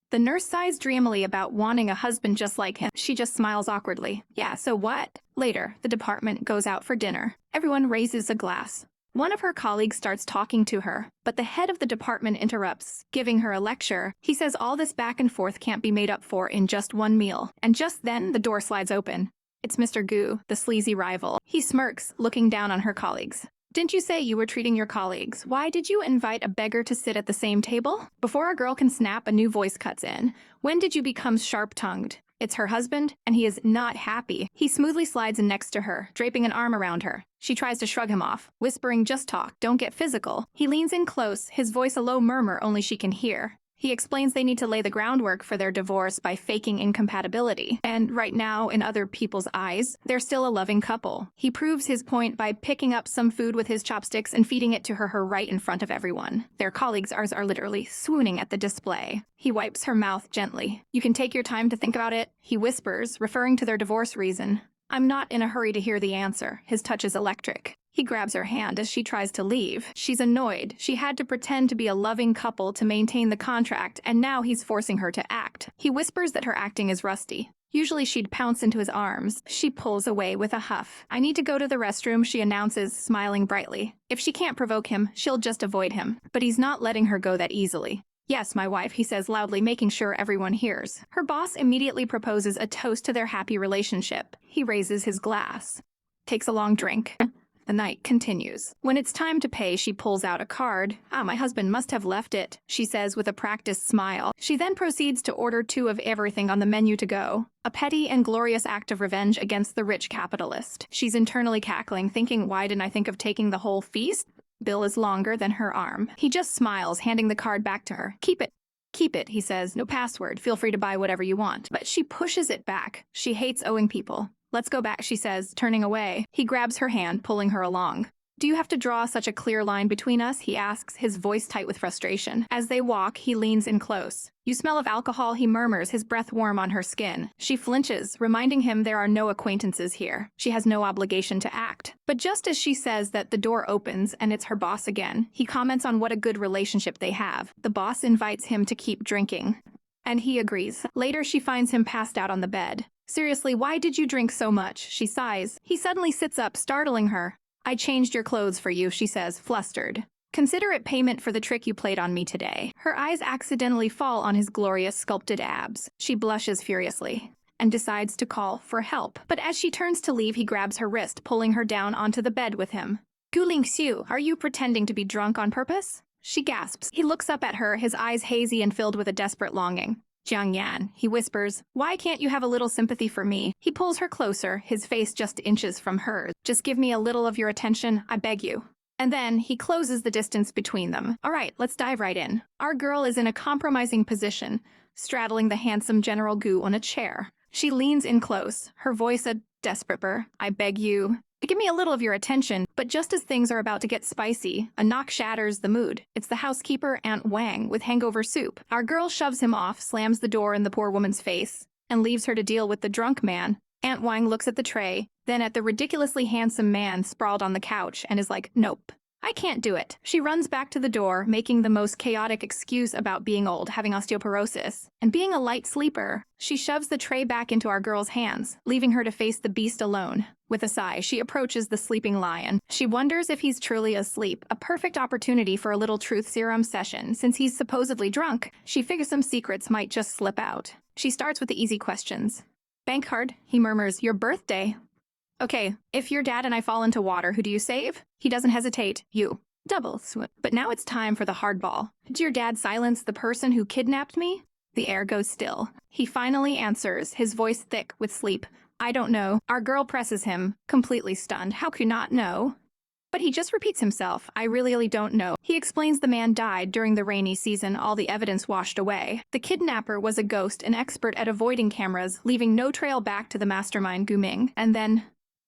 The nurse sighs dreamily about wanting a husband just like him. She just smiles awkwardly. Yeah, so what? Later, the department goes out for dinner. Everyone raises a glass. One of her colleagues starts talking to her, but the head of the department interrupts, giving her a lecture. He says all this back and forth can't be made up for in just one meal. And just then, the door slides open. It's Mr. Gu, the sleazy rival. He smirks, looking down on her colleagues. Didn't you say you were treating your colleagues? Why did you invite a beggar to sit at the same table? Before a girl can snap, a new voice cuts in. When did you become sharp-tongued? It's her husband, and he is not happy. He smoothly slides in next to her, draping an arm around her. She tries to shrug him off, whispering, just talk, don't get physical. He leans in close, his voice a low murmur only she can hear. He explains they need to lay the groundwork for their divorce by faking incompatibility. And right now, in other people's eyes, they're still a loving couple. He proves his point by picking up some food with his chopsticks and feeding it to her right in front of everyone. Their colleagues are literally swooning at the display. He wipes her mouth gently. You can take your time to think about it, he whispers, referring to their divorce reason. I'm not in a hurry to hear the answer. His touch is electric. He grabs her hand as she tries to leave. She's annoyed. She had to pretend to be a loving couple to maintain the contract, and now he's forcing her to act. He whispers that her acting is rusty. Usually she'd pounce into his arms. She pulls away with a huff. I need to go to the restroom, she announces, smiling brightly. If she can't provoke him, she'll just avoid him. But he's not letting her go that easily. Yes, my wife, he says loudly, making sure everyone hears. Her boss immediately proposes a toast to their happy relationship. He raises his glass. Takes a long drink. The night continues. When it's time to pay, she pulls out a card. My husband must have left it, she says with a practiced smile. She then proceeds to order 2 of everything on the menu to go. A petty and glorious act of revenge against the rich capitalist. She's internally cackling, thinking, why didn't I think of taking the whole feast? Bill is longer than her arm. He just smiles, handing the card back to her. Keep it. Keep it, he says. No password. Feel free to buy whatever you want. But she pushes it back. She hates owing people. Let's go back, she says, turning away. He grabs her hand, pulling her along. Do you have to draw such a clear line between us? He asks, his voice tight with frustration. As they walk, he leans in close. You smell of alcohol, he murmurs, his breath warm on her skin. She flinches, reminding him there are no acquaintances here. She has no obligation to act. But just as she says that, the door opens and it's her boss again. He comments on what a good relationship they have. The boss invites him to keep drinking. And he agrees. Later, she finds him passed out on the bed. Seriously, why did you drink so much? She sighs. He suddenly sits up, startling her. I changed your clothes for you, she says, flustered. Consider it payment for the trick you played on me today. Her eyes accidentally fall on his glorious sculpted abs. She blushes furiously and decides to call for help. But as she turns to leave, he grabs her wrist, pulling her down onto the bed with him. Gu Linxiu, are you pretending to be drunk on purpose? She gasps. He looks up at her, his eyes hazy and filled with a desperate longing. Jiang Yan, he whispers, why can't you have a little sympathy for me? He pulls her closer, his face just inches from hers. Just give me a little of your attention, I beg you. And then he closes the distance between them. All right, let's dive right in. Our girl is in a compromising position, straddling the handsome General Gu on a chair. She leans in close, her voice a desperate burr. I beg you. Give me a little of your attention, but just as things are about to get spicy, a knock shatters the mood. It's the housekeeper, Aunt Wang, with hangover soup. Our girl shoves him off, slams the door in the poor woman's face, and leaves her to deal with the drunk man. Aunt Wang looks at the tray, then at the ridiculously handsome man sprawled on the couch, and is like, nope. I can't do it. She runs back to the door, making the most chaotic excuse about being old, having osteoporosis, and being a light sleeper. She shoves the tray back into our girl's hands, leaving her to face the beast alone. With a sigh, she approaches the sleeping lion. She wonders if he's truly asleep, a perfect opportunity for a little truth serum session. Since he's supposedly drunk, she figures some secrets might just slip out. She starts with the easy questions. Bank card, he murmurs, your birthday. Okay, if your dad and I fall into water, who do you save? He doesn't hesitate. You. Double swim. But now it's time for the hardball. Did your dad silence the person who kidnapped me? The air goes still. He finally answers, his voice thick with sleep. I don't know. Our girl presses him, completely stunned. How could you not know? But he just repeats himself. I really don't know. He explains the man died during the rainy season, all the evidence washed away. The kidnapper was a ghost, an expert at avoiding cameras, leaving no trail back to the mastermind Gu Ming. And then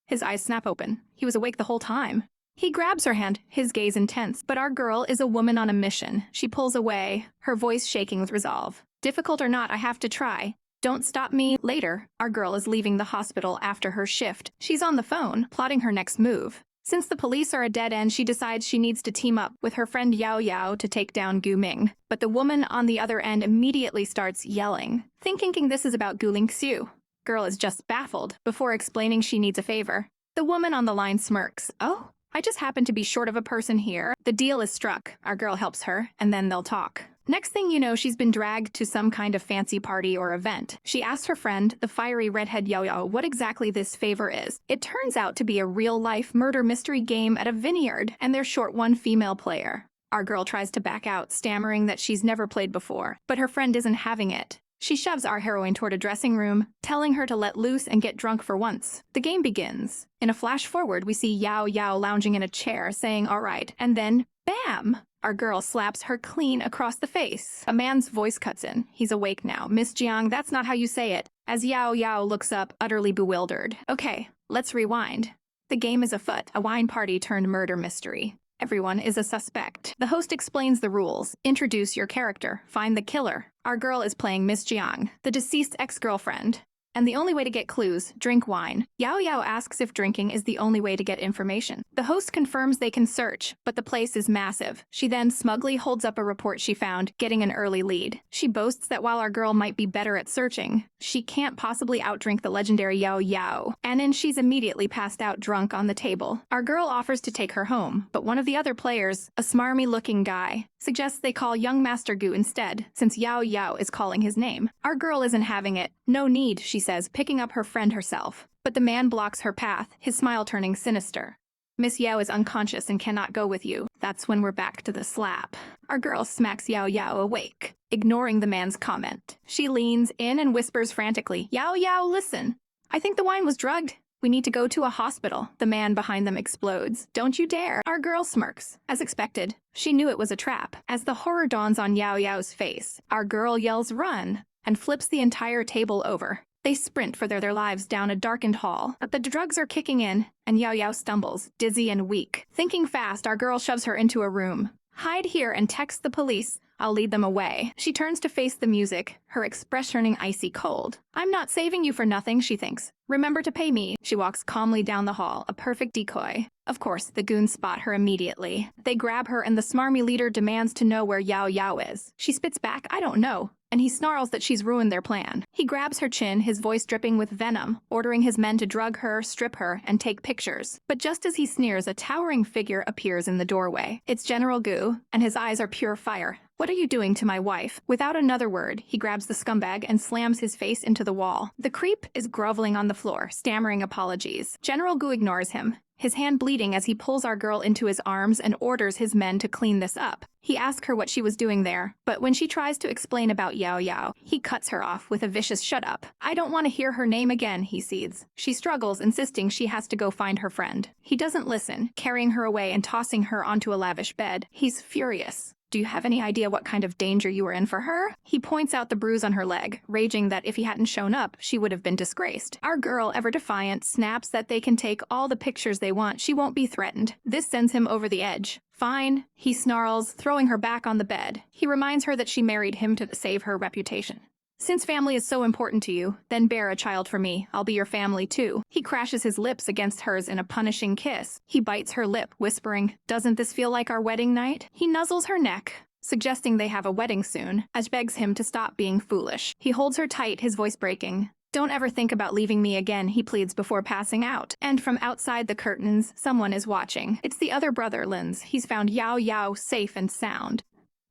his eyes snap open. He was awake the whole time. He grabs her hand, his gaze intense. But our girl is a woman on a mission. She pulls away, her voice shaking with resolve. Difficult or not, I have to try. Don't stop me. Later, our girl is leaving the hospital after her shift. She's on the phone, plotting her next move. Since the police are a dead end, she decides she needs to team up with her friend Yao Yao to take down Gu Ming. But the woman on the other end immediately starts yelling, thinking this is about Gu Linxiu. Girl is just baffled before explaining she needs a favor. The woman on the line smirks. Oh, I just happen to be short of a person here. The deal is struck. Our girl helps her, and then they'll talk. Next thing you know, she's been dragged to some kind of fancy party or event. She asks her friend, the fiery redhead Yao Yao, what exactly this favor is. It turns out to be a real-life murder mystery game at a vineyard, and they're short one female player. Our girl tries to back out, stammering that she's never played before, but her friend isn't having it. She shoves our heroine toward a dressing room, telling her to let loose and get drunk for once. The game begins. In a flash forward, we see Yao Yao lounging in a chair, saying, all right, and then, bam! Our girl slaps her clean across the face. A man's voice cuts in. He's awake now. Miss Jiang, that's not how you say it. As Yao Yao looks up, utterly bewildered. Okay, let's rewind. The game is afoot, a wine party turned murder mystery. Everyone is a suspect. The host explains the rules. Introduce your character. Find the killer. Our girl is playing Miss Jiang, the deceased ex-girlfriend. And the only way to get clues, drink wine. Yao Yao asks if drinking is the only way to get information. The host confirms they can search, but the place is massive. She then smugly holds up a report she found, getting an early lead. She boasts that while our girl might be better at searching, she can't possibly outdrink the legendary Yao Yao. And then she's immediately passed out drunk on the table. Our girl offers to take her home, but one of the other players, a smarmy-looking guy, suggests they call young Master Gu instead, since Yao Yao is calling his name. Our girl isn't having it. No need, she says, picking up her friend herself. But the man blocks her path, his smile turning sinister. Miss Yao is unconscious and cannot go with you. That's when we're back to the slap. Our girl smacks Yao Yao awake, ignoring the man's comment. She leans in and whispers frantically, Yao Yao, listen. I think the wine was drugged. We need to go to a hospital. The man behind them explodes. Don't you dare. Our girl smirks. As expected, she knew it was a trap. As the horror dawns on Yao Yao's face, our girl yells run and flips the entire table over. They sprint for their lives down a darkened hall. But the drugs are kicking in, and Yao Yao stumbles, dizzy and weak. Thinking fast, our girl shoves her into a room. Hide here and text the police. I'll lead them away. She turns to face the music, her expression turning icy cold. I'm not saving you for nothing, she thinks. Remember to pay me. She walks calmly down the hall, a perfect decoy. Of course, the goons spot her immediately. They grab her and the smarmy leader demands to know where Yao Yao is. She spits back, I don't know. And he snarls that she's ruined their plan. He grabs her chin, his voice dripping with venom, ordering his men to drug her, strip her, and take pictures. But just as he sneers, a towering figure appears in the doorway. It's General Gu, and his eyes are pure fire. What are you doing to my wife? Without another word, he grabs the scumbag and slams his face into the wall. The creep is groveling on the floor, stammering apologies. General Gu ignores him, his hand bleeding as he pulls our girl into his arms and orders his men to clean this up. He asks her what she was doing there, but when she tries to explain about Yao Yao, he cuts her off with a vicious shut up. I don't want to hear her name again, he seethes. She struggles, insisting she has to go find her friend. He doesn't listen, carrying her away and tossing her onto a lavish bed. He's furious. Do you have any idea what kind of danger you were in for her? He points out the bruise on her leg, raging that if he hadn't shown up, she would have been disgraced. Our girl, ever defiant, snaps that they can take all the pictures they want. She won't be threatened. This sends him over the edge. Fine, he snarls, throwing her back on the bed. He reminds her that she married him to save her reputation. Since family is so important to you, then bear a child for me. I'll be your family too. He crashes his lips against hers in a punishing kiss. He bites her lip, whispering, doesn't this feel like our wedding night? He nuzzles her neck, suggesting they have a wedding soon, as begs him to stop being foolish. He holds her tight, his voice breaking. Don't ever think about leaving me again, he pleads before passing out. And from outside the curtains, someone is watching. It's the other brother, Linz. He's found Yao Yao safe and sound.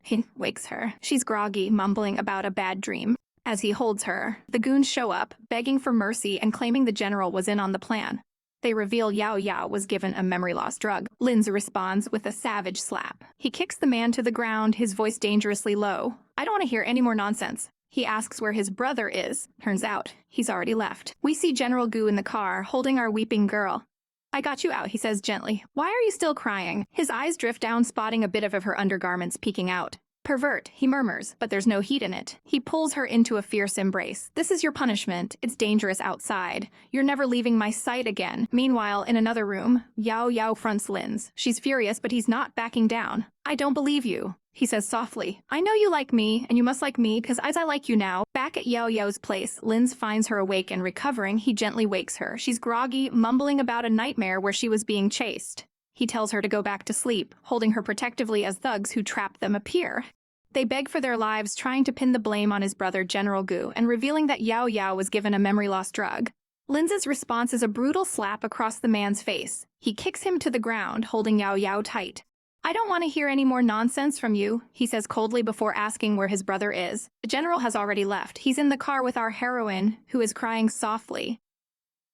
He wakes her. She's groggy, mumbling about a bad dream. As he holds her, the goons show up, begging for mercy and claiming the general was in on the plan. They reveal Yao Yao was given a memory loss drug. Linz responds with a savage slap. He kicks the man to the ground, his voice dangerously low. I don't want to hear any more nonsense. He asks where his brother is. Turns out, he's already left. We see General Gu in the car, holding our weeping girl. I got you out, he says gently. Why are you still crying? His eyes drift down, spotting a bit of her undergarments peeking out. Pervert, he murmurs, but there's no heat in it. He pulls her into a fierce embrace. This is your punishment. It's dangerous outside. You're never leaving my sight again. Meanwhile, in another room, Yao Yao fronts Linz. She's furious, but he's not backing down. I don't believe you, he says softly. I know you like me, and you must like me, because as I like you now. Back at Yao Yao's place, Linz finds her awake and recovering. He gently wakes her. She's groggy, mumbling about a nightmare where she was being chased. He tells her to go back to sleep, holding her protectively as thugs who trap them appear. They beg for their lives, trying to pin the blame on his brother General Gu, and revealing that Yao Yao was given a memory loss drug. Linz's response is a brutal slap across the man's face. He kicks him to the ground, holding Yao Yao tight. I don't want to hear any more nonsense from you, he says coldly before asking where his brother is. The general has already left. He's in the car with our heroine, who is crying softly.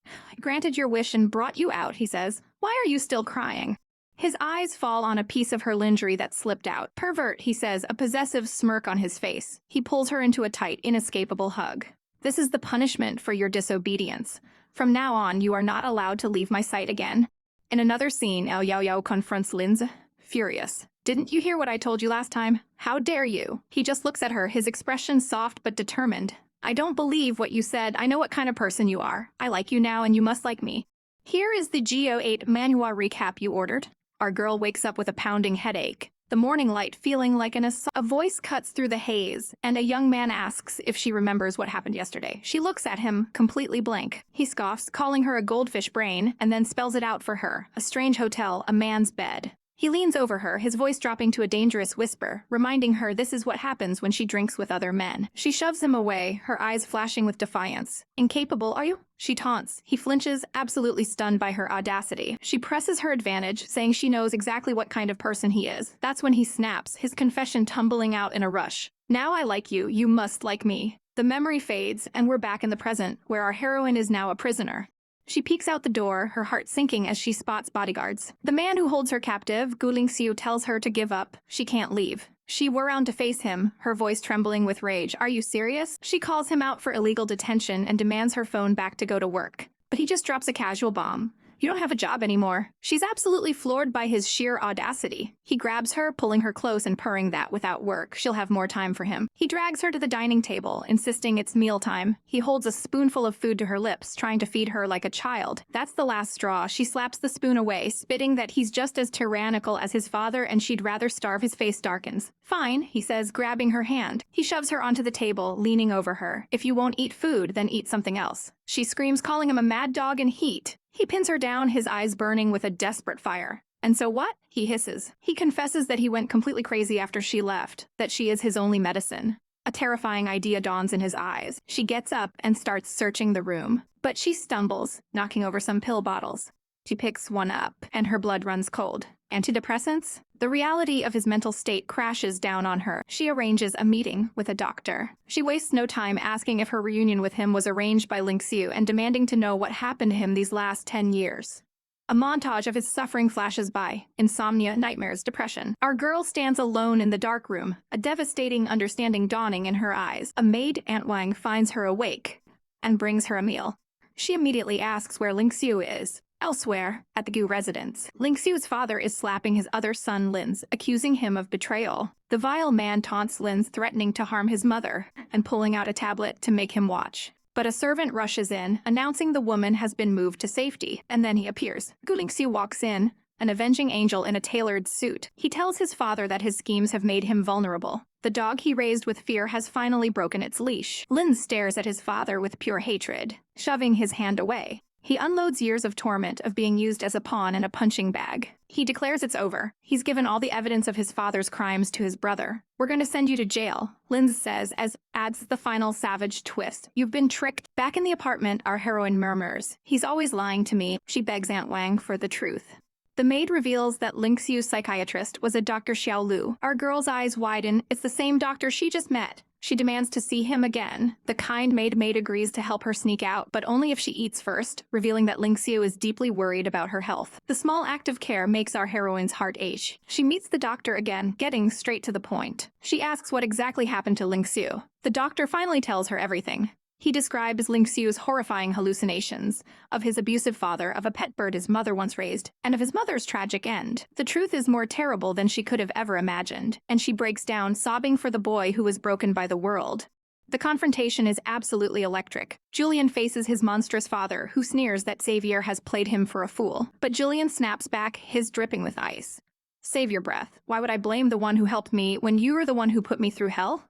I granted your wish and brought you out, he says. Why are you still crying? His eyes fall on a piece of her lingerie that slipped out. Pervert, he says, a possessive smirk on his face. He pulls her into a tight, inescapable hug. This is the punishment for your disobedience. From now on, you are not allowed to leave my sight again. In another scene, Yao Yao confronts Linz, furious. Didn't you hear what I told you last time? How dare you? He just looks at her, his expression soft but determined. I don't believe what you said. I know what kind of person you are. I like you now and you must like me. Here is the GO8 manhua recap you ordered. Our girl wakes up with a pounding headache. The morning light feeling like an assault. A voice cuts through the haze, and a young man asks if she remembers what happened yesterday. She looks at him, completely blank. He scoffs, calling her a goldfish brain, and then spells it out for her. A strange hotel, a man's bed. He leans over her, his voice dropping to a dangerous whisper, reminding her this is what happens when she drinks with other men. She shoves him away, her eyes flashing with defiance. Incapable, are you? She taunts. He flinches, absolutely stunned by her audacity. She presses her advantage, saying she knows exactly what kind of person he is. That's when he snaps, his confession tumbling out in a rush. Now I like you, you must like me. The memory fades, and we're back in the present, where our heroine is now a prisoner. She peeks out the door, her heart sinking as she spots bodyguards. The man who holds her captive, Gu Linxiu, tells her to give up. She can't leave. She whirls around to face him, her voice trembling with rage. Are you serious? She calls him out for illegal detention and demands her phone back to go to work. But he just drops a casual bomb. You don't have a job anymore. She's absolutely floored by his sheer audacity. He grabs her, pulling her close and purring that without work, she'll have more time for him. He drags her to the dining table, insisting it's mealtime. He holds a spoonful of food to her lips, trying to feed her like a child. That's the last straw. She slaps the spoon away, spitting that he's just as tyrannical as his father and she'd rather starve. His face darkens. Fine, he says, grabbing her hand. He shoves her onto the table, leaning over her. If you won't eat food, then eat something else. She screams, calling him a mad dog in heat. He pins her down, his eyes burning with a desperate fire. And so what? He hisses. He confesses that he went completely crazy after she left, that she is his only medicine. A terrifying idea dawns in his eyes. She gets up and starts searching the room. But she stumbles, knocking over some pill bottles. She picks one up, and her blood runs cold. Antidepressants? The reality of his mental state crashes down on her. She arranges a meeting with a doctor. She wastes no time asking if her reunion with him was arranged by Linxiu and demanding to know what happened to him these last 10 years. A montage of his suffering flashes by. Insomnia, nightmares, depression. Our girl stands alone in the dark room, a devastating understanding dawning in her eyes. A maid, Aunt Wang, finds her awake and brings her a meal. She immediately asks where Linxiu is. Elsewhere, at the Gu residence, Linxiu's father is slapping his other son Linz, accusing him of betrayal. The vile man taunts Linz, threatening to harm his mother, and pulling out a tablet to make him watch. But a servant rushes in, announcing the woman has been moved to safety, and then he appears. Gu Linxiu walks in, an avenging angel in a tailored suit. He tells his father that his schemes have made him vulnerable. The dog he raised with fear has finally broken its leash. Linz stares at his father with pure hatred, shoving his hand away. He unloads years of torment of being used as a pawn in a punching bag. He declares it's over. He's given all the evidence of his father's crimes to his brother. We're going to send you to jail, Linz says, as adds the final savage twist. You've been tricked. Back in the apartment, our heroine murmurs. He's always lying to me. She begs Aunt Wang for the truth. The maid reveals that Linxiu's psychiatrist was a Dr. Xiaolu. Our girl's eyes widen. It's the same doctor she just met. She demands to see him again. The kind maid agrees to help her sneak out, but only if she eats first, revealing that Linxiu is deeply worried about her health. The small act of care makes our heroine's heart ache. She meets the doctor again, getting straight to the point. She asks what exactly happened to Linxiu. The doctor finally tells her everything. He describes Linxiu's horrifying hallucinations, of his abusive father, of a pet bird his mother once raised, and of his mother's tragic end. The truth is more terrible than she could have ever imagined, and she breaks down, sobbing for the boy who was broken by the world. The confrontation is absolutely electric. Julian faces his monstrous father, who sneers that Xavier has played him for a fool, but Julian snaps back, his dripping with ice. Save your breath. Why would I blame the one who helped me when you are the one who put me through hell?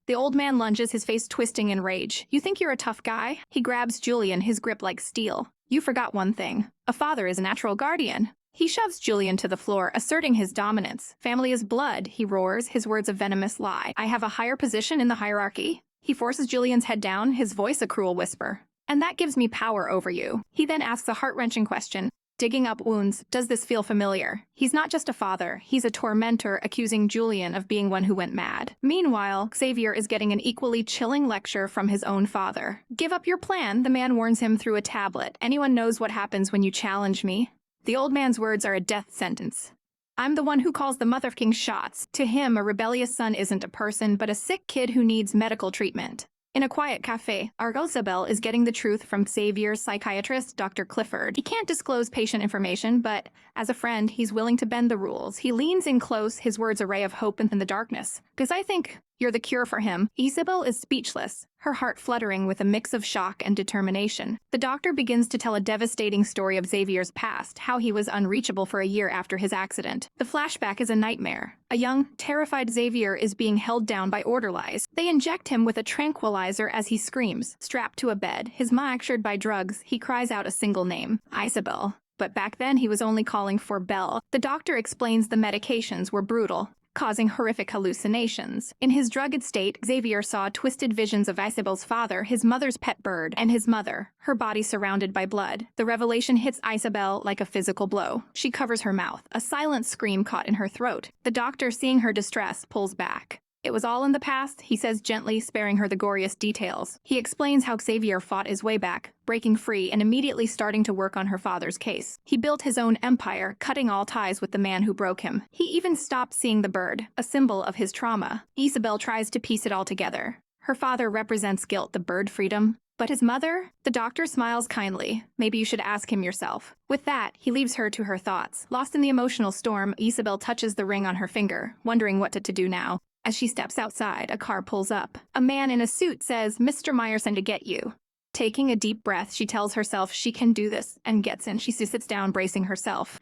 The old man lunges, his face twisting in rage. You think you're a tough guy? He grabs Julian, his grip like steel. You forgot one thing. A father is a natural guardian. He shoves Julian to the floor, asserting his dominance. Family is blood, he roars, his words a venomous lie. I have a higher position in the hierarchy. He forces Julian's head down, his voice a cruel whisper. And that gives me power over you. He then asks a heart-wrenching question. Digging up wounds, does this feel familiar? He's not just a father, he's a tormentor accusing Julian of being one who went mad. Meanwhile, Xavier is getting an equally chilling lecture from his own father. Give up your plan, the man warns him through a tablet. Anyone knows what happens when you challenge me? The old man's words are a death sentence. I'm the one who calls the Mother King shots. To him, a rebellious son isn't a person, but a sick kid who needs medical treatment. In a quiet cafe, Isabel is getting the truth from Xavier's psychiatrist, Dr. Clifford. He can't disclose patient information, but as a friend, he's willing to bend the rules. He leans in close, his words a ray of hope in the darkness. Because I think you're the cure for him. Isabel is speechless, her heart fluttering with a mix of shock and determination. The doctor begins to tell a devastating story of Xavier's past, how he was unreachable for a year after his accident. The flashback is a nightmare. A young, terrified Xavier is being held down by orderlies. They inject him with a tranquilizer as he screams. Strapped to a bed, his mind assured by drugs, he cries out a single name, Isabel. But back then he was only calling for Belle. The doctor explains the medications were brutal, causing horrific hallucinations. In his drugged state, Xavier saw twisted visions of Isabel's father, his mother's pet bird, and his mother, her body surrounded by blood. The revelation hits Isabel like a physical blow. She covers her mouth, a silent scream caught in her throat. The doctor, seeing her distress, pulls back. It was all in the past, he says gently, sparing her the goriest details. He explains how Xavier fought his way back, breaking free and immediately starting to work on her father's case. He built his own empire, cutting all ties with the man who broke him. He even stopped seeing the bird, a symbol of his trauma. Isabel tries to piece it all together. Her father represents guilt, the bird freedom. But his mother? The doctor smiles kindly. Maybe you should ask him yourself. With that, he leaves her to her thoughts. Lost in the emotional storm, Isabel touches the ring on her finger, wondering what to do now. As she steps outside, a car pulls up. A man in a suit says, Mr. Meyer sent to get you. Taking a deep breath, she tells herself she can do this and gets in. She sits down, bracing herself.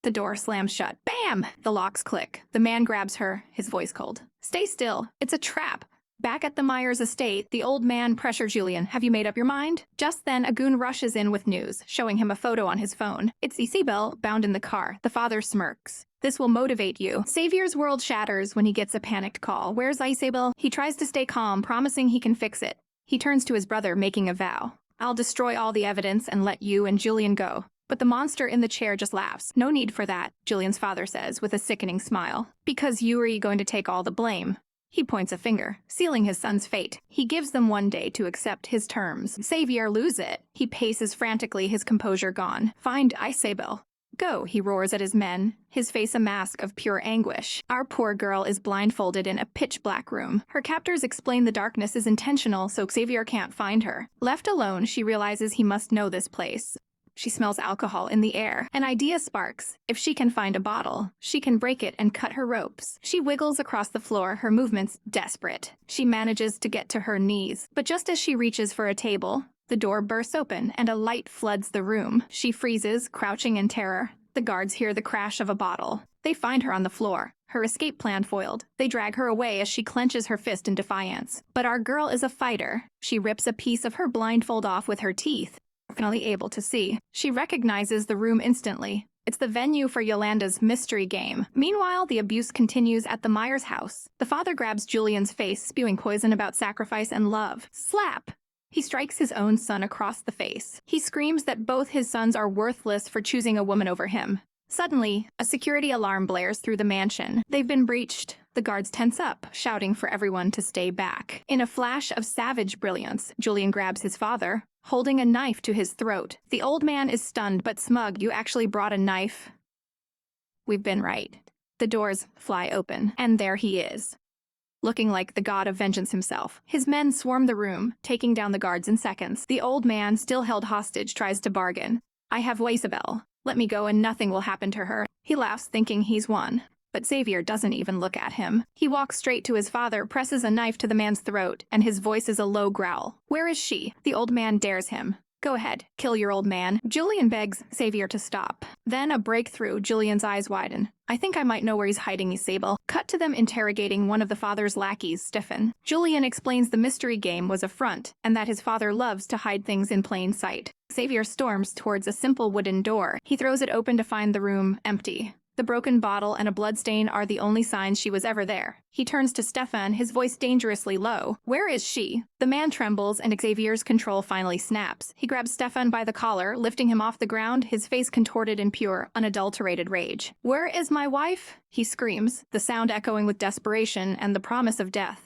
The door slams shut. Bam! The locks click. The man grabs her, his voice cold. Stay still. It's a trap. Back at the Myers estate, the old man pressures Julian. Have you made up your mind? Just then, a goon rushes in with news, showing him a photo on his phone. It's Isabel, bound in the car. The father smirks. This will motivate you. Xavier's world shatters when he gets a panicked call. Where's Isabel? He tries to stay calm, promising he can fix it. He turns to his brother, making a vow. I'll destroy all the evidence and let you and Julian go. But the monster in the chair just laughs. No need for that, Julian's father says, with a sickening smile. Because you are going to take all the blame. He points a finger, sealing his son's fate. He gives them 1 day to accept his terms. Xavier loses it. He paces frantically, his composure gone. Find Isabel. Go, he roars at his men, his face a mask of pure anguish. Our poor girl is blindfolded in a pitch-black room. Her captors explain the darkness is intentional so Xavier can't find her. Left alone, she realizes he must know this place. She smells alcohol in the air. An idea sparks. If she can find a bottle, she can break it and cut her ropes. She wiggles across the floor, her movements desperate. She manages to get to her knees. But just as she reaches for a table, the door bursts open and a light floods the room. She freezes, crouching in terror. The guards hear the crash of a bottle. They find her on the floor, her escape plan foiled. They drag her away as she clenches her fist in defiance. But our girl is a fighter. She rips a piece of her blindfold off with her teeth. Finally able to see. She recognizes the room instantly. It's the venue for Yolanda's mystery game. Meanwhile, the abuse continues at the Myers house. The father grabs Julian's face, spewing poison about sacrifice and love. Slap! He strikes his own son across the face. He screams that both his sons are worthless for choosing a woman over him. Suddenly, a security alarm blares through the mansion. They've been breached. The guards tense up, shouting for everyone to stay back. In a flash of savage brilliance, Julian grabs his father, holding a knife to his throat. The old man is stunned but smug. You actually brought a knife? We've been right. The doors fly open, and there he is, looking like the god of vengeance himself. His men swarm the room, taking down the guards in seconds. The old man, still held hostage, tries to bargain. I have Isabel. Let me go and nothing will happen to her. He laughs, thinking he's won. But Xavier doesn't even look at him. He walks straight to his father, presses a knife to the man's throat, and his voice is a low growl. Where is she? The old man dares him. Go ahead, kill your old man. Julian begs Xavier to stop. Then a breakthrough. Julian's eyes widen. I think I might know where he's hiding Isabel. Cut to them interrogating one of the father's lackeys, Stefan. Julian explains the mystery game was a front, and that his father loves to hide things in plain sight. Xavier storms towards a simple wooden door. He throws it open to find the room empty. The broken bottle and a bloodstain are the only signs she was ever there. He turns to Stefan, his voice dangerously low. Where is she? The man trembles and Xavier's control finally snaps. He grabs Stefan by the collar, lifting him off the ground, his face contorted in pure, unadulterated rage. Where is my wife? He screams, the sound echoing with desperation and the promise of death.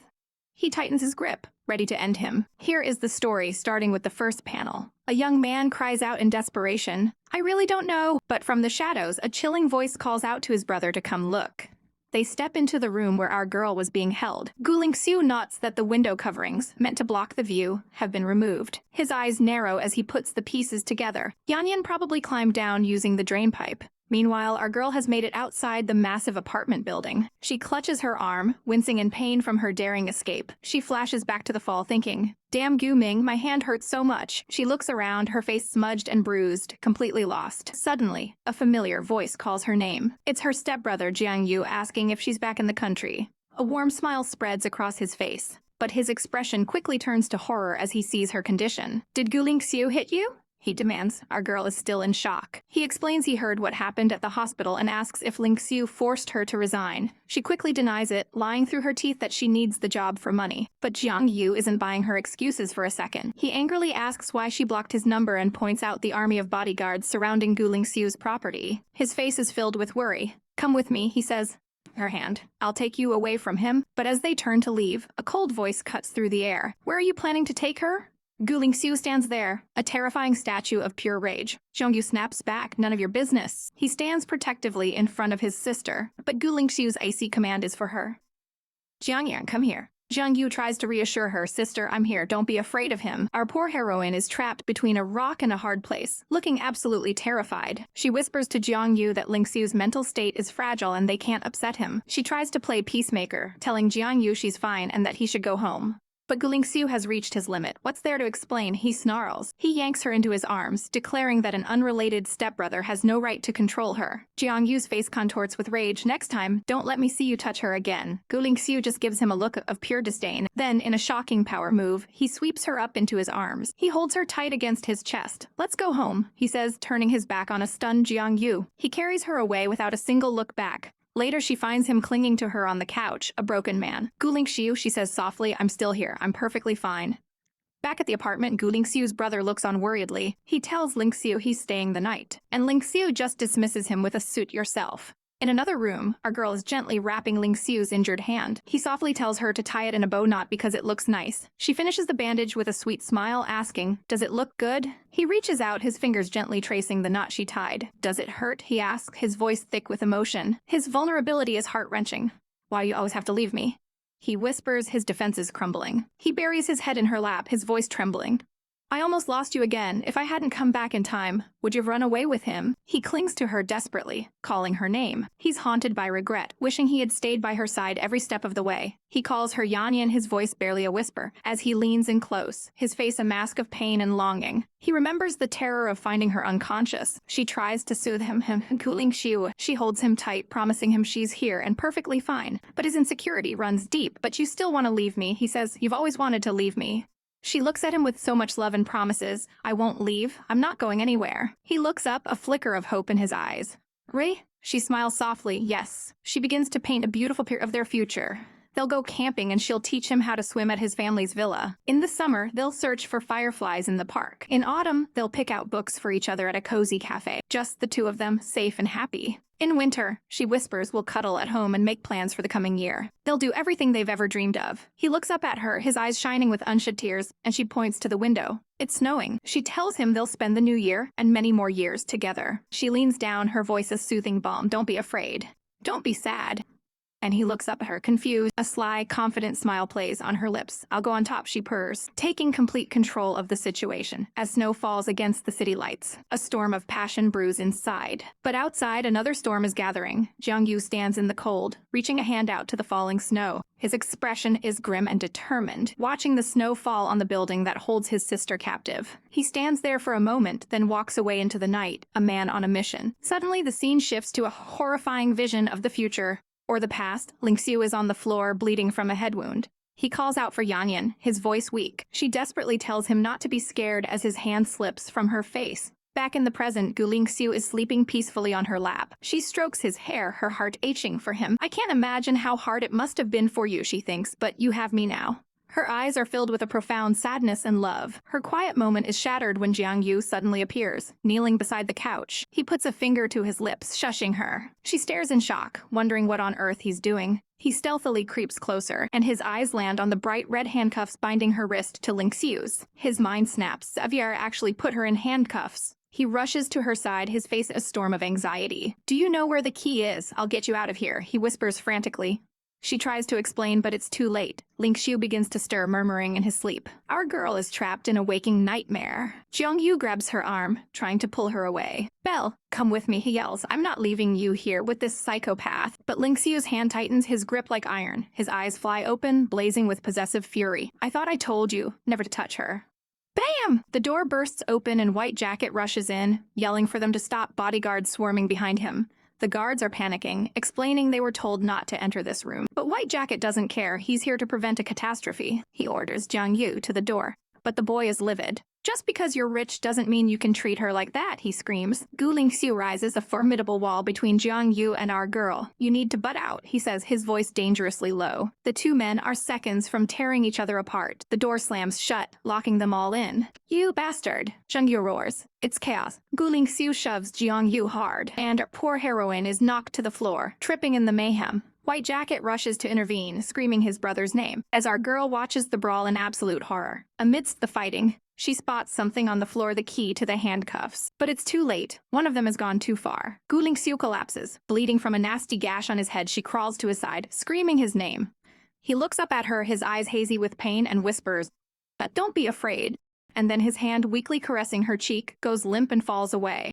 He tightens his grip, ready to end him. Here is the story, starting with the first panel. A young man cries out in desperation, I really don't know. But from the shadows, a chilling voice calls out to his brother to come look. They step into the room where our girl was being held. Gu Linxiu nots that the window coverings, meant to block the view, have been removed. His eyes narrow as he puts the pieces together. Jian Yan probably climbed down using the drain pipe. Meanwhile, our girl has made it outside the massive apartment building. She clutches her arm, wincing in pain from her daring escape. She flashes back to the fall, thinking, damn Gu Ming, my hand hurts so much. She looks around, her face smudged and bruised, completely lost. Suddenly, a familiar voice calls her name. It's her stepbrother, Jiang Yu, asking if she's back in the country. A warm smile spreads across his face, but his expression quickly turns to horror as he sees her condition. Did Gu Linxiu hit you? He demands. Our girl is still in shock. He explains he heard what happened at the hospital and asks if Linxiu forced her to resign. She quickly denies it, lying through her teeth that she needs the job for money. But Jiang Yu isn't buying her excuses for a second. He angrily asks why she blocked his number and points out the army of bodyguards surrounding Gu Linxiu's property. His face is filled with worry. Come with me, he says. Her hand. I'll take you away from him. But as they turn to leave, a cold voice cuts through the air. Where are you planning to take her? Gu Linxiu stands there, a terrifying statue of pure rage. Zhongyu snaps back, none of your business. He stands protectively in front of his sister, but Gu Linxiu's icy command is for her. Jiang Yan, come here. Jiang Yu tries to reassure her, sister, I'm here, don't be afraid of him. Our poor heroine is trapped between a rock and a hard place, looking absolutely terrified. She whispers to Jiang Yu that Linxiu's mental state is fragile and they can't upset him. She tries to play peacemaker, telling Jiang Yu she's fine and that he should go home. But Gu Linxiu has reached his limit. What's there to explain? He snarls. He yanks her into his arms, declaring that an unrelated stepbrother has no right to control her. Jiang Yu's face contorts with rage. Next time, don't let me see you touch her again. Gu Linxiu just gives him a look of pure disdain. Then, in a shocking power move, he sweeps her up into his arms. He holds her tight against his chest. Let's go home, he says, turning his back on a stunned Jiang Yu. He carries her away without a single look back. Later, she finds him clinging to her on the couch, a broken man. Gu Linxiu, she says softly, I'm still here. I'm perfectly fine. Back at the apartment, Gu Linxiu's brother looks on worriedly. He tells Linxiu he's staying the night, and Linxiu just dismisses him with a suit yourself. In another room, our girl is gently wrapping Linxiu's injured hand. He softly tells her to tie it in a bow knot because it looks nice. She finishes the bandage with a sweet smile, asking, does it look good? He reaches out, his fingers gently tracing the knot she tied. Does it hurt? He asks, his voice thick with emotion. His vulnerability is heart-wrenching. Why do you always have to leave me? He whispers, his defenses crumbling. He buries his head in her lap, his voice trembling. I almost lost you again. If I hadn't come back in time, would you have run away with him? He clings to her desperately, calling her name. He's haunted by regret, wishing he had stayed by her side every step of the way. He calls her Jian Yan, his voice barely a whisper, as he leans in close, his face a mask of pain and longing. He remembers the terror of finding her unconscious. She tries to soothe him. Gu Linxiu. She holds him tight, promising him she's here and perfectly fine. But his insecurity runs deep. But you still want to leave me, he says. You've always wanted to leave me. She looks at him with so much love and promises, I won't leave, I'm not going anywhere. He looks up, a flicker of hope in his eyes. Really? She smiles softly, yes. She begins to paint a beautiful picture of their future. They'll go camping and she'll teach him how to swim at his family's villa. In the summer, they'll search for fireflies in the park. In autumn, they'll pick out books for each other at a cozy cafe. Just the two of them, safe and happy. In winter, she whispers, will cuddle at home and make plans for the coming year. They'll do everything they've ever dreamed of. He looks up at her, his eyes shining with unshed tears, and she points to the window. It's snowing. She tells him they'll spend the new year and many more years together. She leans down, her voice a soothing balm. Don't be afraid. Don't be sad. And he looks up at her, confused. A sly, confident smile plays on her lips. I'll go on top, she purrs, taking complete control of the situation. As snow falls against the city lights, a storm of passion brews inside. But outside, another storm is gathering. Jiang Yu stands in the cold, reaching a hand out to the falling snow. His expression is grim and determined, watching the snow fall on the building that holds his sister captive. He stands there for a moment, then walks away into the night, a man on a mission. Suddenly, the scene shifts to a horrifying vision of the future. Or the past. Linxiu is on the floor, bleeding from a head wound. He calls out for Jian Yan, his voice weak. She desperately tells him not to be scared as his hand slips from her face. Back in the present, Gu Linxiu is sleeping peacefully on her lap. She strokes his hair, her heart aching for him. I can't imagine how hard it must have been for you, she thinks, but you have me now. Her eyes are filled with a profound sadness and love. Her quiet moment is shattered when Jiang Yu suddenly appears, kneeling beside the couch. He puts a finger to his lips, shushing her. She stares in shock, wondering what on earth he's doing. He stealthily creeps closer, and his eyes land on the bright red handcuffs binding her wrist to Linxiu's. His mind snaps. Xavier actually put her in handcuffs. He rushes to her side, his face a storm of anxiety. Do you know where the key is? I'll get you out of here, he whispers frantically. She tries to explain, but it's too late. Linxiu begins to stir, murmuring in his sleep. Our girl is trapped in a waking nightmare. Jiang Yu grabs her arm, trying to pull her away. Belle, come with me, he yells. I'm not leaving you here with this psychopath. But Linxiu's hand tightens, his grip like iron. His eyes fly open, blazing with possessive fury. I thought I told you never to touch her. Bam! The door bursts open and White Jacket rushes in, yelling for them to stop, bodyguards swarming behind him. The guards are panicking, explaining they were told not to enter this room. But White Jacket doesn't care. He's here to prevent a catastrophe. He orders Jiang Yu to the door. But the boy is livid. Just because you're rich doesn't mean you can treat her like that, he screams. Gu Linxiu rises, a formidable wall between Jiang Yu and our girl. You need to butt out, he says, his voice dangerously low. The two men are seconds from tearing each other apart. The door slams shut, locking them all in. You bastard, Jiang Yu roars. It's chaos. Gu Linxiu shoves Jiang Yu hard, and our poor heroine is knocked to the floor, tripping in the mayhem. White Jacket rushes to intervene, screaming his brother's name, as our girl watches the brawl in absolute horror. Amidst the fighting, she spots something on the floor, the key to the handcuffs. But it's too late. One of them has gone too far. Gu Linxiu collapses. Bleeding from a nasty gash on his head, she crawls to his side, screaming his name. He looks up at her, his eyes hazy with pain, and whispers, "Don't be afraid." And then his hand, weakly caressing her cheek, goes limp and falls away.